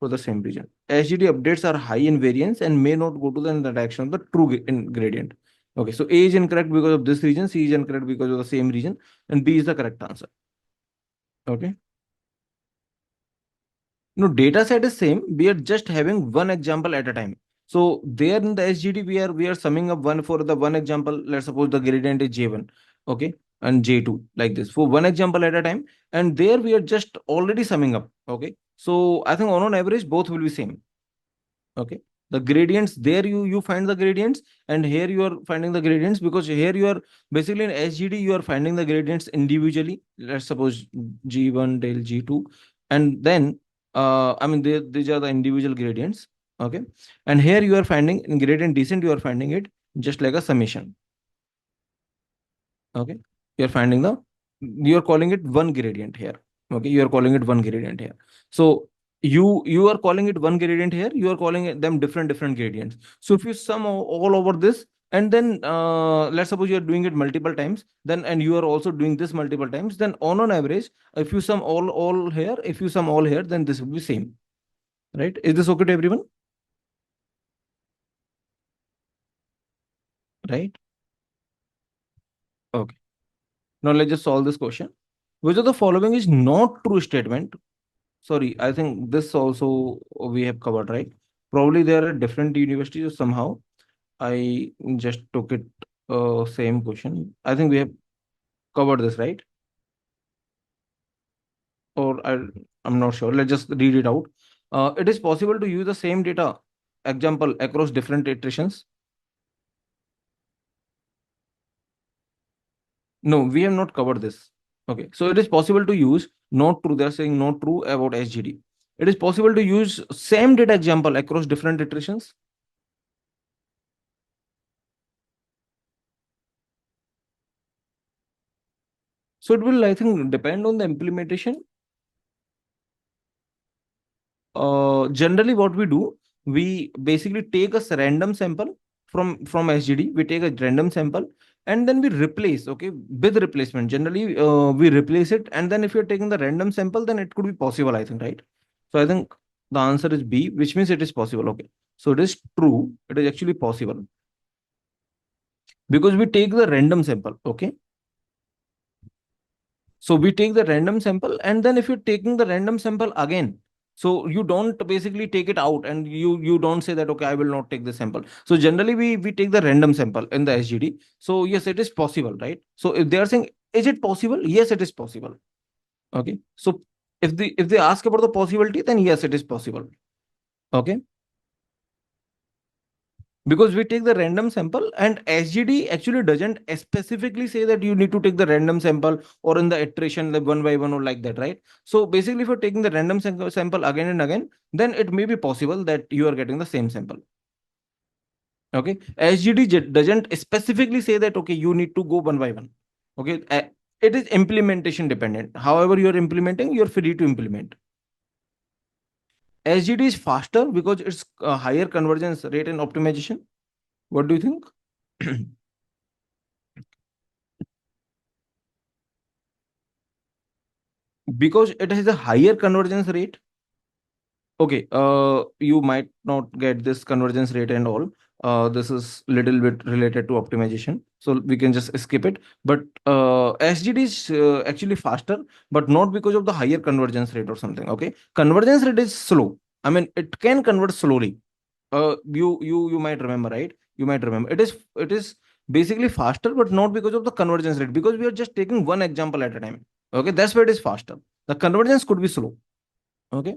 for the same region. SGD updates are high in variance and may not go to the direction of the true in gradient. Okay, so A is incorrect because of this region, C is incorrect because of the same region, and B is the correct answer. Okay. No, data set is same. We are just having one example at a time. So there in the SGD, we are summing up one for the one example. Let's suppose the gradient is J1, okay, and J2 like this for one example at a time. And there we are just already summing up. Okay. So I think on average, both will be same. Okay. The gradients there you find the gradients, and here you are finding the gradients because here you are basically in SGD you are finding the gradients individually. Let's suppose G1 del G2, and then I mean these are the individual gradients. Okay, and here you are finding in gradient descent you are finding it just like a summation. Okay, you're finding the you're calling it one gradient here. Okay, you are calling it one gradient here. So you are calling it one gradient here, you are calling them different gradients. So if you sum all over this, and then let's suppose you are doing it multiple times, then and you are also doing this multiple times, then on average, if you sum all here, if you sum all here, then this will be same. Right, is this okay to everyone? Right. Okay, now let's just solve this question. Which of the following is not true statement? Sorry, I think this also we have covered, right? Probably there are different universities, or somehow I just took it same question. I think we have covered this, right? Or I'm not sure. Let's just read it out. It is possible to use the same data example across different iterations? No, we have not covered this. Okay, so it is possible to use not true. They're saying not true about SGD. It is possible to use same data example across different iterations. So it will, I think, depend on the implementation. Generally, what we do, we basically take a random sample from SGD. We take a random sample and then we replace. Okay, with replacement. Generally, we replace it, and then if you're taking the random sample, then it could be possible. I think, right? So I think the answer is B, which means it is possible. Okay, so it is true. It is actually possible because we take the random sample. Okay, so we take the random sample, and then if you're taking the random sample again, so you don't basically take it out and you don't say that, okay, I will not take the sample. So generally we take the random sample in the SGD. So yes, it is possible, right? So if they are saying, is it possible? Yes, it is possible. Okay. So if they ask about the possibility, then yes, it is possible. Okay. Because we take the random sample, and SGD actually doesn't specifically say that you need to take the random sample or in the iteration like one by one or like that, right? So basically, if you're taking the random sample again and again, then it may be possible that you are getting the same sample. Okay, SGD doesn't specifically say that, okay, you need to go one by one. Okay, it is implementation dependent. However, you are implementing, you're free to implement. SGD is faster because it's a higher convergence rate and optimization. What do you think? Because it has a higher convergence rate. Okay, you might not get this convergence rate and all. This is little bit related to optimization, so we can just skip it. But SGD is actually faster, but not because of the higher convergence rate or something. Okay, convergence rate is slow. I mean, it can convert slowly. You might remember, right? You might remember. It is basically faster, but not because of the convergence rate. Because we are just taking one example at a time. Okay, that's why it is faster. The convergence could be slow. Okay,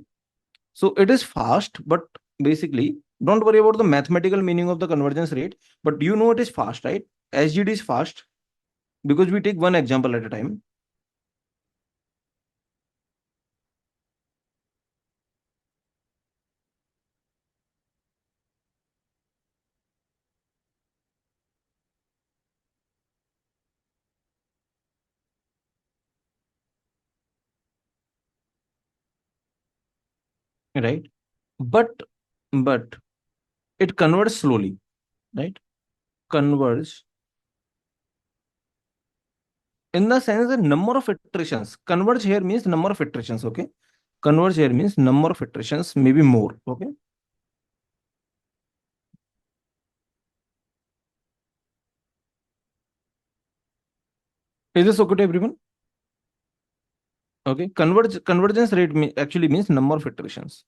so it is fast, but basically, don't worry about the mathematical meaning of the convergence rate, but you know it is fast, right? SGD is fast because we take one example at a time, right? But it converts slowly, right? Converts in the sense the number of iterations. Converge here means number of iterations, okay? Converge here means number of iterations, maybe more, okay? Is this okay to everyone? Okay, convergence rate actually means number of iterations.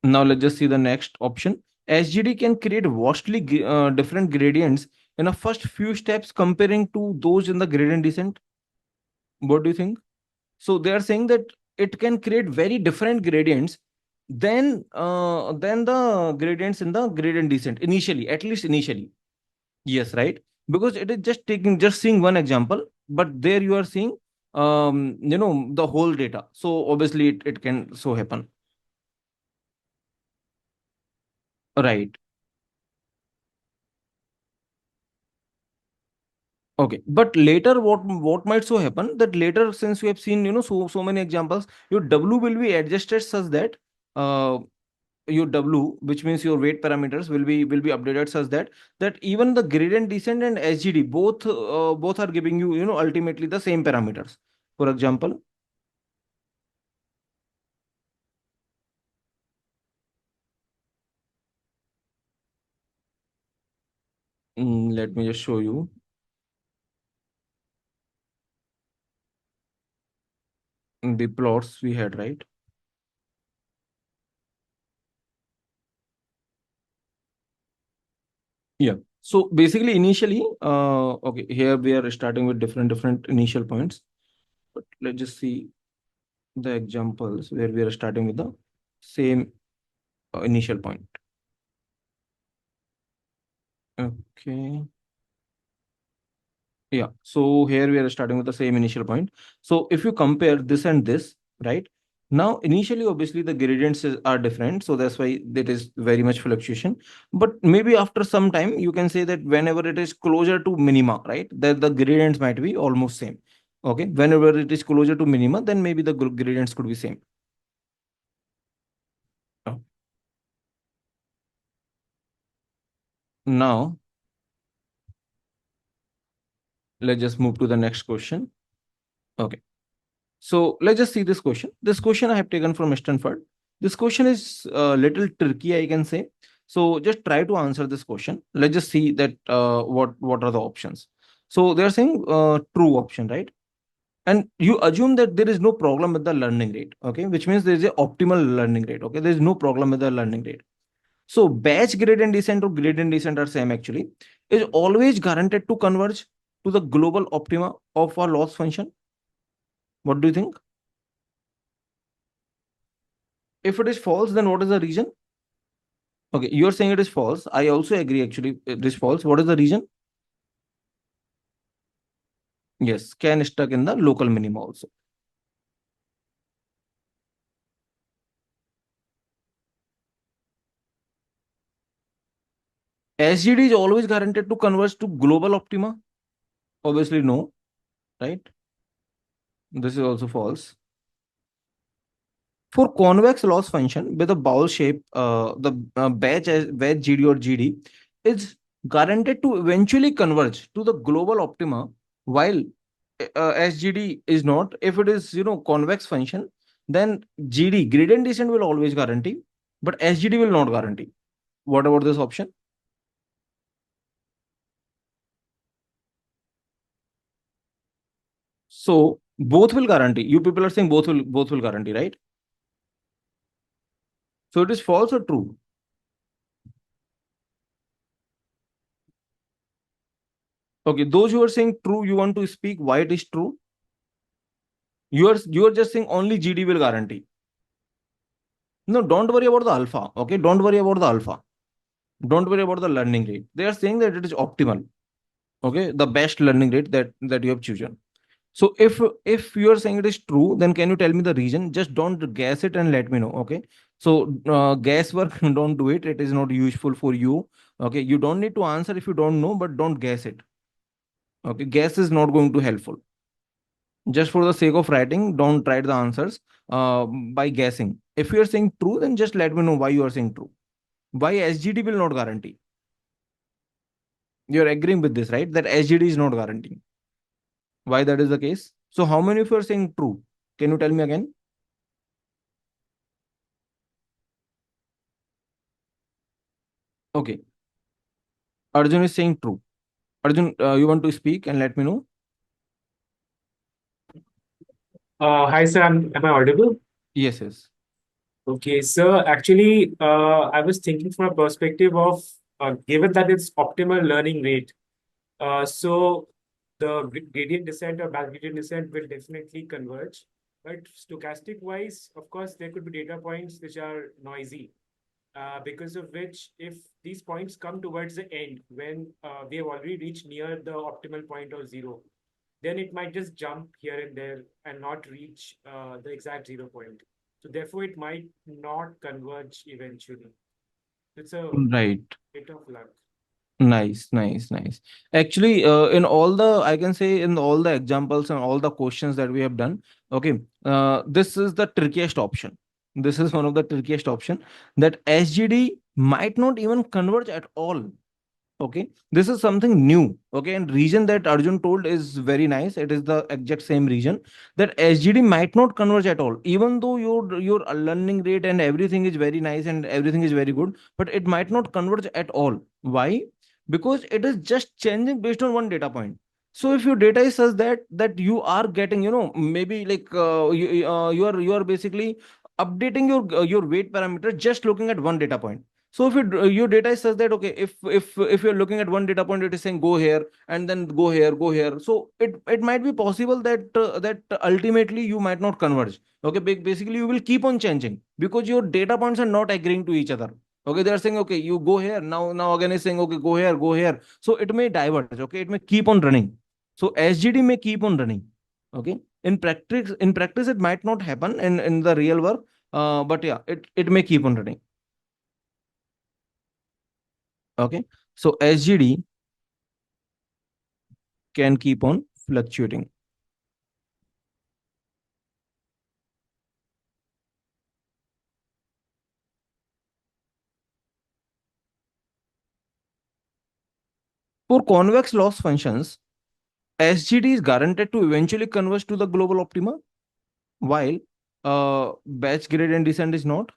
Now let's just see the next option. SGD can create vastly different gradients in the first few steps comparing to those in the gradient descent. What do you think? So they are saying that it can create very different gradients than the gradients in the gradient descent initially, at least initially. Yes, right. Because it is just seeing one example, but there you are seeing the whole data. So obviously it can so happen. Okay, but later what might so happen that later, since you have seen so many examples, your W will be adjusted such that uh, your W, which means your weight parameters, will be updated such that even the gradient descent and SGD both are giving you ultimately the same parameters. For example, let me just show you the plots we had, right? Yeah. So basically, initially, okay, here we are starting with different initial points. But let's just see. the examples where we are starting with the same initial point. Okay. Yeah. So here we are starting with the same initial point. So if you compare this and this, right? Now, initially, obviously, the gradients are different. So that's why that is very much fluctuation. But maybe after some time, you can say that whenever it is closer to minima, right? That the gradients might be almost same. Okay. Whenever it is closer to minima, then maybe the gradients could be same. Oh. Now, let's just move to the next question. Okay. So let's just see this question. This question I have taken from Stanford. This question is a little tricky, I can say. So just try to answer this question. Let's just see that what are the options. So they are saying true option, right? And you assume that there is no problem with the learning rate, okay? Which means there is a optimal learning rate, okay? There is no problem with the learning rate. So batch gradient descent or gradient descent are same actually. Is always guaranteed to converge to the global optima of a loss function. What do you think? If it is false, then what is the reason? Okay, you are saying it is false. I also agree actually it is false. What is the reason? Yes, can stuck in the local minima also. SGD is always guaranteed to converge to global optima. Obviously, no, right? This is also false. For convex loss function with a bowl shape, the batch GD or GD is guaranteed to eventually converge to the global optima, while SGD is not. If it is convex function, then GD gradient descent will always guarantee, but SGD will not guarantee. What about this option? So both will guarantee. You people are saying both will guarantee, right? So it is false or true? Okay, those who are saying true, you want to speak why it is true. You are just saying only GD will guarantee. No, don't worry about the alpha. Okay, don't worry about the alpha. Don't worry about the learning rate. They are saying that it is optimal. Okay, the best learning rate that you have chosen. So if you are saying it is true, then can you tell me the reason? Just don't guess it and let me know. Okay. So guesswork, don't do it. It is not useful for you. Okay. You don't need to answer if you don't know, but don't guess it. Okay. Guess is not going to helpful. Just for the sake of writing, don't write the answers by guessing. If you are saying true, then just let me know why you are saying true. Why SGD will not guarantee? You're agreeing with this, right? That SGD is not guaranteeing. Why that is the case? So how many of you are saying true? Can you tell me again? Okay. Arjun is saying true. Arjun, you want to speak and let me know?
Hi, sir. Am I audible?
Yes, yes.
Okay, so actually, I was thinking from a perspective of given that it's optimal learning rate, so the gradient descent or back gradient descent will definitely converge. But stochastic wise, of course, there could be data points which are noisy, because of which, if these points come towards the end when we have already reached near the optimal point of zero, then it might just jump here and there and not reach the exact 0 point. So therefore, it might not converge eventually. It's a
Right.
bit of luck.
Nice, nice, nice. Actually, in all the, I can say in all the examples and all the questions that we have done, okay, this is the trickiest option. This is one of the trickiest option that SGD might not even converge at all. Okay, this is something new. Okay, and reason that Arjun told is very nice. It is the exact same reason that SGD might not converge at all, even though your learning rate and everything is very nice and everything is very good, but it might not converge at all. Why? Because it is just changing based on one data point. So if your data is such that you are getting, maybe like you are basically updating your weight parameter just looking at one data point. So if your data is such that, okay, if you're looking at one data point, it is saying go here and then go here, go here. So it might be possible that that ultimately you might not converge. Okay, basically you will keep on changing because your data points are not agreeing to each other. Okay, they are saying, okay, you go here, now again is saying, okay, go here, go here. So it may diverge. Okay, it may keep on running. So SGD may keep on running. Okay, in practice it might not happen in the real work, but yeah, it may keep on running. Okay, so SGD can keep on fluctuating. For convex loss functions, SGD is guaranteed to eventually converge to the global optima, while batch gradient descent is not.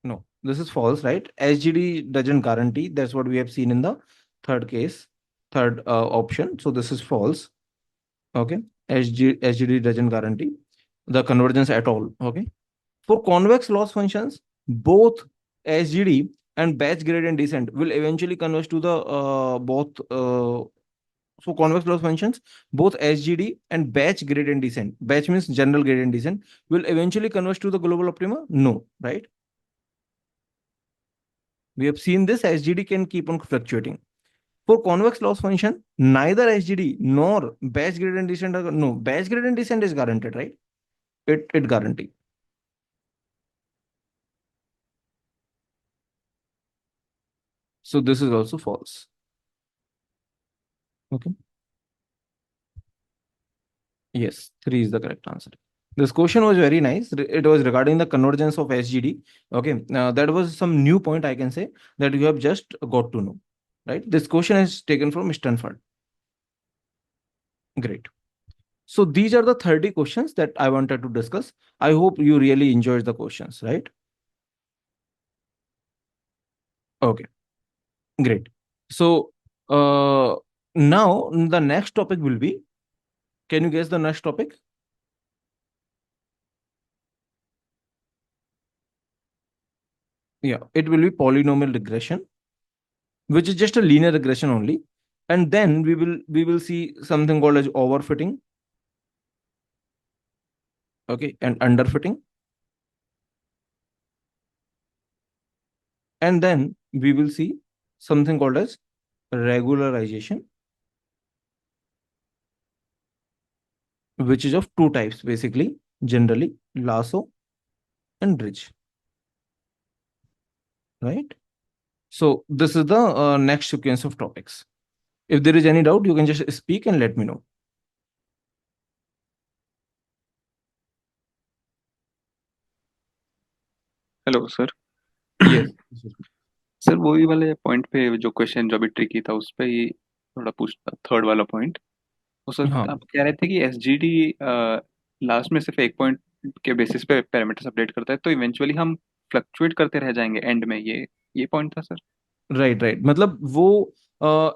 No, this is false, right? SGD doesn't guarantee. That's what we have seen in the third case, third option. So this is false. Okay, SGD doesn't guarantee the convergence at all. Okay, for convex loss functions, both SGD and batch gradient descent will eventually converge to the both. So convex loss functions, both SGD and batch gradient descent. Batch means general gradient descent, will eventually converge to the global optima. No, right? We have seen this. SGD can keep on fluctuating. For convex loss function, neither SGD nor batch gradient descent are, no, batch gradient descent is guaranteed, right? It guarantee. So this is also false. Okay. Yes, 3 is the correct answer. This question was very nice. It was regarding the convergence of SGD. Okay, that was some new point I can say that you have just got to know, right? This question is taken from Stanford. Great. So these are the 30 questions that I wanted to discuss. I hope you really enjoyed the questions, right? Okay, great. So now the next topic will be, can you guess the next topic? Yeah, it will be polynomial regression, which is just a linear regression only. And then we will see something called as overfitting, okay, and underfitting. And then we will see something called as regularization, which is of two types, basically, generally lasso and ridge, right? So this is the next sequence of topics. If there is any doubt, you can just speak and let me know.
Hello sir.
Yes.
Sir वही वाले point पे जो question जो अभी tricky था उस पे ही थोड़ा पूछता, थर्ड वाला पॉइंट। वो सर
हाँ,
आप कह रहे थे कि एसजीडी लास्ट में सिर्फ एक पॉइंट के बेसिस पे पैरामीटर्स अपडेट करता है, तो इवेंचुअली हम फ्लक्चुएट करते रह जाएंगे एंड में, ये पॉइंट था सर।
राइट मतलब वो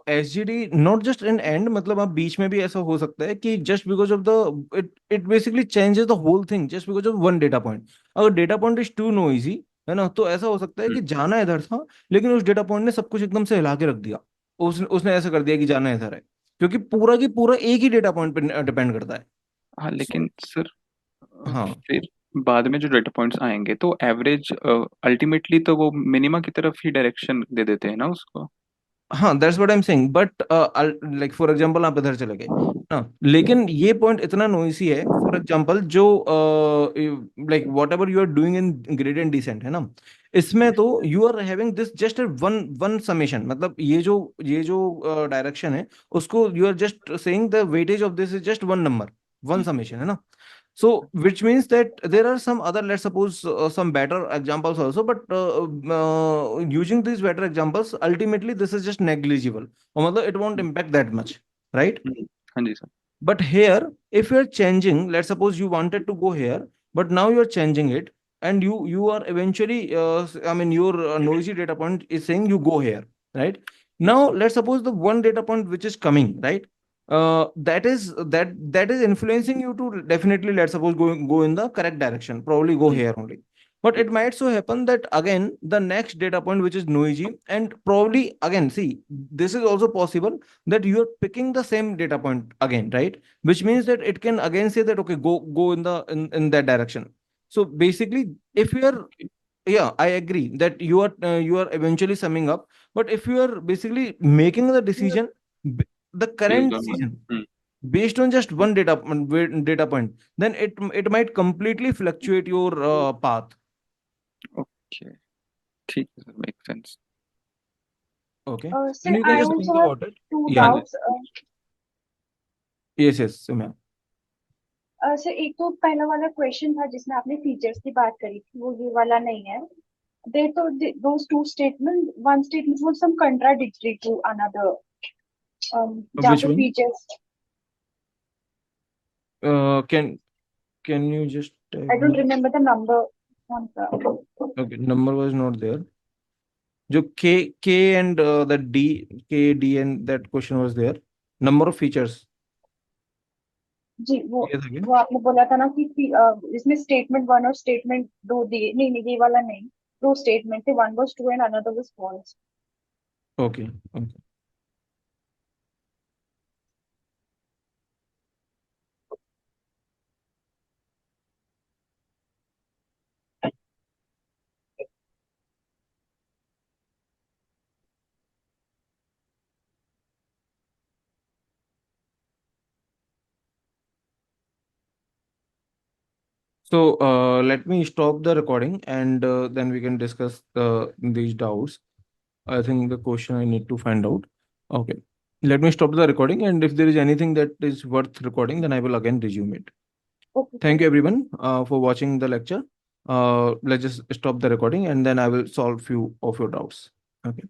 SGD not just in and, मतलब आप बीच में भी ऐसा हो सकता है कि just because of the it basically changes the whole thing just because of one data point. अगर data point is too noisy, है ना, तो ऐसा हो सकता है कि जाना इधर था लेकिन उस डेटा पॉइंट ने सब कुछ एकदम से हिला के रख दिया। उसने ऐसा कर दिया कि जाना इधर है, क्योंकि पूरा की पूरा एक ही डेटा पॉइंट पे डिपेंड करता है।
हाँ लेकिन सर
हाँ
फिर बाद में जो डेटा पॉइंट्स आएंगे तो एवरेज अल्टीमेटली तो वो मिनिमा की तरफ ही डायरेक्शन दे देते हैं ना उसको।
हाँ, that's what I am saying, but like for example आप इधर चले गए ना, लेकिन ये पॉइंट इतना नोइसी है, फॉर एग्जांपल जो like whatever you are doing in gradient descent, है ना, इसमें तो you are having this just one one summation, मतलब ये जो डायरेक्शन है उसको you are just saying the weightage of this is just one number, one summation, है ना। So, which means that there are some other, let's suppose, some better examples also, but using these better examples, ultimately this is just negligible. और मतलब it won't impact that much, right?
हाँ जी sir.
But here, if you're changing, let's suppose you wanted to go here, but now you're changing it, and you are eventually, I mean, your noisy data point is saying you go here, right? Now, let's suppose the one data point which is coming, right? That is influencing you to definitely, let's suppose, go in the correct direction, probably go here only. But it might so happen that again the next data point which is noisy, and probably again, see, this is also possible that you are picking the same data point again, right? Which means that it can again say that okay, go in in that direction. So basically, if you are, yeah, I agree that you are eventually summing up, but if you are basically making the decision, the
Based
current
on one.
decision based on just one data point, then it might completely fluctuate your path.
Okay. ठीक है sir, makes sense.
Okay,
Sir,
then you can
I
just
also
think
have
about it.
two
Yeah,
हाँ
yeah.
जी.
doubts.
Yes, yes, Sumya.
Sir एक तो पहला वाला question था जिसमें आपने फीचर्स की बात करी थी, वो ये वाला नहीं है. They thought those two statements, one statement was some contradictory to another. जहाँ
Which
पे
one?
features,
Can you just tag
I don't
me?
remember the number on the.
Okay, number was not there. जो K and the D and that question was there. Number of features.
Ji
Yes, again.
वो आपने बोला था ना कि इसमें statement one और statement दो दिए, नहीं नहीं ये वाला नहीं, दो स्टेटमेंट थे, one was true and another was false.
Okay. Okay. So let me stop the recording and then we can discuss these doubts. I think the question I need to find out. Okay. Let me stop the recording, and if there is anything that is worth recording, then I will again resume it.
Okay,
Thank you everyone for watching the lecture. Let's just stop the recording and then I will solve few of your doubts. Okay.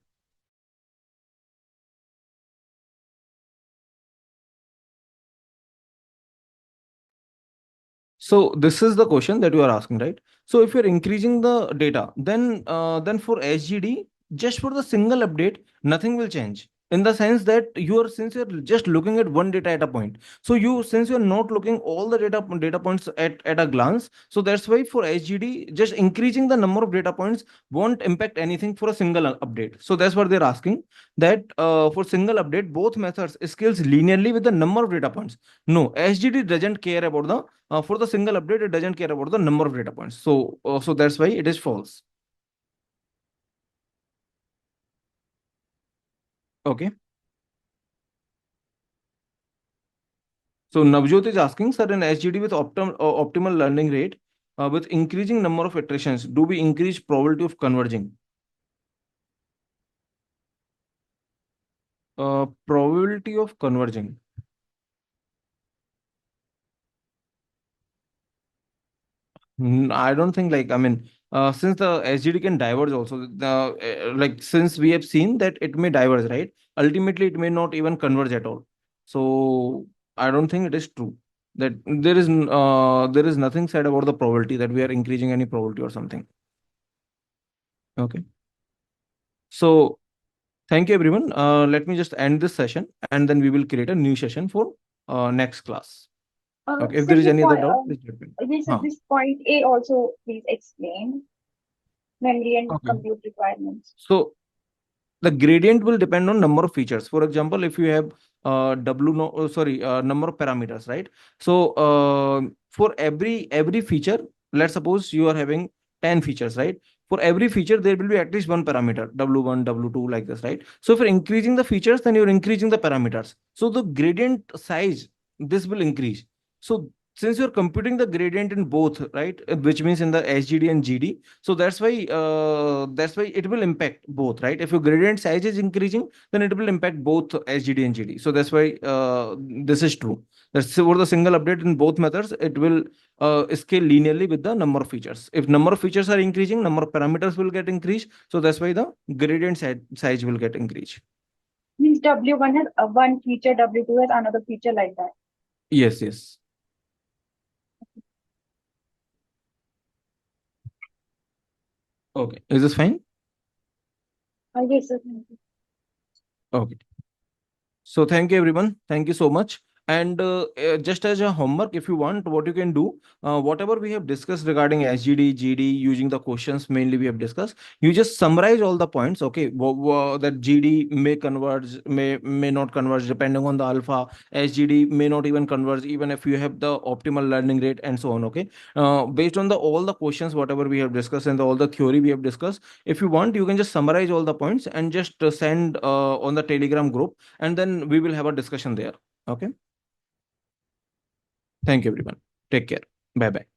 So this is the question that you are asking, right? So if you're increasing the data, then for SGD, just for the single update, nothing will change. In the sense that since you're just looking at one data at a point, so since you're not looking all the data points at a glance, so that's why for SGD, just increasing the number of data points won't impact anything for a single update. So that's what they're asking, that for single update, both methods scales linearly with the number of data points. No, SGD doesn't care about the for the single update, it doesn't care about the number of data points. So that's why it is false. Okay. So Navjot is asking, sir, in SGD with optimal learning rate, with increasing number of iterations, do we increase probability of converging? Probability of converging. I don't think, like, I mean, since the SGD can diverge also, like since we have seen that it may diverge, right? Ultimately, it may not even converge at all. So I don't think it is true that there is nothing said about the probability that we are increasing any probability or something. Okay. So thank you everyone. Let me just end this session and then we will create a new session for next class. Okay. If
So
there is
ये
any other
point,
doubt, please let me
yes,
know.
this point A also please explain memory and
Okay.
compute requirements.
So the gradient will depend on number of features. For example, if you have number of parameters, right? So for every feature, let's suppose you are having 10 features, right? For every feature there will be at least one parameter, w1 w2, like this, right? So if you're increasing the features, then you're increasing the parameters, so the gradient size, this will increase. So since you're computing the gradient in both, right, which means in the SGD and GD, so that's why it will impact both, right? If your gradient size is increasing, then it will impact both SGD and GD. So that's why this is true. That's for the single update in both methods, it will scale linearly with the number of features. If number of features are increasing, number of parameters will get increased. So that's why the gradient size will get increased.
Means W1 has one feature, W2 has another feature, like that.
Yes, yes. Okay. Is this fine?
Yes, sir. Thank you.
Okay. So thank you everyone. Thank you so much. And just as a homework, if you want, what you can do, whatever we have discussed regarding SGD, GD, using the questions mainly we have discussed, you just summarize all the points. Okay, that GD may converge, may not converge depending on the alpha. SGD may not even converge even if you have the optimal learning rate and so on. Okay, based on the all the questions whatever we have discussed and all the theory we have discussed, if you want, you can just summarize all the points and just send on the Telegram group, and then we will have a discussion there. Okay. Thank you, everyone. Take care. Bye bye.